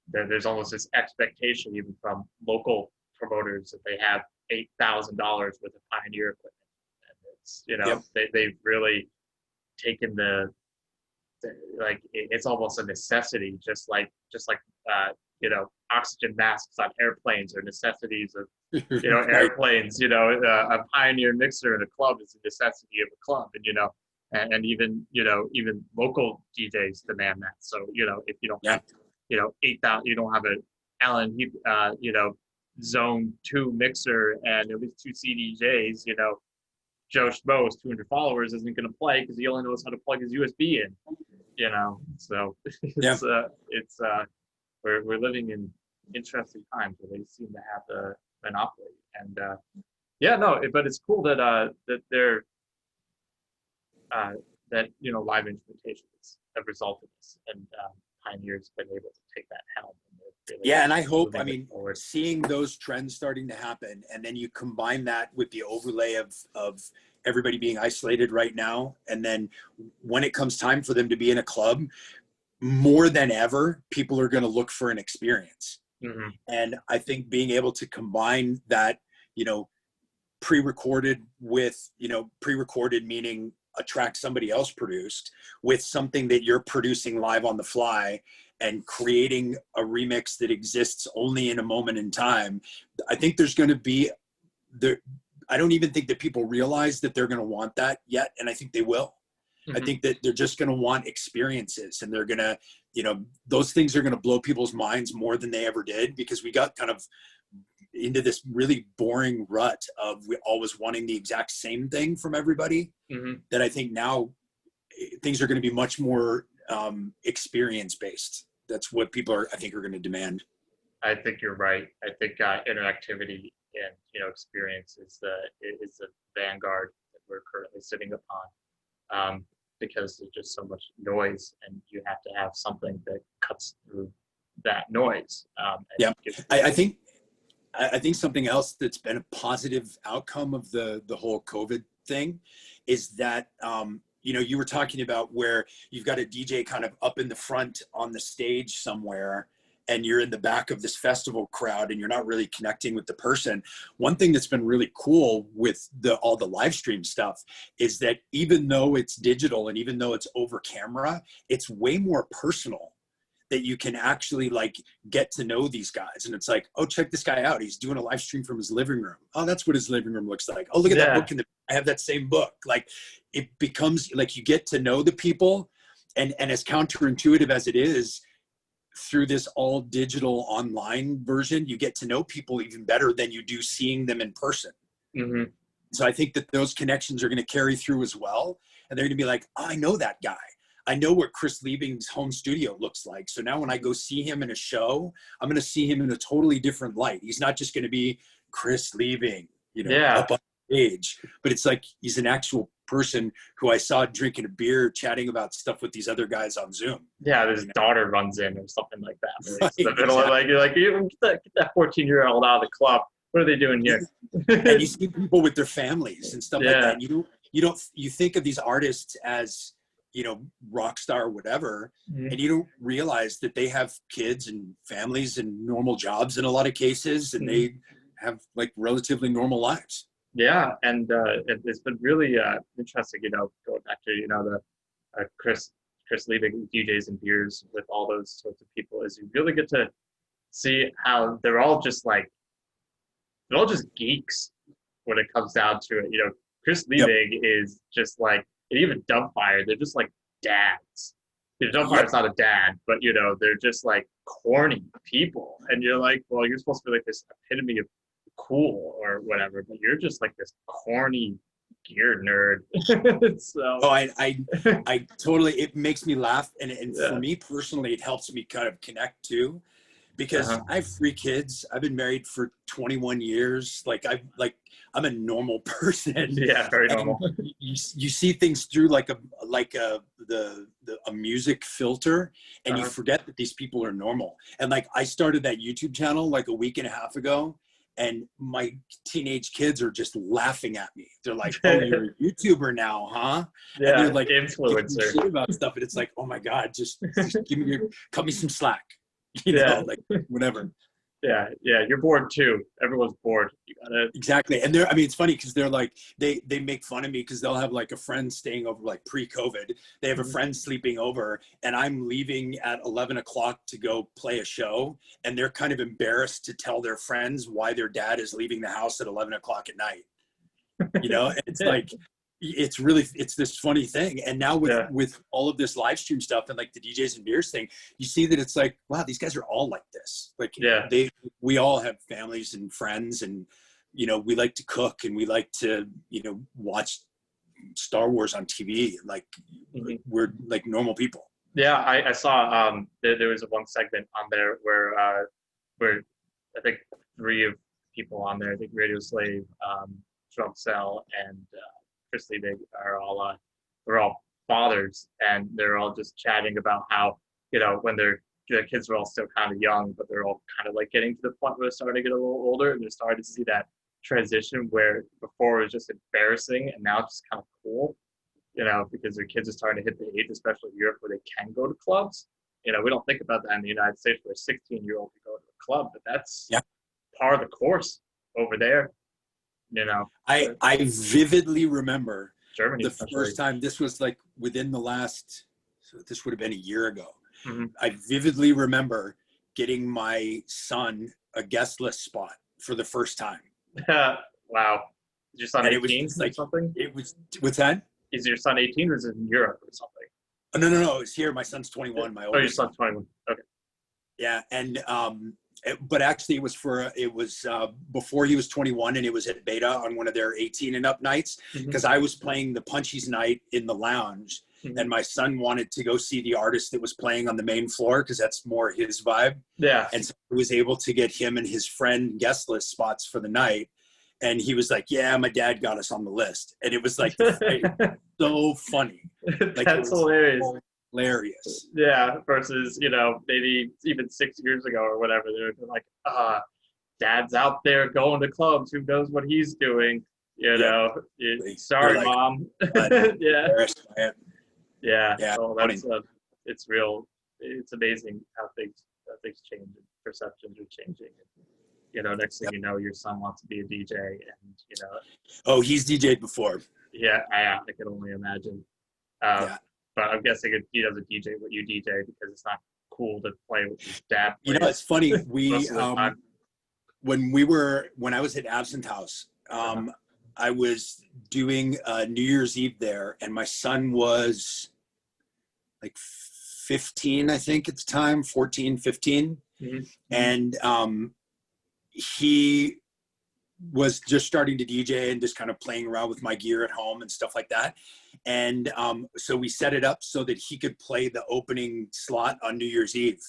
there's almost this expectation even from local promoters that they have $8,000 worth of Pioneer equipment. They've really taken it's almost a necessity, just like oxygen masks on airplanes are necessities of airplanes. A Pioneer mixer in a club is a necessity of a club, and even local DJs demand that. So if you don't have 8,000, you don't have an Allen Heath Zone 2 mixer and at least 2 CDJs, Joe Schmo with 200 followers isn't going to play because he only knows how to plug his USB in, So we're living in interesting times where they seem to have the monopoly. And yeah, no, but it's cool that that they're that live instrumentation is a result of this, and Pioneer's been able to take that helm. And they're really Yeah, and I hope, moving I it mean, forward. seeing those trends starting to happen, and then you combine that with the overlay of everybody being isolated right now, and then when it comes time for them to be in a club, more than ever, people are going to look for an experience. Mm-hmm. And I think being able to combine that, pre-recorded with, pre-recorded meaning a track somebody else produced, with something that you're producing live on the fly and creating a remix that exists only in a moment in time. I think there's going to be there. I don't even think that people realize that they're going to want that yet. And I think they will. Mm-hmm. I think that they're just going to want experiences, and they're going to, those things are going to blow people's minds more than they ever did, because we got kind of into this really boring rut of we always wanting the exact same thing from everybody. Mm-hmm. That I think now things are going to be much more experience based. That's what people are going to demand. I think you're right. I think interactivity and experience is the vanguard that we're currently sitting upon, because there's just so much noise, and you have to have something that cuts through that noise. Yeah, I think something else that's been a positive outcome of the whole COVID thing is that you were talking about where you've got a DJ kind of up in the front on the stage somewhere, and you're in the back of this festival crowd, and you're not really connecting with the person. One thing that's been really cool with all the live stream stuff is that even though it's digital and even though it's over camera, it's way more personal, that you can actually like get to know these guys. And it's like, oh, check this guy out. He's doing a live stream from his living room. Oh, that's what his living room looks like. Oh, look at that book. I have that same book. Like, it becomes like you get to know the people, and as counterintuitive as it is, through this all digital online version, you get to know people even better than you do seeing them in person. Mm-hmm. So I think that those connections are going to carry through as well. And they're going to be like, oh, I know that guy. I know what Chris Liebing's home studio looks like. So now when I go see him in a show, I'm going to see him in a totally different light. He's not just going to be Chris Liebing, up on stage, but it's like he's an actual person who I saw drinking a beer, chatting about stuff with these other guys on Zoom. Yeah, his daughter runs in or something like that. Right, in the middle of you're like, get that 14-year-old out of the club. What are they doing here? And you see people with their families and stuff like that. And you think of these artists as, rock star or whatever, mm-hmm. and you don't realize that they have kids and families and normal jobs in a lot of cases, and mm-hmm. they have like relatively normal lives. Yeah, and it's been really interesting, going back to the Chris Liebing DJs and beers with all those sorts of people, is you really get to see how they're all just geeks when it comes down to it. Chris Liebing is just like, and even Dumbfire, they're just like dads. Dumbfire's not a dad, but they're just like corny people, and you're like, well, you're supposed to be like this epitome of cool or whatever, but you're just like this corny gear nerd. So I totally, it makes me laugh, and yeah. For me personally, it helps me kind of connect too, because I have 3 kids. I've been married for 21 years. I'm a normal person. Yeah, very normal. You see things through like a music filter, and you forget that these people are normal. And like, I started that YouTube channel like a week and a half ago, and my teenage kids are just laughing at me. They're like, "Oh, you're a YouTuber now, huh?" Yeah, and they're like, influencer shit about stuff, and it's like, oh my god, just cut me some slack. Like whatever. Yeah, you're bored too. Everyone's bored. You gotta exactly. And it's funny because they're like, they make fun of me because they'll have like a friend staying over, like pre-COVID. They have a friend sleeping over, and I'm leaving at 11 o'clock to go play a show, and they're kind of embarrassed to tell their friends why their dad is leaving the house at 11 o'clock at night. And it's like, it's this funny thing. And now with all of this live stream stuff and like the DJs and beers thing, you see that it's like, wow, these guys are all like this. Like, we all have families and friends, and we like to cook, and we like to watch Star Wars on TV. Like, we're like normal people. Yeah, I saw there was one segment on there where I think 3 of people on there. I think Radio Slave, Trump Cell, and Chris Lee are all they're all fathers, and they're all just chatting about how, you know, when their kids are all still kind of young, but they're all kind of like getting to the point where they're starting to get a little older, and they're starting to see that transition where before it was just embarrassing, and now it's just kind of cool, you know, because their kids are starting to hit the age, especially in Europe, where they can go to clubs. You know, we don't think about that in the United States, where a 16-year-old can go to a club, but that's par of the course over there. You know, I vividly remember Germany, the first time. This was like within the last, so this would have been a year ago. Mm-hmm. I vividly remember getting my son a guest list spot for the first time. Wow. Is your son And 18 it was or something? It was, what's that? Is your son 18 or is it in Europe or something? Oh, no. It's here. My son's 21. My your son's 21. Okay. Yeah. And, but actually it was before he was 21, and it was at Beta on one of their 18 and up nights, because I was playing the Punchies night in the lounge, and my son wanted to go see the artist that was playing on the main floor, because that's more his vibe. Yeah. And so I was able to get him and his friend guest list spots for the night. And he was like, yeah, my dad got us on the list. And it was like so funny. Like, that's hilarious. Hilarious. Yeah, versus, you know, maybe even 6 years ago or whatever, they're like, dad's out there going to clubs, who knows what he's doing, you know. Sorry, like, Mom. Yeah. So that's it's real. It's amazing how things change and perceptions are changing. You know, next thing you know, your son wants to be a DJ, and you know. Oh, he's DJ'd before. Yeah, I can only imagine. But I'm guessing he doesn't DJ what you DJ because it's not cool to play with his dad. You know, it's funny. We when I was at Absinthe House, I was doing New Year's Eve there, and my son was like 15, I think at the time, 14, 15. Mm-hmm. And he was just starting to DJ and just kind of playing around with my gear at home and stuff like that. And so we set it up so that he could play the opening slot on New Year's Eve.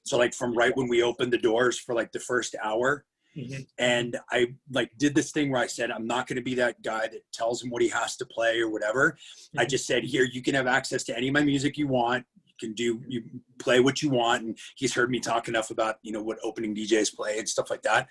So like from right when we opened the doors for like the first hour. Mm-hmm. And I like did this thing where I said, I'm not going to be that guy that tells him what he has to play or whatever. Mm-hmm. I just said, here, you can have access to any of my music you want. You play what you want. And he's heard me talk enough about, you know, what opening DJs play and stuff like that.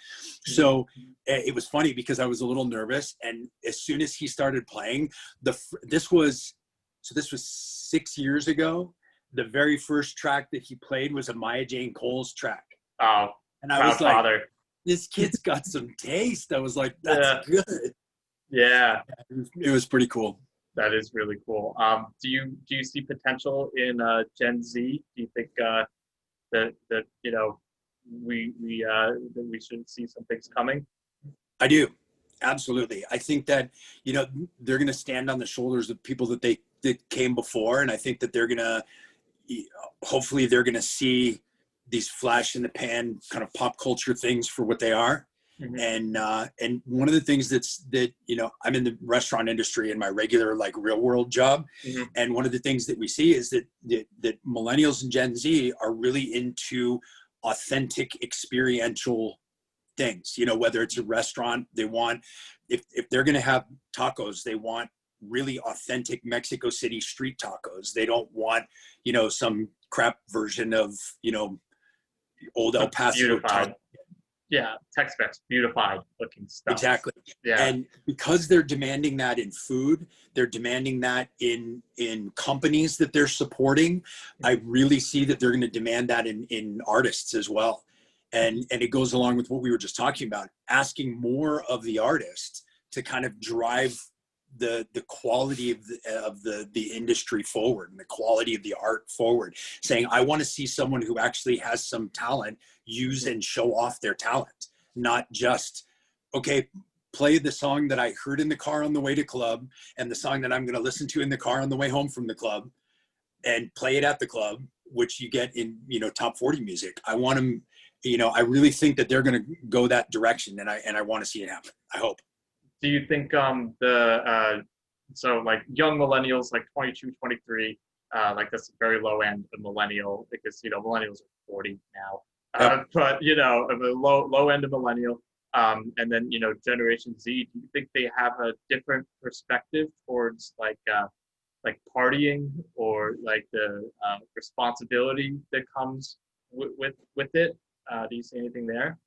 So it was funny because I was a little nervous. And as soon as he started playing, this was 6 years ago. The very first track that he played was a Maya Jane Coles track. Oh, and I was like, this kid's got some taste. I was like, that's good. Yeah. It was pretty cool. That is really cool. Do you see potential in Gen Z? Do you think that you know we should see some things coming? I do, absolutely. I think that, you know, they're going to stand on the shoulders of people that came before, and I think that they're going to hopefully they're going to see these flash in the pan kind of pop culture things for what they are. Mm-hmm. And one of the things that, you know, I'm in the restaurant industry in my regular, like real world job. Mm-hmm. And one of the things that we see is that millennials and Gen Z are really into authentic experiential things, you know, whether it's a restaurant, they want, if they're going to have tacos, they want really authentic Mexico City street tacos. They don't want, you know, some crap version of, you know, old El Paso taco. Yeah, Tex-Mex, beautified looking stuff. Exactly. Yeah. And because they're demanding that in food, they're demanding that in companies that they're supporting. I really see that they're going to demand that in artists as well. And it goes along with what we were just talking about, asking more of the artists to kind of drive the quality of the industry forward and the quality of the art forward, saying, I want to see someone who actually has some talent use and show off their talent, not just, okay, play the song that I heard in the car on the way to club and the song that I'm going to listen to in the car on the way home from the club, and play it at the club, which you get in, you know, top 40 music. I want them, you know, I really think that they're going to go that direction, and I want to see it happen. I hope. Do you think so like young millennials, like 22, 23, like that's very low end of millennial, because, you know, millennials are 40 now, but, you know, the low end of millennial, And then, Generation Z, do you think they have a different perspective towards like partying or like the responsibility that comes with it? Do you see anything there?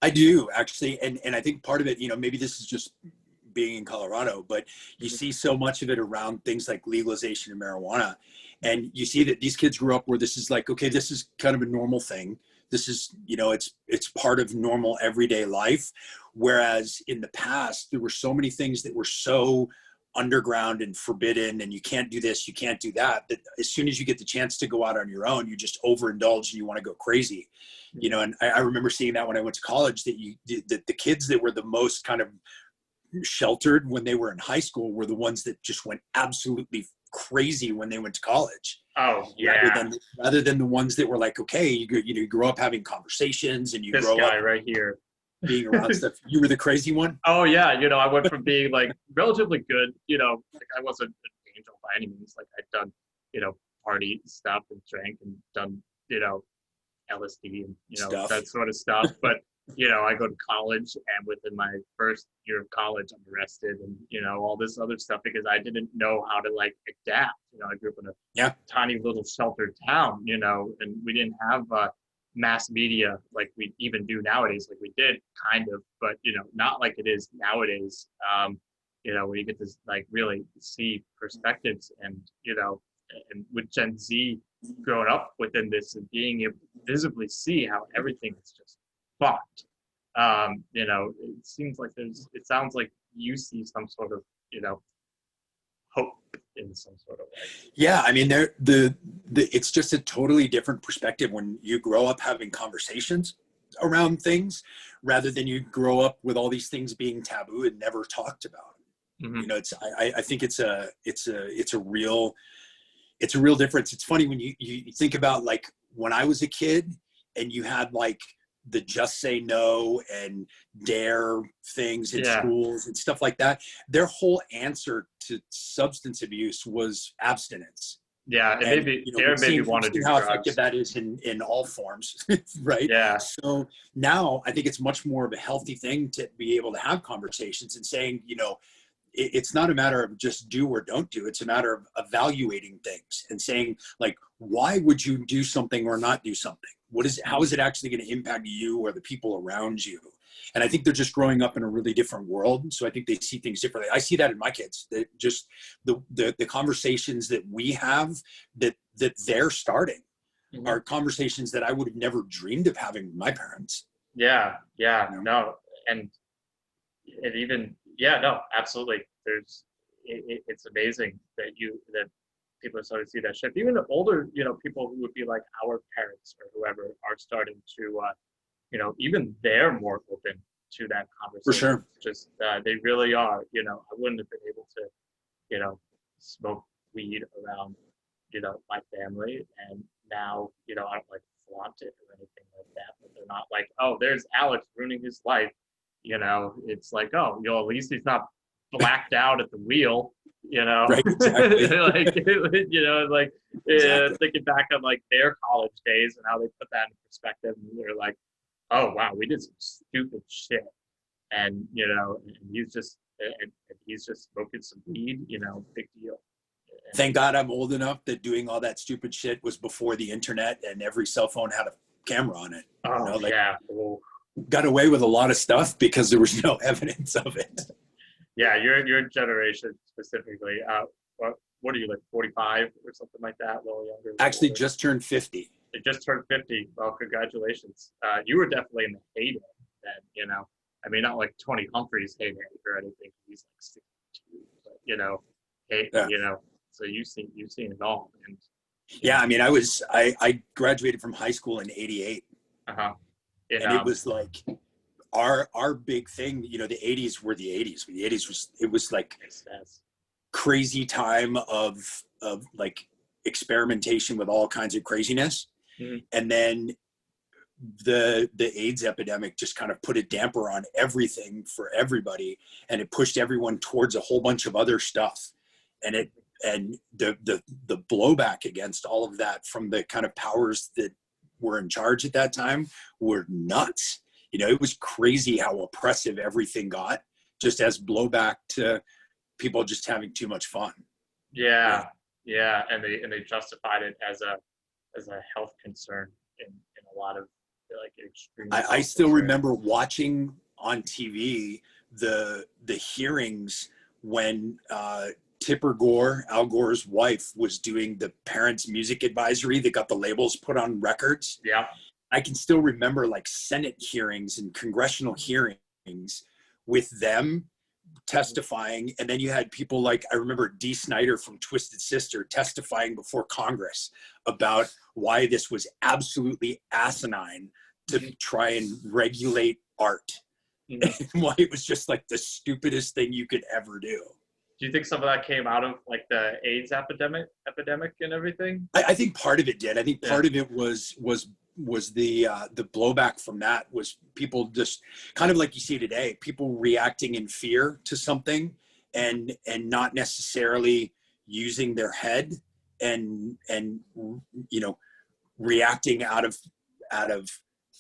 I do actually, and I think part of it, maybe this is just being in Colorado, but you Mhm. see so much of it around things like legalization of marijuana, and you see that these kids grew up where this is like, okay, this is kind of a normal thing. This is, it's part of normal everyday life. Whereas in the past, there were so many things that were so underground and forbidden, and you can't do this, you can't do that. That as soon as you get the chance to go out on your own, you just overindulge and you want to go crazy. And I remember seeing that when I went to college, that the kids that were the most kind of sheltered when they were in high school were the ones that just went absolutely crazy when they went to college. Oh rather yeah, than rather than the ones that were like, okay, you grow up having conversations and you this grow guy up right here. being around stuff. You were the crazy one. Oh yeah, I went from being like relatively good, like I wasn't an angel by any means. Like I'd done, party stuff and drank and done, LSD and Stuff. that sort of stuff. But I go to college, and within my first year of college, I'm arrested, and all this other stuff because I didn't know how to like adapt. I grew up in a Yeah. tiny little sheltered town, and we didn't have mass media like we even do nowadays. Like we did kind of, but not like it is nowadays. Where you get to like really see perspectives, and and with Gen Z growing up within this and being able to visibly see how everything is just fucked. It sounds like you see some sort of, hope in some sort of way. Yeah, I mean, it's just a totally different perspective when you grow up having conversations around things rather than you grow up with all these things being taboo and never talked about. Mm-hmm. I think it's a real difference. It's funny when you think about like when I was a kid and you had like the Just Say No and Dare things in Yeah. schools and stuff like that. Their whole answer to substance abuse was abstinence. Yeah, it And made me want to do how drugs. effective that is in all forms, right? Yeah. So now I think it's much more of a healthy thing to be able to have conversations and saying, it's not a matter of just do or don't do. It's a matter of evaluating things and saying, like, why would you do something or not do something? How is it actually going to impact you or the people around you? And I think they're just growing up in a really different world. So I think they see things differently. I see that in my kids, that just the conversations that we have that they're starting Mhm. are conversations that I would have never dreamed of having with my parents. Yeah, no, and it even, no, absolutely. It's amazing that people are starting to see that shift. Even older, people who would be like our parents or whoever are starting to, even they're more open to that conversation. For sure. Just they really are. I wouldn't have been able to, smoke weed around, my family, and now, I don't like flaunt it or anything like that. But they're not like, oh, there's Alex ruining his life. It's like, oh, at least he's not blacked out at the wheel. Right, exactly. like Exactly. thinking back on like their college days and how they put that in perspective, and they're like, oh wow, we did some stupid shit, and and he's just smoking some weed, big deal. Thank God I'm old enough that doing all that stupid shit was before the internet and every cell phone had a camera on it. Oh yeah. Oh. Got away with a lot of stuff because there was no evidence of it. Yeah, your generation specifically. What are you, like 45 or something like that? A little younger. Actually, older? just turned 50. It just turned 50. Well, congratulations. You were definitely in the heyday then. I mean, not like Tony Humphries' heyday or anything. He's like 62, but hey, Yeah. So you've seen it all. And yeah, I mean, I graduated from high school in '88, and it was like our big thing. The '80s were the '80s. The '80s was like crazy time of like experimentation with all kinds of craziness, and then the AIDS epidemic just kind of put a damper on everything for everybody, and it pushed everyone towards a whole bunch of other stuff, and the blowback against all of that from the kind of powers that were in charge at that time were nuts. You know, it was crazy how oppressive everything got, just as blowback to people just having too much fun. Yeah, and they justified it as a health concern in a lot of like extreme. I still remember watching on TV the hearings when Tipper Gore, Al Gore's wife, was doing the parents' music advisory that got the labels put on records. Yeah. I can still remember like Senate hearings and congressional hearings with them testifying. And then you had people like, I remember Dee Snider from Twisted Sister testifying before Congress about why this was absolutely asinine to try and regulate art. And why it was just like the stupidest thing you could ever do. Do you think some of that came out of like the AIDS epidemic and everything? I think part of it did. I think part of it was the blowback from that was people just kind of like you see today, people reacting in fear to something and not necessarily using their head and you know, reacting out of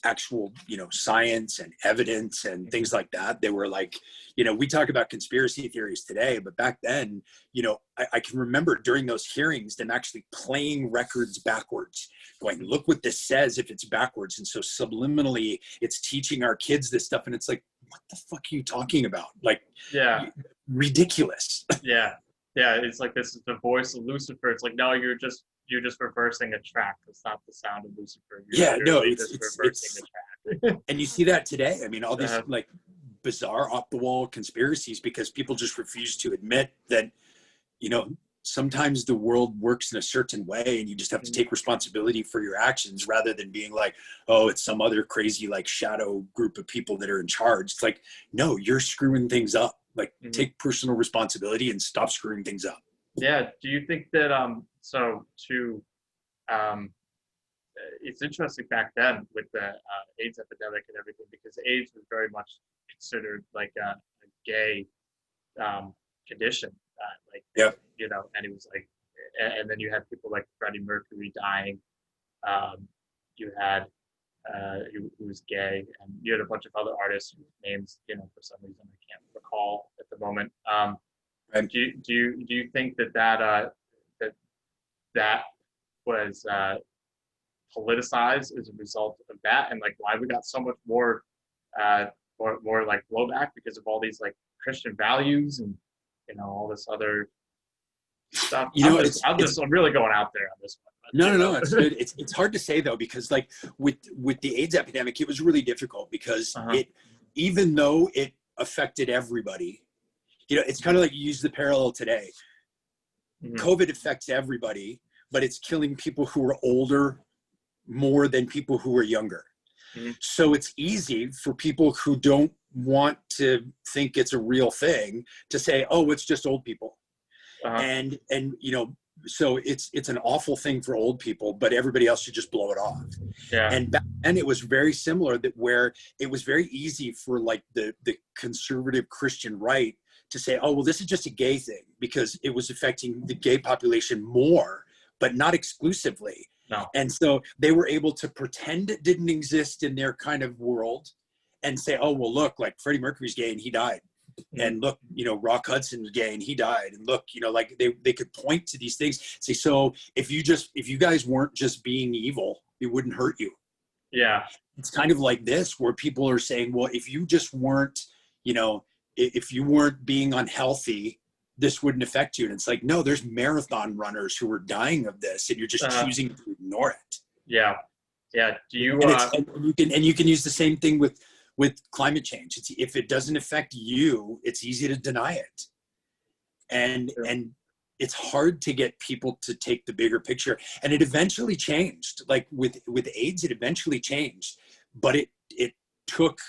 actual, you know, science and evidence and things like that. They were like, you know, we talk about conspiracy theories today, but back then, you know, I can remember during those hearings them actually playing records backwards, going, look what this says if it's backwards. And so subliminally it's teaching our kids this stuff. And it's like, what the fuck are you talking about? Like, ridiculous. Yeah. It's like, this is the voice of Lucifer. It's like, no, you're just reversing a track. It's not the sound of Lucifer. It's reversing a track. And you see that today. I mean, all these like bizarre off the wall conspiracies because people just refuse to admit that, you know, sometimes the world works in a certain way and you just have to take responsibility for your actions rather than being like, oh, it's some other crazy like shadow group of people that are in charge. It's like, no, you're screwing things up. Like take personal responsibility and stop screwing things up. Yeah. Do you think that it's interesting back then with the AIDS epidemic and everything, because AIDS was very much considered like a gay condition, you know, and it was like, and then you had people like Freddie Mercury dying. You had who was gay, and you had a bunch of other artists whose names, you know, for some reason I can't recall at the moment. Do you think that was politicized as a result of that, and like why we got so much more like blowback because of all these like Christian values and, you know, all this other stuff? You know, I'm really going out there on this one. No, it's good. It's hard to say though, because like with the AIDS epidemic, it was really difficult because even though it affected everybody, you know, it's kind of like you use the parallel today. COVID affects everybody, but it's killing people who are older more than people who are younger. So it's easy for people who don't want to think it's a real thing to say, oh, it's just old people. And you know, so it's an awful thing for old people, but everybody else should just blow it off. And back then it was very similar, that where it was very easy for like the conservative Christian right to say, oh, well, this is just a gay thing, because it was affecting the gay population more, but not exclusively. No. And so they were able to pretend it didn't exist in their kind of world and say, oh, well, look, like Freddie Mercury's gay and he died. And look, you know, Rock Hudson's gay and he died. And look, you know, like they could point to these things, say, so if you guys weren't just being evil, it wouldn't hurt you. Yeah. It's kind of like this, where people are saying, well, if you just weren't, you know, if you weren't being unhealthy, this wouldn't affect you. And it's like, no, there's marathon runners who are dying of this, and you're just choosing to ignore it. Yeah. Do you? And you can use the same thing with climate change. If it doesn't affect you, it's easy to deny it. And it's hard to get people to take the bigger picture. And it eventually changed. Like with AIDS, it eventually changed, but it took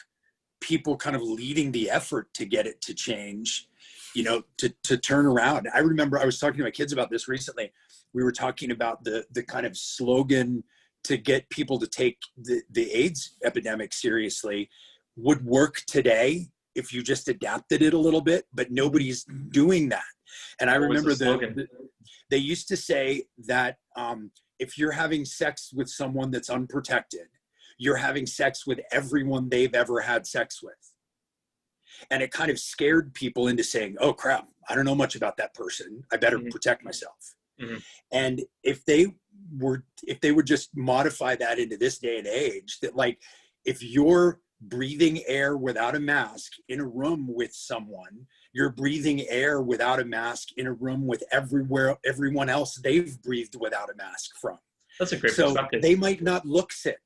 people kind of leading the effort to get it to change, you know, to turn around. I remember I was talking to my kids about this recently. We were talking about the kind of slogan to get people to take the AIDS epidemic seriously would work today if you just adapted it a little bit, but nobody's doing that. And I remember they used to say that if you're having sex with someone that's unprotected, you're having sex with everyone they've ever had sex with. And it kind of scared people into saying, oh crap, I don't know much about that person. I better protect myself. And if they would just modify that into this day and age, that like, if you're breathing air without a mask in a room with someone, you're breathing air without a mask in a room with everyone else they've breathed without a mask from. That's a great So perspective. they might not look sick,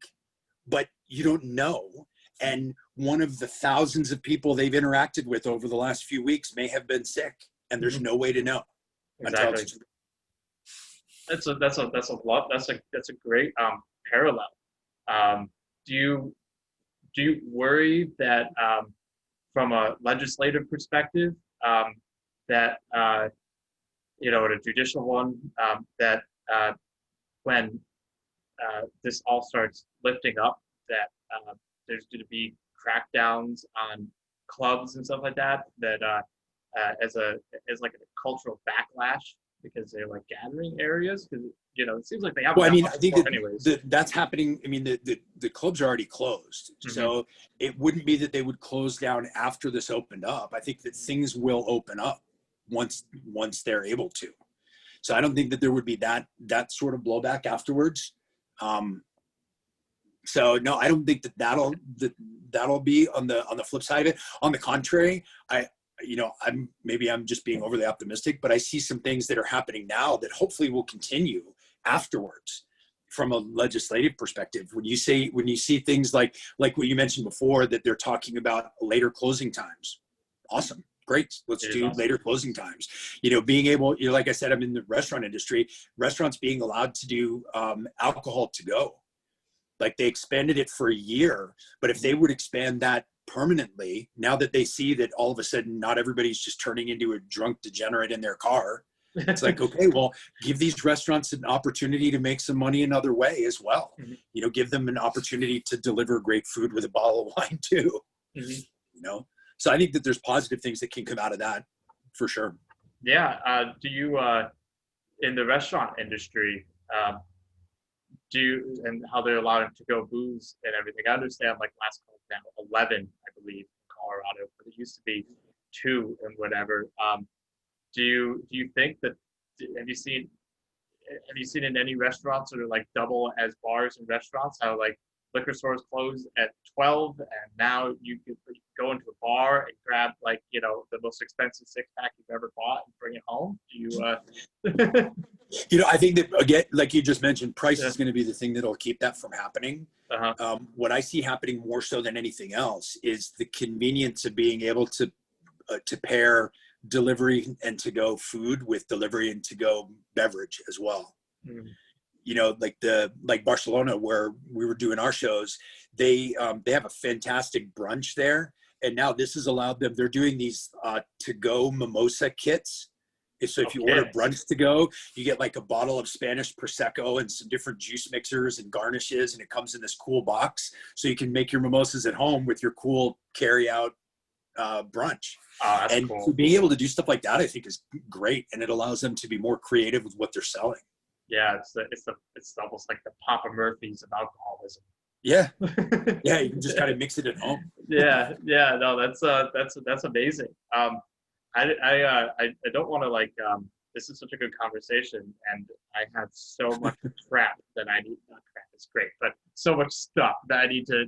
but you don't know. And one of the thousands of people they've interacted with over the last few weeks may have been sick, and there's no way to know. Exactly. That's a great parallel. Do you worry that from a legislative perspective, that in a judicial one, that when this all starts lifting up, that there's going to be crackdowns on clubs and stuff like that, that as like a cultural backlash, because they're like gathering areas, because it seems like they have. Well, I mean, I think that's happening. I mean, the clubs are already closed, so it wouldn't be that they would close down after this opened up. I think that things will open up once they're able to. So I don't think that there would be that sort of blowback afterwards. So no, I don't think that'll be on the flip side of it. On the contrary, I'm just being overly optimistic, but I see some things that are happening now that hopefully will continue afterwards from a legislative perspective. When you see things like what you mentioned before, that they're talking about later closing times. Awesome. Great. Let's do later closing times. Being able, like I said, I'm in the restaurant industry, restaurants being allowed to do alcohol to go. Like they expanded it for a year, but if they would expand that permanently, now that they see that all of a sudden not everybody's just turning into a drunk degenerate in their car, it's like, okay, well, give these restaurants an opportunity to make some money another way as well. Give them an opportunity to deliver great food with a bottle of wine too. So I think that there's positive things that can come out of that for sure. Yeah. Do you in the restaurant industry, and how they're allowing to go booze and everything? I understand, like last call now 11, I believe, in Colorado, but it used to be 2 and whatever. Do you think that, have you seen in any restaurants that are like double as bars in restaurants, how like liquor stores close at 12 and now you could go into a bar and grab like the most expensive 6-pack you've ever bought and bring it home? Do you I think that, again, like you just mentioned, price is going to be the thing that'll keep that from happening. What I see happening more so than anything else is the convenience of being able to pair delivery and to-go food with delivery and to-go beverage as well. Like Barcelona, where we were doing our shows, they have a fantastic brunch there, and now this has allowed them. They're doing these to-go mimosa kits. So if you order brunch to go, you get like a bottle of Spanish Prosecco and some different juice mixers and garnishes, and it comes in this cool box, so you can make your mimosas at home with your cool carry-out brunch. And cool. So being able to do stuff like that, I think, is great, and it allows them to be more creative with what they're selling. Yeah, it's almost like the Papa Murphy's of alcoholism. Yeah, yeah, you can just kind of mix it at home. Yeah, no, that's amazing. I don't want to this is such a good conversation, and I have so much crap that I need. Not crap, it's great, but so much stuff that I need to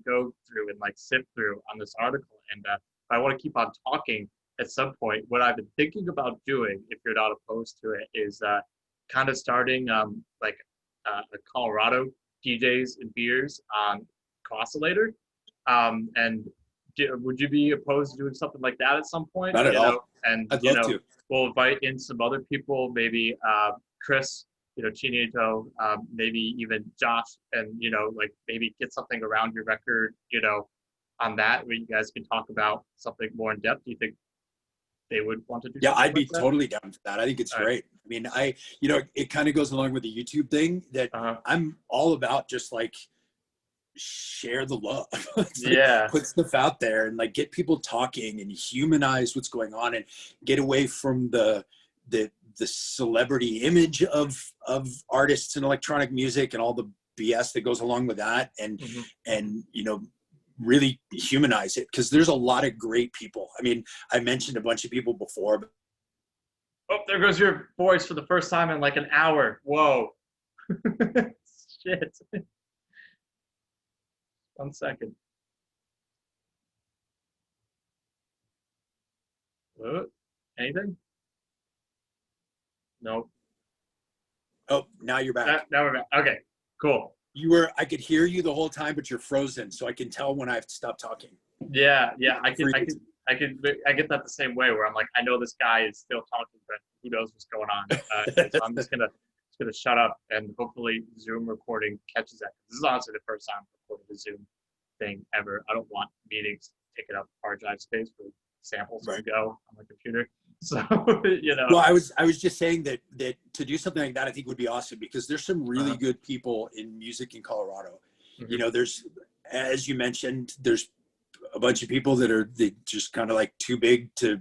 go through and sift through on this article. And I want to keep on talking at some point. What I've been thinking about doing, if you're not opposed to it, is kind of starting a Colorado DJs and beers on Oscillator. And would you be opposed to doing something like that at some point? Not at all. And I'd love to. We'll invite in some other people, maybe Chris, Chinito, maybe even Josh, and maybe get something around your record, on that, where you guys can talk about something more in depth. Do you think they would want to do? Yeah, I'd be like totally down for that. I think it's great. I mean, it kind of goes along with the YouTube thing that I'm all about. Just share the love. Put stuff out there and get people talking and humanize what's going on, and get away from the celebrity image of artists in electronic music and all the BS that goes along with that, and Mhm. and you know, really humanize it, because there's a lot of great people. I mean, I mentioned a bunch of people before, but Oh, there goes your voice for the first time in like an hour. Whoa. Shit. 1 second. Anything? Nope. oh, now you're back. Now we're back. Okay, cool. You were, I could hear you the whole time, but you're frozen, so I can tell when I have to stop talking. Yeah, I For can, you. I get that the same way where I'm like, I know this guy is still talking, but who knows what's going on. So I'm just gonna shut up, and hopefully Zoom recording catches that. This is honestly the first time I've recorded a Zoom thing ever. I don't want meetings taking up hard drive space for samples to Right. go on my computer. So, Well, I was just saying that to do something like that, I think would be awesome, because there's some really good people in music in Colorado. Mhm. You know, there's, as you mentioned, there's a bunch of people that are just kind of like too big to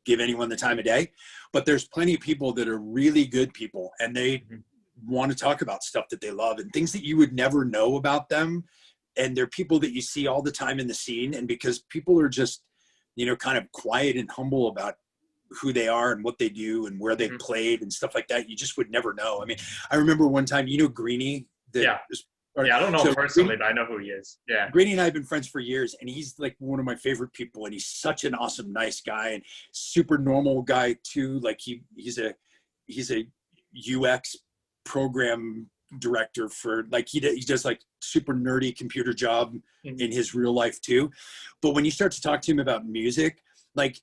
give anyone the time of day, but there's plenty of people that are really good people, and they Mhm. want to talk about stuff that they love and things that you would never know about them. And they're people that you see all the time in the scene, and because people are just, you know, kind of quiet and humble about who they are and what they do and where they've Mhm. played and stuff like that, you just would never know. I mean, I remember one time, you know, Greenie, Yeah. I don't know him personally, but I know who he is. Yeah. Greenie and I have been friends for years, and he's like one of my favorite people, and he's such an awesome, nice guy, and super normal guy too. Like he's a UX program director for, like, he does like super nerdy computer job Mhm. in his real life too. But when you start to talk to him about music, like,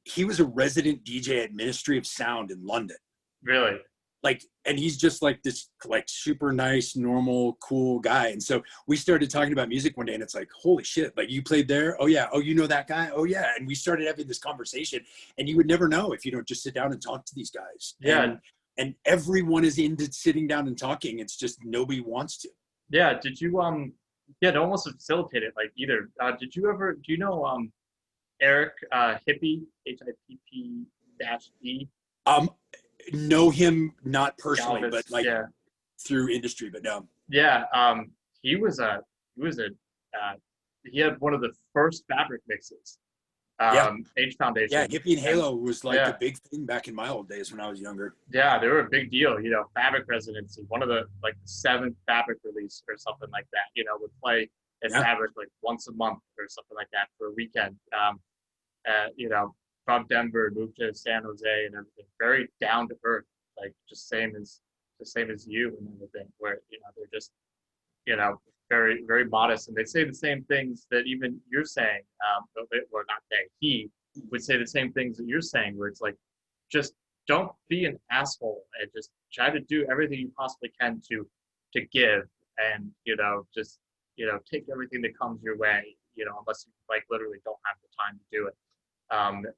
he was a resident DJ at Ministry of Sound in London. Really? Like, and he's just like this, like, super nice, normal, cool guy. And so we started talking about music one day, and it's like, holy shit, like, you played there? Oh yeah. Oh, you know that guy? Oh yeah. And we started having this conversation, and you would never know if you don't just sit down and talk to these guys. Yeah. And everyone is into sitting down and talking. It's just nobody wants to. Yeah. Did you yeah, no one wants to facilitate it like either. Did you ever do you know Eric Hippie, HIPP -E? Know him not personally, Galvis, but like yeah. through industry, but no. Yeah, he was a he had one of the first Fabric mixes. Yeah. H Foundation. Yeah, Hippie and Halo was like Yeah. a big thing back in my old days when I was younger. Yeah, they were a big deal. You know, Fabric residency, one of the like the 7th Fabric release or something like that. You know, would play at Yeah. Fabric like once a month or something like that for a weekend. You know, from Denver, moved to San Jose and everything. Very down to earth, like just same as you and everything. Where you know they're just you know very very modest, and they say the same things that even you're saying. Or not they, he would say the same things that you're saying, where it's like just don't be an asshole and just try to do everything you possibly can to give, and you know just you know take everything that comes your way. You know, unless you like literally don't have the time to do it.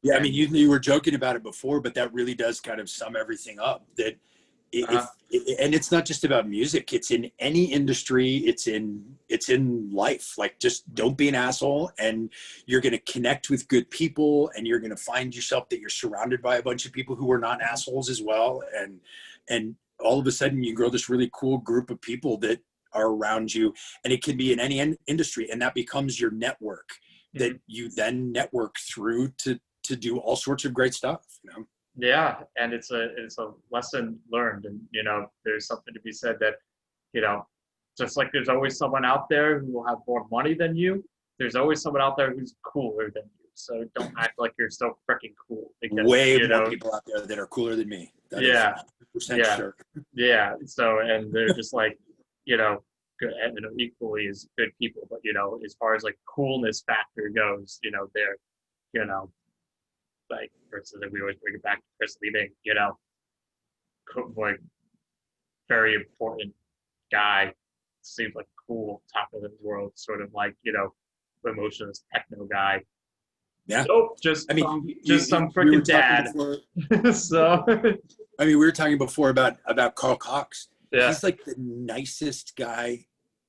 Yeah, I mean, you were joking about it before, but that really does kind of sum everything up. That and it's not just about music; it's in any industry. It's in life. Like, just don't be an asshole, and you're going to connect with good people, and you're going to find yourself that you're surrounded by a bunch of people who are not assholes as well, and all of a sudden you grow this really cool group of people that are around you, and it can be in any industry, and that becomes your network that you then network through to do all sorts of great stuff, you know? Yeah, and it's a lesson learned, and you know there's something to be said that you know just like there's always someone out there who will have more money than you, there's always someone out there who's cooler than you. So don't act like you're so freaking cool. Because, way you more know, people out there that are cooler than me. That Yeah. is 100% Yeah. sure. Yeah. So and they're just like you know good, and, you know, equally as good people, but you know as far as like coolness factor goes, you know they're you know like versus we always bring it back to Chris Liebing, you know, like very important guy, seems like cool, top of the world, sort of like, you know, emotionless techno guy. Yeah. Nope, just I mean, some we were freaking talking dad. before, So I mean, we were talking before about Carl Cox. yeah, He's like the nicest guy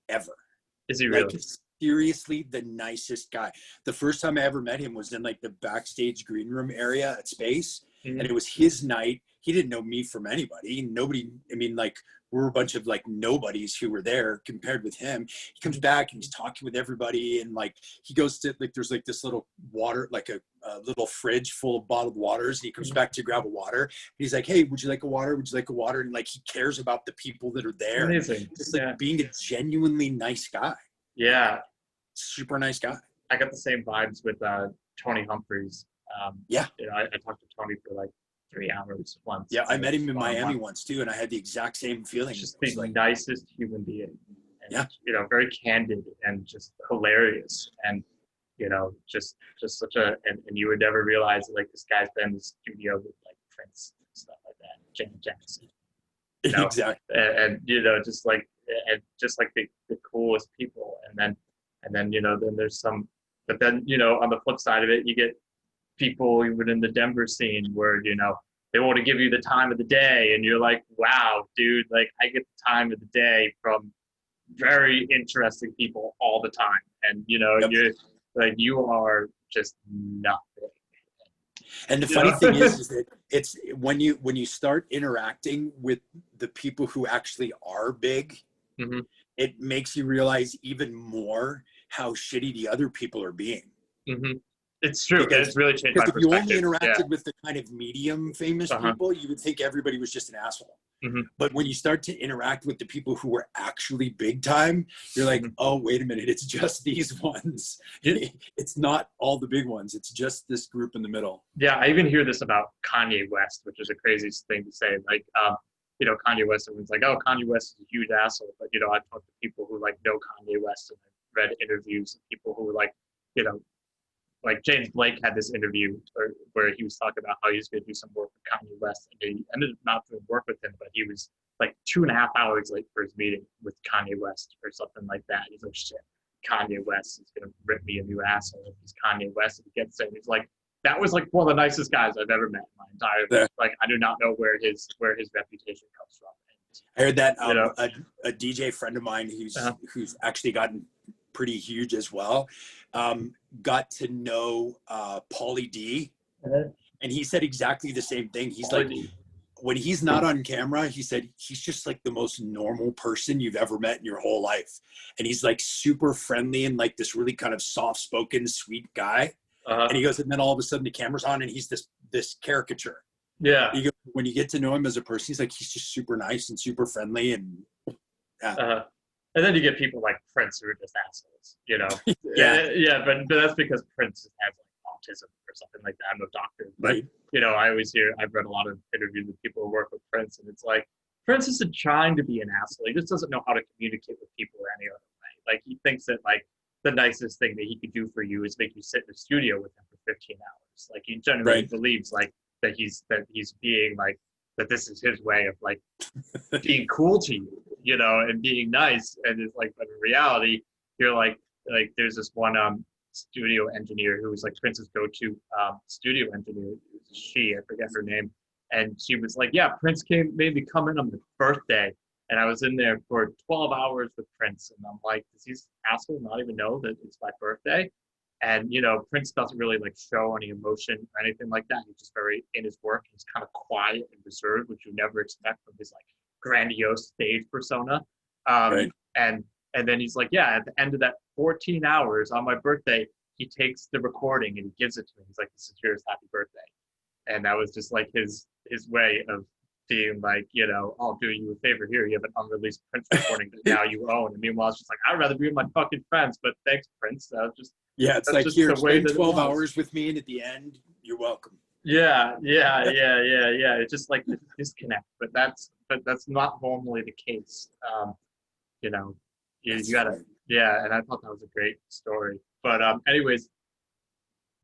ever. is he Like, really? seriously, the nicest guy. The first time I ever met him was in like the backstage green room area at Space, Mhm. and it was his night. He didn't know me from anybody. Nobody. I mean, like, we're a bunch of like nobodies who were there compared with him. He comes back and he's talking with everybody, and like he goes to like there's like this little water, like a little fridge full of bottled waters, and he comes back to grab a water. He's like, hey, would you like a water? Would you like a water? And like he cares about the people that are there. Amazing. Just like being a genuinely nice guy. Yeah. Super nice guy. I got the same vibes with Tony Humphreys. Yeah. You know, I talked to Tony for like 3 hours once. Yeah, I met him in Miami one-on-one. once too, and I had the exact same feeling. Just It was the like, nicest human being. And, Yeah. you know, very candid and just hilarious. And, you know, just such a, and you would never realize that, like, this guy's been in the studio with like Prince and stuff like that, Janet Jackson. You know? exactly. And you know, just like the coolest people. And then, you know, then there's some, but then, you know, on the flip side of it, you get people even in the Denver scene where, you know, they want to give you the time of the day, and you're like, wow, dude, like I get the time of the day from very interesting people all the time. And, you know, Yep. you're like, you are just nothing. And the You funny know? thing is that it's when you start interacting with the people who actually are big, Mhm. it makes you realize even more how shitty the other people are being. Mm-hmm. It's true. Because- It's really changed my Because if you only perspective. interacted with the kind of medium famous Uh-huh. people, you would think everybody was just an asshole. Mhm. But when you start to interact with the people who were actually big time, you're like, Mhm. oh, wait a minute, it's just these ones. It's not all the big ones. It's just this group in the middle. Yeah, I even hear this about Kanye West, which is the craziest thing to say. Like, you know, Kanye West, everyone's like, oh, Kanye West is a huge asshole. But, you know, I've talked to people who, like, know Kanye West, and I've read interviews of people who were like, you know, like James Blake had this interview where he was talking about how he was going to do some work with Kanye West, and he ended up not doing work with him, but he was like 2.5 hours late for his meeting with Kanye West or something like that. He's like, shit, Kanye West is going to rip me a new asshole if he's Kanye West. And he gets it. He's like, that was like one of the nicest guys I've ever met in my entire life. Yeah. Like, I do not know where his reputation comes from. I heard that You know? a DJ friend of mine Uh-huh. who's actually gotten pretty huge as well, got to know Pauly D, and he said exactly the same thing. He's like, when he's not on camera, he said he's just like the most normal person you've ever met in your whole life, and he's like super friendly and like this really kind of soft-spoken, sweet guy. Uh-huh. And he goes, and then all of a sudden the camera's on, and he's this caricature. Yeah. He goes, when you get to know him as a person, he's like, he's just super nice and super friendly, and And then you get people like Prince who are just assholes, you know? Yeah. But that's because Prince has like autism or something like that. I'm no doctor, but right. you know, I've read a lot of interviews with people who work with Prince, and it's like, Prince isn't trying to be an asshole. He just doesn't know how to communicate with people any other way. Like, he thinks that like the nicest thing that he could do for you is make you sit in the studio with him for 15 hours. Like, he generally Right. believes like that he's being like, that this is his way of like being cool to you, you know, and being nice. And it's like, but in reality, you're like there's this one studio engineer who was like Prince's go-to studio engineer. I forget her name. And she was like, yeah, Prince made me come in on my birthday. And I was in there for 12 hours with Prince. And I'm like, does this asshole not even know that it's my birthday? And, you know, Prince doesn't really like show any emotion or anything like that. He's just very in his work. He's kind of quiet and reserved, which you never expect from his like grandiose stage persona. Right. And then he's like, yeah, at the end of that 14 hours on my birthday, he takes the recording and he gives it to me. He's like, this is yours, happy birthday. And that was just like his way of being like, you know, I'll do you a favor here. You have an unreleased Prince recording that now you own. And meanwhile, it's just like, I'd rather be with my fucking friends, but thanks, Prince. Yeah, it's That's like, just here, the way spend that it 12 was. hours with me, and at the end, you're welcome. Yeah. It's just like this disconnect, but that's not normally the case. You know, you gotta, right. yeah. And I thought that was a great story. But anyways,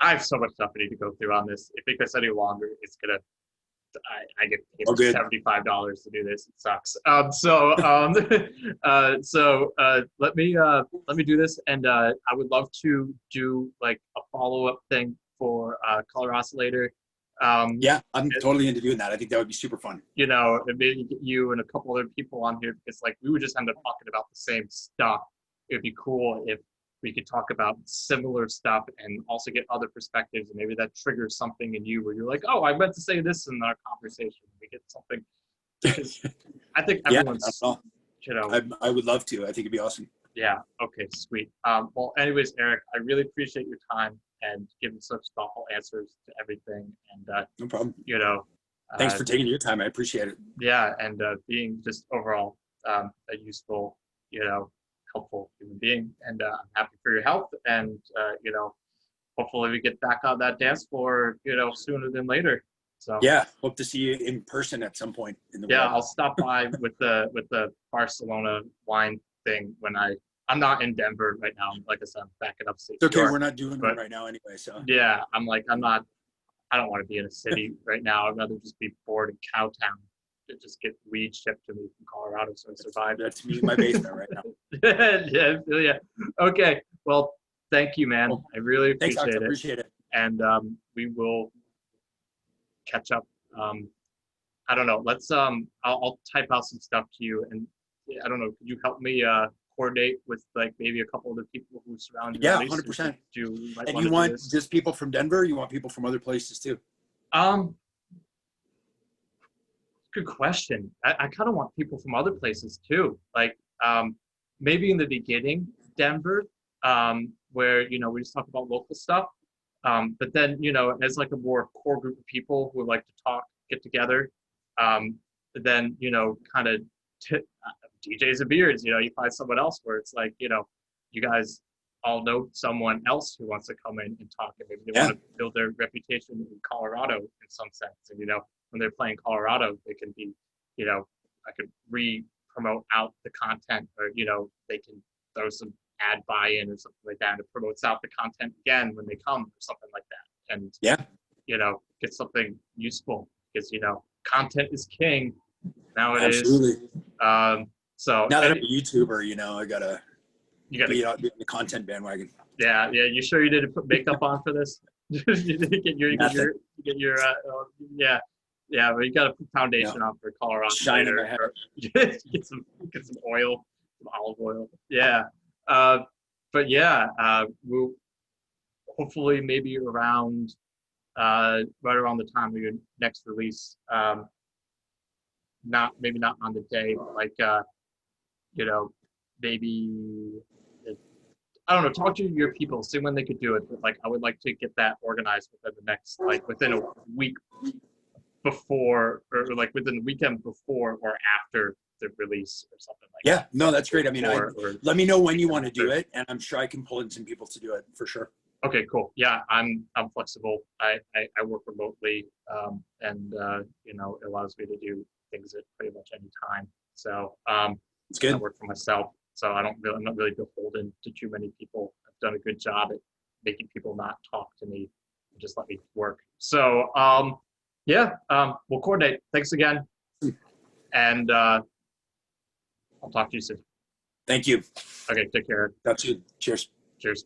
I have so much stuff I need to go through on this. If it goes any longer, it's gonna. I get paid Oh, good. $75 to do this. It sucks. So let me do this, and I would love to do like a follow-up thing for Color Oscillator. Yeah, I'm totally into doing that. I think that would be super fun. You know, and maybe get you and a couple other people on here, because like we would just end up talking about the same stuff. It'd be cool if we could talk about similar stuff and also get other perspectives, and maybe that triggers something in you where you're like, oh, I meant to say this in our conversation. We get something I think Yeah, everyone's, not at all. you know, I would love to. I think it'd be awesome. yeah. Okay, sweet. Well, anyways, Eric, I really appreciate your time and giving such thoughtful answers to everything. And, No problem. you know, Thanks uh, for taking your time. I appreciate it. yeah, and being just overall a useful, you know, helpful human being. And I'm happy for your health. And, you know, hopefully we get back on that dance floor, you know, sooner than later. So Yeah, hope to see you in person at some point in the yeah, world. I'll stop by with the Barcelona wine thing when I'm not in Denver right now. Like I said, I'm back in upstate It's okay. New York. We're not doing but- it right now anyway. So Yeah, I don't want to be in a city right now. I'd rather just be bored in Cowtown to just get weed shipped to me from Colorado so I survive. that's me in my basement right now. Yeah, yeah. Okay. Well, thank you, man. Cool. I really Thanks, Alex. I appreciate it. appreciate it. And we will catch up. I don't know. Let's I'll type out some stuff to you, and I don't know. Could you help me coordinate with like maybe a couple of the people who surround you? Yeah, at least, 100%. who might And wanna you do want this? just people from Denver? You want people from other places too? Good question. I kind of want people from other places too. Like maybe in the beginning, Denver, where you know we just talk about local stuff. But then you know, as like a more core group of people who like to talk, get together, then you know, kind of DJs and beards. You know, you find someone else where it's like you know, you guys all know someone else who wants to come in and talk, and maybe they Yeah. want to build their reputation in Colorado in some sense. And you know, when they're playing Colorado, they can be, you know, I could re-promote out the content, or you know, they can throw some ad buy-in or something like that, and it promotes out the content again when they come, or something like that. And Yeah. you know, get something useful because you know, content is king nowadays. Absolutely. So Now that I'm a YouTuber, you know, I gotta you gotta, be on the content bandwagon. yeah. You sure you didn't put makeup on for this? You didn't get your, yeah. But you got to put foundation on for Colorado. Shine in later, my head. or get some oil, some olive oil. Yeah. But yeah, we'll hopefully maybe around right around the time of your next release. Maybe not on the day, but like you know, maybe I don't know, talk to your people, see when they could do it. But like I would like to get that organized within a week before, or like within the weekend before or after the release or something like Yeah, no, that's great. I mean, or let me know when you want to do it, and I'm sure I can pull in some people to do it for sure. okay, cool. Yeah, I'm flexible. I work remotely, and you know, it allows me to do things at pretty much any time. So It's I good. work for myself, so I'm not really beholden to too many people. I've done a good job at making people not talk to me and just let me work. So yeah, we'll coordinate. Thanks again, and I'll talk to you soon. Thank you. Okay, take care. That's you. Cheers. Cheers.